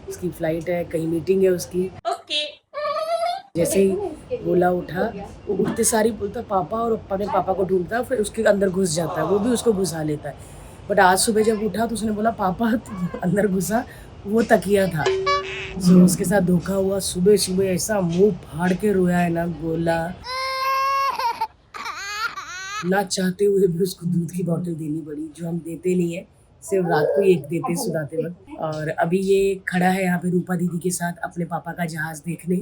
उसकी फ्लाइट है, कहीं मीटिंग है उसकी। ओके। जैसे ही बोला उठा, वो उठते सारी बोलता पापा, और अपने पापा को ढूंढता है, फिर उसके अंदर घुस जाता है, वो भी उसको घुसा लेता है। बट आज सुबह जब उठा तो उसने बोला पापा अंदर घुसा, वो तकिया था। सो उसके साथ धोखा हुआ। सुबह सुबह ऐसा मुंह फाड़ के रोया है ना गोला, ना चाहते हुए भी उसको दूध की बोतल देनी पड़ी, जो हम देते नहीं है, सिर्फ रात को ही एक देते सुलाते वक्त। और अभी ये खड़ा है यहाँ पे रूपा दीदी के साथ अपने पापा का जहाज देखने,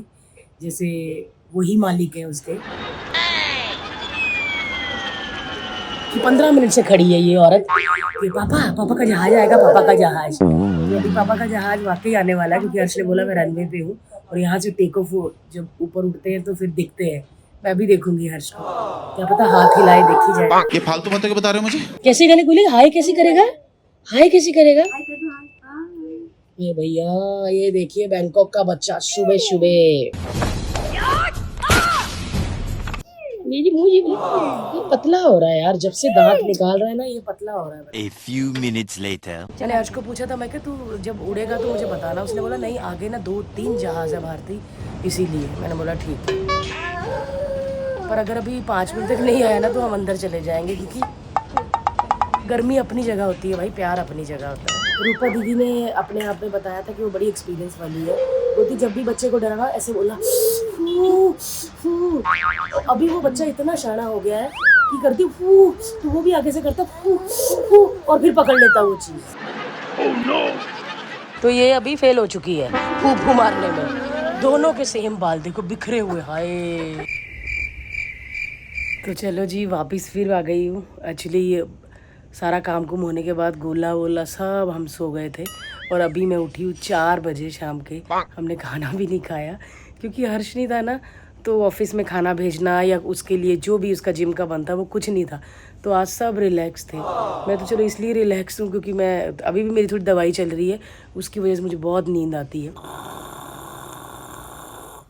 जैसे वही मालिक है उसके। 15 मिनट से खड़ी है ये औरत कि पापा का जहाज आएगा, पापा का जहाज। तो अभी पापा का जहाज वाकई आने वाला है, क्योंकि हर्ष ने बोला मैं रनवे पे हूँ और यहाँ से टेक ऑफ जब ऊपर उठते हैं तो फिर दिखते हैं। मैं भी देखूंगी हर्ष को, क्या पता हाथ हिलाए देखी जाए। ये फालतू बातें बता रहे हो मुझे? कैसे गले बोले हाय कैसे करेगा, हाय कैसे करेगा? ये भैया ये देखिए बैंकॉक का बच्चा सुबह सुबह ये पतला हो रहा है यार, जब से दांत निकाल रहा है ना ये पतला हो रहा है। A few minutes later. चले आज को पूछा था मैं कि तू जब उड़ेगा तो मुझे बताना, उसने बोला नहीं आगे ना 2-3 जहाज है भारती, इसीलिए मैंने बोला ठीक है। पर अगर अभी 5 मिनट तक नहीं आया ना तो हम अंदर चले जाएंगे, क्योंकि गर्मी अपनी जगह होती है भाई, प्यार अपनी जगह होता है। रूपा दीदी ने अपने आप में बताया था कि वो बड़ी एक्सपीरियंस वाली है, वो जब भी बच्चे को डराना ऐसे बोला फू फू। तो अभी वो बच्चा इतना शाना हो गया है कि करती फू तो वो भी आगे से करता फू फू और फिर पकड़ लेता वो चीज। तो ये अभी फेल हो चुकी है फू फू मारने में। दोनों के सेम बाल देखो बिखरे हुए, हाय। तो चलो जी वापस फिर आ गई हूँ। एक्चुअली सारा काम कुम होने के बाद गोला वोला सब हम सो गए थे और अभी मैं उठी हूँ 4 बजे शाम के। हमने खाना भी नहीं खाया क्योंकि हर्ष नहीं था ना, तो ऑफिस में खाना भेजना या उसके लिए जो भी उसका जिम का बनता वो कुछ नहीं था, तो आज सब रिलैक्स थे। मैं तो चलो इसलिए रिलैक्स हूँ क्योंकि मैं अभी भी मेरी थोड़ी दवाई चल रही है, उसकी वजह से मुझे बहुत नींद आती है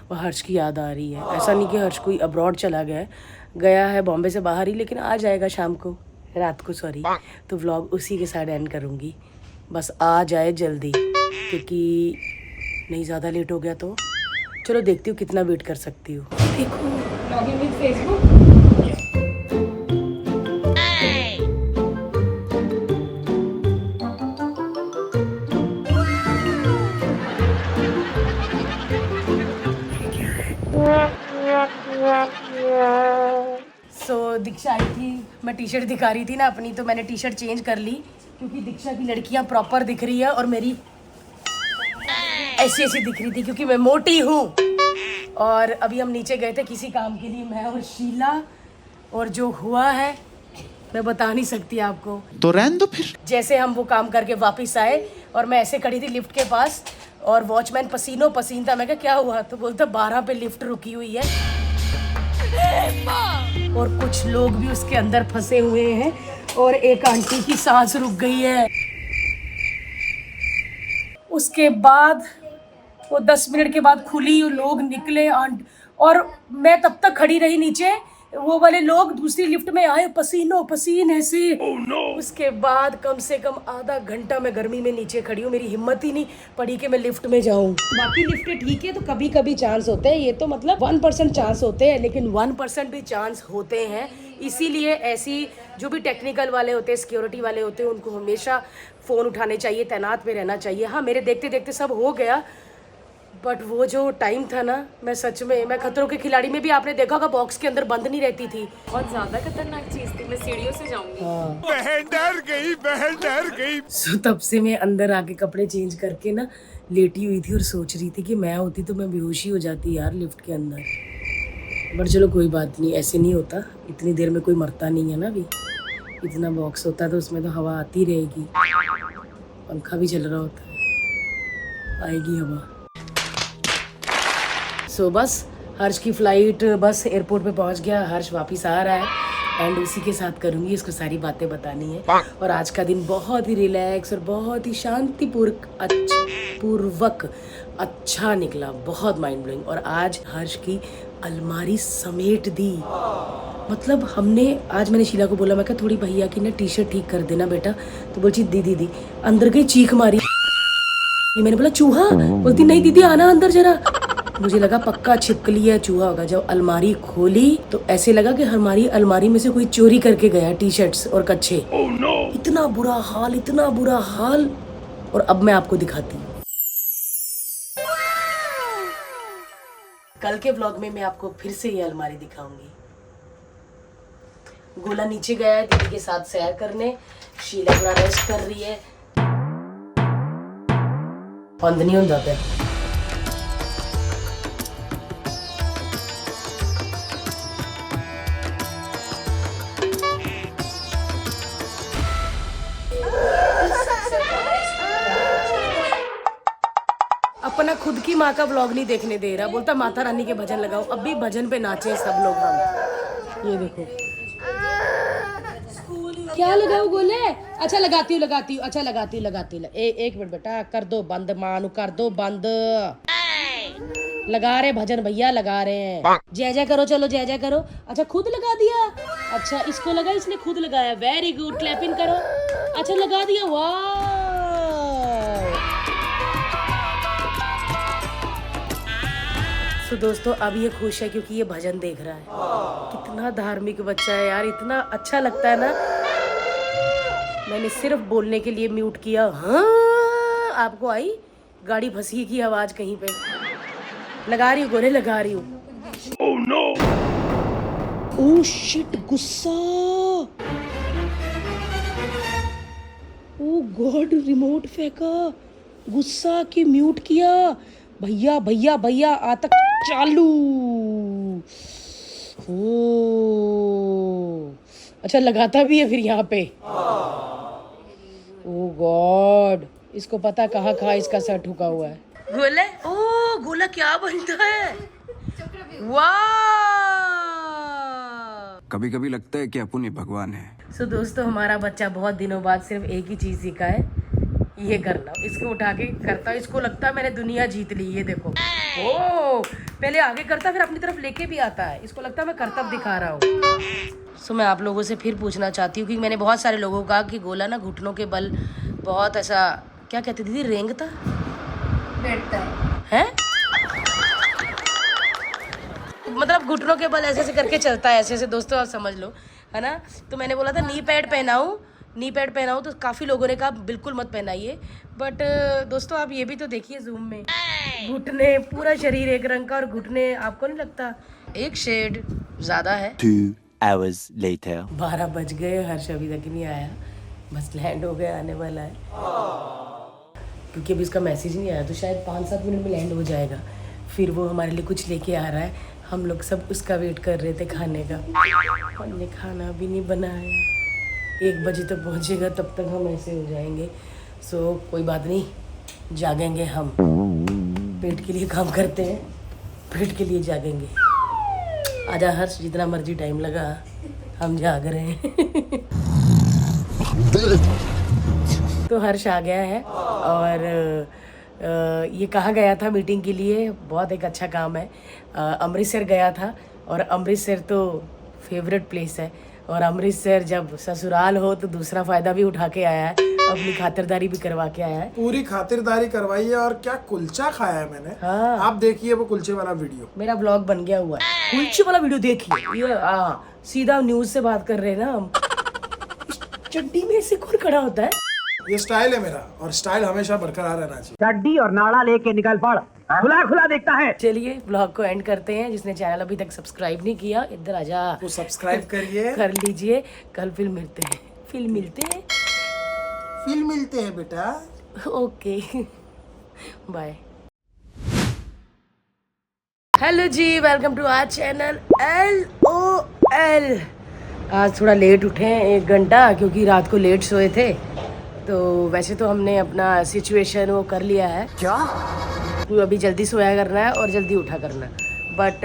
और हर्ष की याद आ रही है। ऐसा नहीं कि हर्ष कोई अब्रॉड चला गया है बॉम्बे से बाहर ही, लेकिन आ जाएगा शाम को, रात को सॉरी, तो व्लॉग उसी के साथ एंड करूँगी। बस आ जाए जल्दी, क्योंकि नहीं ज़्यादा लेट हो गया तो चलो देखती हूँ कितना वेट कर सकती हूँ। देखो लॉगिन विद फेसबुक। सो दीक्षा आई थी, मैं टी शर्ट दिखा रही थी ना अपनी, तो मैंने टी शर्ट चेंज कर ली क्योंकि दीक्षा की लड़कियां प्रॉपर दिख रही है और मेरी ऐसी ऐसी दिख रही थी क्योंकि मैं मोटी हूँ। और अभी हम नीचे गए थे किसी काम के लिए, मैं और शीला, और जो हुआ है मैं बता नहीं सकती आपको। तो रहने दो फिर। जैसे हम वो काम करके वापस आए और मैं ऐसे खड़ी थी लिफ्ट के पास और वॉचमैन पसीनों पसीन था। मैं कहा क्या हुआ, तो बोलता 12 पे लिफ्ट रुकी हुई है और कुछ लोग भी उसके अंदर फंसे हुए हैं और एक आंटी की सांस रुक गई है। उसके बाद वो 10 मिनट के बाद खुली, लोग निकले और मैं तब तक खड़ी रही नीचे, वो वाले लोग दूसरी लिफ्ट में आए पसीनों पसीन ऐसे। उसके बाद कम से कम आधा घंटा मैं गर्मी में नीचे खड़ी हूँ, मेरी हिम्मत ही नहीं पड़ी कि मैं लिफ्ट में जाऊँ। बाकी लिफ्टें ठीक है, तो कभी कभी चांस होते हैं, ये तो मतलब 1% चांस होते हैं, लेकिन 1% भी चांस होते हैं। इसीलिए ऐसी जो भी टेक्निकल वाले होते हैं, सिक्योरिटी वाले होते हैं, उनको हमेशा फ़ोन उठाने चाहिए, तैनात पे रहना चाहिए। हाँ मेरे देखते देखते सब हो गया, बट वो जो टाइम था ना, मैं सच में, मैं खतरों के खिलाड़ी में भी आपने देखा होगा बॉक्स के अंदर बंद नहीं रहती थी। बहुत ज्यादा खतरनाक चीज थी, मैं सीढ़ियों से जाऊंगी। बहन डर गई। सो तब से मैं अंदर आके कपड़े चेंज करके ना लेटी हुई थी और सोच रही थी कि मैं होती तो मैं बेहोशी हो जाती यार लिफ्ट के अंदर। बट चलो कोई बात नहीं, ऐसे नहीं होता, इतनी देर में कोई मरता नहीं है ना। अभी इतना बॉक्स होता है तो उसमें तो हवा आती रहेगी, पंखा भी चल रहा होता है, आएगी हवा। सो बस हर्ष की फ़्लाइट बस एयरपोर्ट पे पहुंच गया, हर्ष वापस आ रहा है एंड उसी के साथ करूंगी, इसको सारी बातें बतानी है। और आज का दिन बहुत ही रिलैक्स और बहुत ही शांतिपूर्वक अच्छा निकला, बहुत माइंड ब्लोइंग। और आज हर्ष की अलमारी समेट दी, मतलब आज मैंने शीला को बोला, मैं कहा थोड़ी भैया की ना टी शर्ट ठीक कर देना बेटा, तो बोलती दीदी अंदर गई चीख मारी। मैंने बोला चूहा, बोलती नहीं दीदी आना अंदर जरा। मुझे लगा पक्का छिपकली है चूहा होगा। जब अलमारी खोली तो ऐसे लगा कि हमारी अलमारी में से कोई चोरी करके गया टी शर्ट्स और कच्छे। इतना बुरा हाल, इतना बुरा हाल। और अब मैं आपको दिखाती हूँ, कल के व्लॉग में मैं आपको फिर से ये अलमारी दिखाऊंगी। गोला नीचे गया है दीदी के साथ सैर करने, शीला पूरा रेस्ट कर रही है, बंद नहीं होता पे। अपना खुद की माँ का व्लॉग नहीं देखने दे रहा, बोलता माता रानी के भजन लगाओ। अब भी भजन पे नाचे सब लोग हम। ये देखो क्या लगाओ गोले? अच्छा लगाती हूँ अच्छा लगाती हूँ। एक मिनट बेटा, कर दो बंद मानू, कर दो बंद। लगा रहे भजन भैया, लगा रहे हैं। जय जय करो, चलो जय जय करो। अच्छा खुद लगा दिया, अच्छा इसको लगा, इसने खुद लगाया, वेरी गुड, क्लैपिंग करो। अच्छा लगा दिया, वाह। तो दोस्तों अब ये खुश है क्योंकि ये भजन देख रहा है। कितना धार्मिक बच्चा है यार, इतना अच्छा लगता है ना। मैंने सिर्फ बोलने के लिए म्यूट किया। हाँ, आपको आई गाड़ी फंसी की आवाज कहीं पे? लगा रही हूँ गोरे, लगा रही हूँ। Oh no! Oh shit, गुस्सा। Oh God, रिमोट फेंका, गुस्सा की म्यूट किया। भैया भैया भैया आतक चालू। ओ अच्छा लगाता भी है फिर यहाँ पे। ओ गॉड, इसको पता कहाँ इसका सर ठुका हुआ है। गोले, ओ गोला क्या बनता है? वाह, कभी कभी लगता है कि अपन ही भगवान है। सो दोस्तों हमारा बच्चा बहुत दिनों बाद सिर्फ एक ही चीज सीखा है, ये करना। इसको उठा के करता, इसको लगता है मैंने दुनिया जीत ली। ये देखो, ओ पहले आगे करता फिर अपनी तरफ लेके भी आता है। इसको लगता है मैं करतब दिखा रहा हूँ। सो मैं आप लोगों से फिर पूछना चाहती हूँ कि मैंने बहुत सारे लोगों को कहा कि गोला ना घुटनों के बल बहुत ऐसा, क्या कहती दीदी, रेंगता बैठता है? मतलब घुटनों के बल ऐसे ऐसे करके चलता है, ऐसे ऐसे। दोस्तों आप समझ लो, है ना। तो मैंने बोला था नी पैड पहनाऊँ, तो काफ़ी लोगों ने कहा बिल्कुल मत पहनाइए। बट दोस्तों आप ये भी तो देखिए जूम में, घुटने, पूरा शरीर एक रंग का और घुटने, आपको नहीं लगता एक शेड ज़्यादा है? 2 hours later. 12 बज गए, हर्ष अभी तक नहीं आया। बस लैंड हो गया, आने वाला है। क्योंकि अभी इसका मैसेज नहीं आया, तो शायद 5-7 मिनट में लैंड हो जाएगा। फिर वो हमारे लिए कुछ लेके आ रहा है। हम लोग सब उसका वेट कर रहे थे खाने का। हमने खाना भी नहीं बनाया। 1 बजे तक पहुंचेगा, तब तक हम ऐसे हो जाएंगे। सो कोई बात नहीं, जागेंगे हम। पेट के लिए काम करते हैं, पेट के लिए जागेंगे। आजा हर्ष, जितना मर्जी टाइम लगा, हम जाग रहे हैं। तो हर्ष आ गया है और ये कहाँ गया था मीटिंग के लिए, बहुत एक अच्छा काम है। अमृतसर गया था, और अमृतसर तो फेवरेट प्लेस है। और अमृतसर जब ससुराल हो तो दूसरा फायदा भी उठा के आया है, अपनी खातिरदारी भी करवा के आया है। पूरी खातिरदारी करवाई है। और क्या कुलचा खाया है मैंने। हाँ। आप देखिए वो कुलचे वाला वीडियो, मेरा ब्लॉग बन गया हुआ है। कुलचे वाला वीडियो देखिए। ये सीधा न्यूज से बात कर रहे हैं ना हम। चड्डी में से कौन खड़ा होता है? ये स्टाइल है मेरा, और स्टाइल हमेशा बरकरार रहना चाहिए। चड्डी और नाड़ा लेके निकल पड़, खुला खुला देखता है। चलिए ब्लॉग को एंड करते हैं। जिसने चैनल अभी तक सब्सक्राइब नहीं किया, इधर आजा, तो सब्सक्राइब करिए, कर लीजिए। कल फिर मिलते हैं, फिर मिलते हैं बेटा। Okay bye. हेलो जी, welcome to our channel LOL। आज थोड़ा लेट उठे हैं, 1 घंटा, क्योंकि रात को लेट सोए थे। तो वैसे तो हमने अपना सिचुएशन वो कर लिया है। क्या? तो अभी जल्दी सोया करना है और जल्दी उठा करना है। बट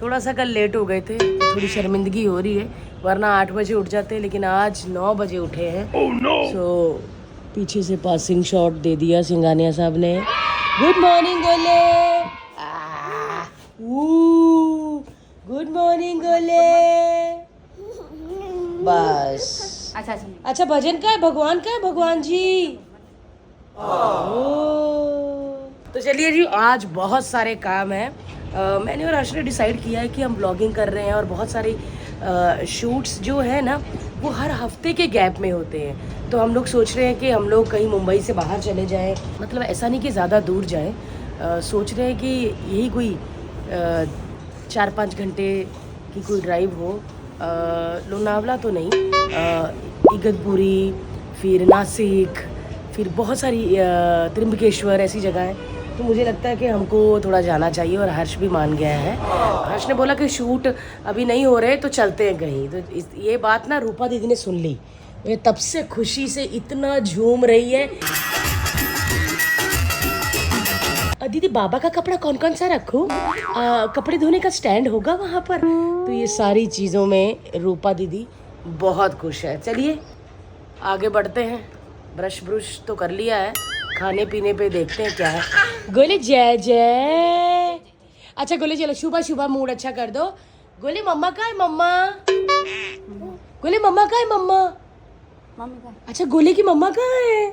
थोड़ा सा कल लेट हो गए थे, तो थोड़ी शर्मिंदगी हो रही है। वरना 8 बजे उठ जाते, लेकिन आज 9 बजे उठे हैं। सो पीछे से पासिंग शॉट दे दिया सिंघानिया साहब ने। गुड मॉर्निंग गोले। गुड मॉर्निंग गोले। बस अच्छा भजन का है, भगवान का है, भगवान जी। तो चलिए जी, आज बहुत सारे काम हैं। मैंने और हर्ष ने डिसाइड किया है कि हम ब्लॉगिंग कर रहे हैं, और बहुत सारे शूट्स जो है ना वो हर हफ्ते के गैप में होते हैं। तो हम लोग सोच रहे हैं कि हम लोग कहीं मुंबई से बाहर चले जाएं, मतलब ऐसा नहीं कि ज़्यादा दूर जाएं। सोच रहे हैं कि यही कोई 4-5 घंटे की कोई ड्राइव हो। लोनावला तो नहीं, इगतपुरी, फिर नासिक, फिर बहुत सारी त्रिम्बकेश्वर, ऐसी जगह है। तो मुझे लगता है कि हमको थोड़ा जाना चाहिए, और हर्ष भी मान गया है। हर्ष ने बोला कि शूट अभी नहीं हो रहे तो चलते हैं कहीं। तो ये बात ना रूपा दीदी ने सुन ली, ये तब से खुशी से इतना झूम रही है। दीदी बाबा का कपड़ा कौन कौन सा रखूं? कपड़े धोने का स्टैंड होगा वहाँ पर? तो ये सारी चीज़ों में रूपा दीदी बहुत खुश है। चलिए आगे बढ़ते हैं। ब्रश ब्रुश तो कर लिया है, खाने पीने पे देखते हैं क्या है। गोले जय जय। अच्छा गोले चलो सुबह सुबह मूड अच्छा कर दो। गोले मम्मा का है मम्मा, गोले मम्मा का है मम्मा। अच्छा गोले की मम्मा कहाँ है?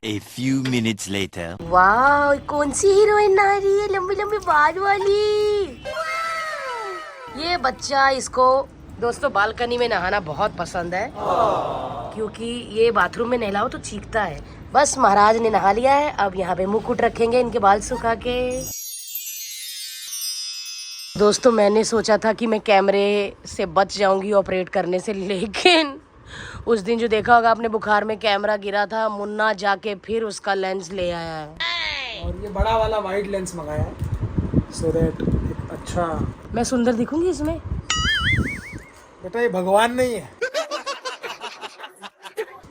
A few minutes later. वाह कौन सी हीरोइन आ रही है, लंबी लंबी बाल वाली। ये बच्चा, इसको दोस्तों बालकनी में नहाना बहुत पसंद है, क्योंकि ये बाथरूम में नहलाओ तो चीखता है। बस महाराज ने नहा लिया है, अब यहाँ पे मुकुट रखेंगे इनके बाल सुखा के। दोस्तों मैंने सोचा था कि मैं कैमरे से बच जाऊंगी ऑपरेट करने से, लेकिन उस दिन जो देखा होगा आपने बुखार में कैमरा गिरा था, मुन्ना जाके फिर उसका लेंस ले आया है और ये बड़ा वाला वाइड लेंस मंगाया है सो दैट अच्छा मैं सुंदर दिखूंगी इसमें। बेटा ये भगवान नहीं है,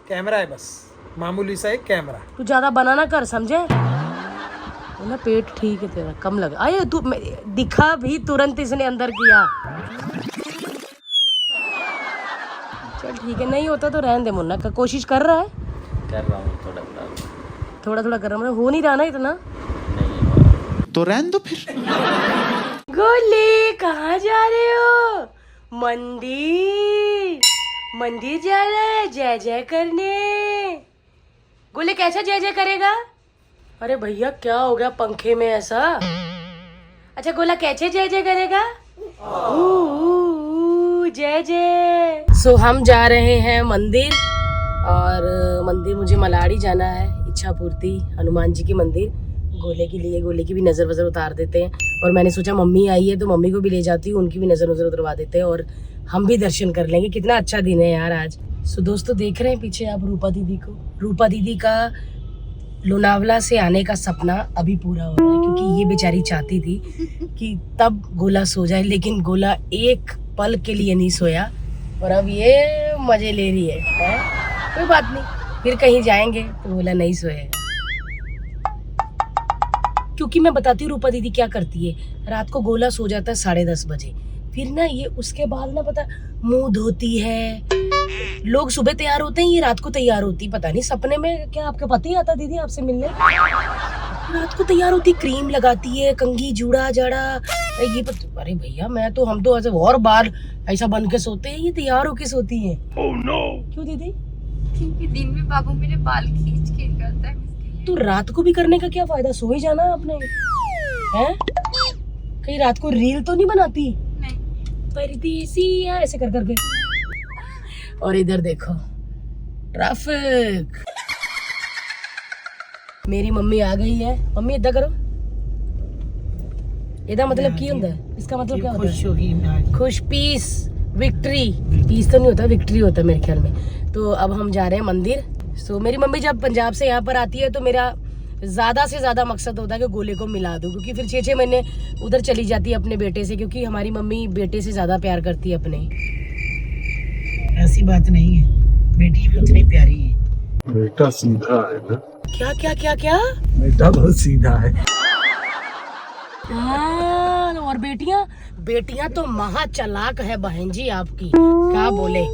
कैमरा है बस, मामूली सा एक कैमरा। तू ज्यादा बनाना कर समझे ना, पेट ठीक है तेरा, कम लगा। आये तू दिखा भी तुरंत इसने अंदर किया। चल ठीक है, नहीं होता तो रहने दे मुन्ना, का कोशिश कर रहा है। कर रहा हूँ थोड़ा थोड़ा कर रहा हूँ, हो नहीं रहा ना इतना। तो रहने दो फिर। गोले कहाँ जा रहे हो? मंदिर, मंदिर जा रहा है जय जय करने। गोले कैसा जय जय करेगा? अरे भैया क्या हो गया पंखे में ऐसा? अच्छा गोला कैसे जय जय करेगा? जय जय। सो हम जा रहे हैं मंदिर, और मंदिर मुझे मलाड़ी जाना है, इच्छा पूर्ति हनुमान जी की मंदिर। गोले के लिए, गोले की भी नज़र वज़र उतार देते हैं, और मैंने सोचा मम्मी आई है तो मम्मी को भी ले जाती हूँ, उनकी भी नज़र वज़र उतरवा देते हैं और हम भी दर्शन कर लेंगे। कितना अच्छा दिन है यार आज। सो दोस्तों देख रहे हैं पीछे आप रूपा दीदी को। रूपा दीदी का लोनावला से आने का सपना अभी पूरा हो रहा है, क्योंकि ये बेचारी चाहती थी कि तब गोला सो जाए, लेकिन गोला एक पल के लिए नहीं सोया और अब ये मजे ले रही है? कोई बात नहीं, फिर कहीं जाएंगे तो गोला नहीं सोएगा। क्योंकि मैं बताती हूँ रूपा दीदी क्या करती है, रात को गोला सो जाता है 10:30 बजे, फिर ना ये उसके बाद ना पता मुंह धोती है। लोग सुबह तैयार होते हैं, ये रात को तैयार होती, पता नहीं सपने में क्या आपके पति आता दीदी आपसे मिलने? रात को तैयार होती, क्रीम लगाती है, कंघी जूड़ा जाड़ा ये अरे भैया मैं तो, हम तो ऐसे और बार ऐसा बन के सोते हैं, ये तैयार होके सोती है। oh, no. क्यों दीदी? क्योंकि दिन में बाबू मेरे बाल खींच के करता है। तो रात को भी करने का क्या फायदा, सो ही जाना आपने हैं? कहीं रात को रील तो नहीं बनाती? नहीं। परदेसी ऐसे कर करके। और इधर देखो ट्रैफिक। मेरी मम्मी आ गई है। मम्मी इधर करो, इधर मतलब की होता है, इसका मतलब क्या होता है? खुश होगी, खुश, पीस, विक्ट्री। पीस तो नहीं होता, विक्ट्री होता है मेरे ख्याल में। तो अब हम जा रहे हैं मंदिर। सो मेरी मम्मी जब पंजाब से यहाँ पर आती है तो मेरा ज़्यादा से ज़्यादा मकसद होता है कि गोले को मिला दूँ, क्योंकि फिर 6-6 महीने उधर चली जाती है अपने बेटे से, क्योंकि हमारी मम्मी बेटे से ज़्यादा प्यार करती है अपने। ऐसी बात नहीं है, बेटी भी उतनी प्यारी है। बेटा सीधा है ना? क्या क्या क्या क्या? बेटा बहुत सीधा है। हाँ, और बेटियां तो महा चालाक है बहन जी आपकी, क्या बोले।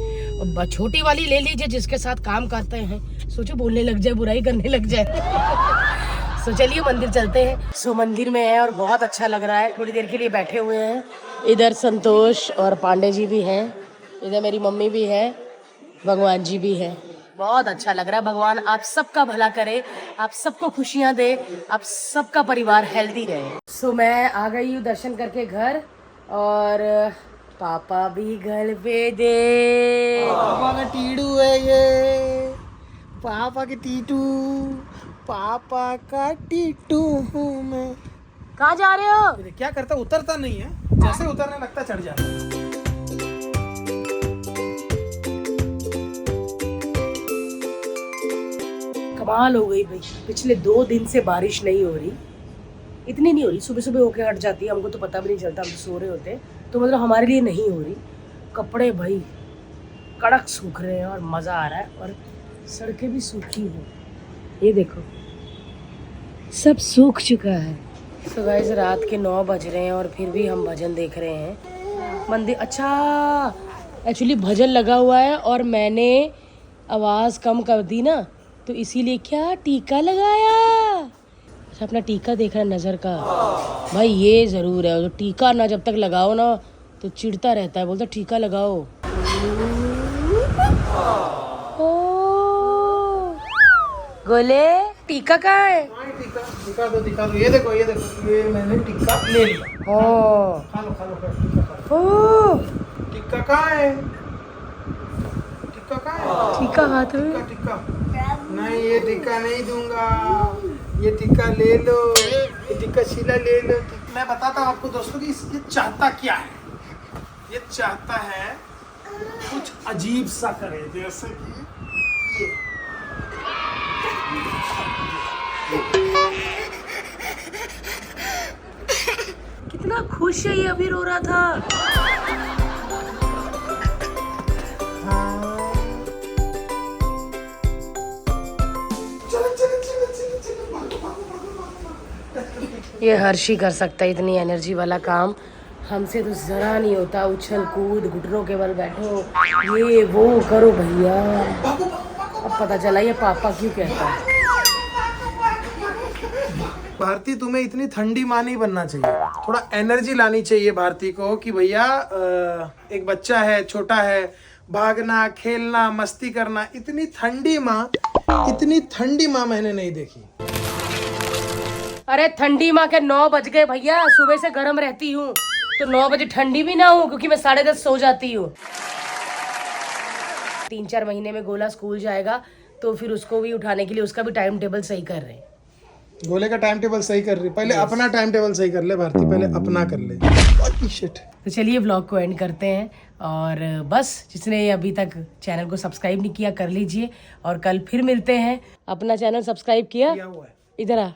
छोटी वाली ले लीजिए जिसके साथ काम करते हैं, सोचो बोलने लग जाए, बुराई करने लग जाए। सो चलिए मंदिर चलते हैं। सो मंदिर में है और बहुत अच्छा लग रहा है, थोड़ी देर के लिए बैठे हुए हैं। इधर संतोष और पांडे जी भी हैं, इधर मेरी मम्मी भी है, भगवान जी भी है। बहुत अच्छा लग रहा है। भगवान आप सबका भला करे, आप सबको खुशियाँ दे, आप सबका परिवार हेल्दी रहे। सो मैं आ गई हूँ दर्शन करके घर, और पापा भी घर पे दे। पापा का टीडू है ये, पापा के टीटू, पापा का टीटू हूँ मैं। कहाँ जा रहे हो? क्या करता, उतरता नहीं है, जैसे उतरने लगता चढ़ जाता है। कमाल हो गई भाई, पिछले 2 दिन से बारिश नहीं हो रही, इतनी नहीं हो रही, सुबह सुबह होके हट जाती है, हमको तो पता भी नहीं चलता, हम तो सो रहे होते हैं, तो मतलब हमारे लिए नहीं हो रही। कपड़े भाई कड़क सूख रहे हैं और मज़ा आ रहा है, और सड़कें भी सूखी हैं, ये देखो सब सूख चुका है। तो गाइस रात के 9 बज रहे हैं और फिर भी हम भजन देख रहे हैं। मंदिर, अच्छा एक्चुअली भजन लगा हुआ है और मैंने आवाज़ कम कर दी ना, तो इसीलिए क्या टीका लगाया। अच्छा अपना टीका देख रहा है नज़र का, भाई ये ज़रूर है, तो टीका ना जब तक लगाओ ना तो चिढ़ता रहता है, बोलता टीका लगाओ। गोले टीका कहाँ है? दिखा दो, ये देखो ये मैंने टिक्का ले लिया। खा लो टिक्का कहाँ है? टीका हाथ में। टिक्का नहीं, ये टिक्का नहीं दूंगा, ये टिक्का ले लो, ये टिक्का शीला ले लो। मैं बताता हूँ आपको दोस्तों कि ये चाहता क्या है। ये चाहता है कुछ अजीब सा करे, जैसे कि ये। कितना खुश है ये, अभी रो रहा था। ये हर्षी कर सकता है इतनी एनर्जी वाला काम, हमसे तो जरा नहीं होता। उछल कूद, घुटनों के बल बैठो, ये वो करो भैया। अब पता चला ये पापा क्यों कहता है। भारती तुम्हें इतनी ठंडी माँ नहीं बनना चाहिए, थोड़ा एनर्जी लानी चाहिए भारती को कि भैया एक बच्चा है, छोटा है, भागना खेलना मस्ती करना। इतनी ठंडी माँ मैंने नहीं देखी। अरे ठंडी माँ के 9 बज गए भैया, सुबह से गर्म रहती हूँ तो 9 बजे ठंडी भी ना हूँ, क्योंकि मैं 10:30 सो जाती हूँ। 3-4 महीने में गोला स्कूल जाएगा तो फिर उसको भी उठाने के लिए उसका भी टाइम टेबल सही कर रहे हैं। गोले का टाइम टेबल सही कर रही, पहले अपना टाइम टेबल सही कर ले भारती, पहले अपना कर ले। शिट। तो चलिए व्लॉग को एंड करते हैं, और बस जिसने अभी तक चैनल को सब्सक्राइब नहीं किया कर लीजिए, और कल फिर मिलते हैं। अपना चैनल सब्सक्राइब किया हुआ है। इधर आ,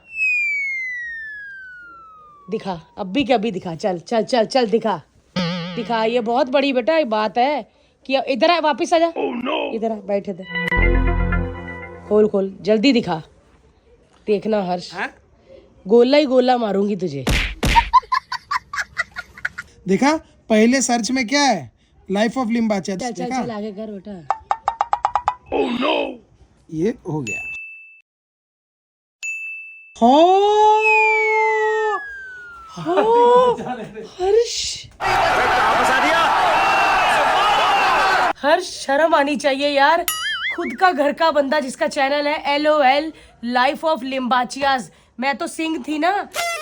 दिखा अभी के अभी दिखा, चल चल चल चल दिखा। ये बहुत बड़ी बेटा ये बात है कि इधर आ, वापिस आ जा। इधर आ, बैठ इधर, खोल जल्दी दिखा। देखना हर्ष, गोला ही गोला मारूंगी तुझे। देखा पहले सर्च में क्या है, लाइफ ऑफ लिम्बाचिया। चल आगे कर बेटा। ये हो गया। हर्ष शर्म आनी चाहिए यार, खुद का घर का बंदा जिसका चैनल है LOL लाइफ ऑफ लिम्बाचियाज। मैं तो सिंह थी ना,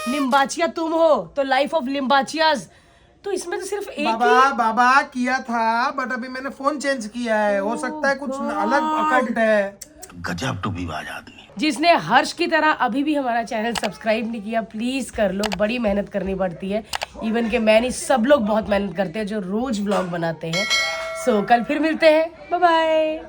लिम्बाचिया तुम हो तो लाइफ ऑफ लिम्बाचियाज। तो इसमें तो सिर्फ एक बाबा किया था, बट अभी मैंने फोन चेंज किया है, हो सकता है कुछ अलग अकाउंट है। गजब टू बी बाज आदमी। जिसने हर्ष की तरह अभी भी हमारा चैनल सब्सक्राइब नहीं किया प्लीज कर लो, बड़ी मेहनत करनी पड़ती है। इवन के मैं नहीं, सब लोग बहुत मेहनत करते हैं जो रोज व्लॉग बनाते हैं। सो कल फिर मिलते हैं, बाय बाय।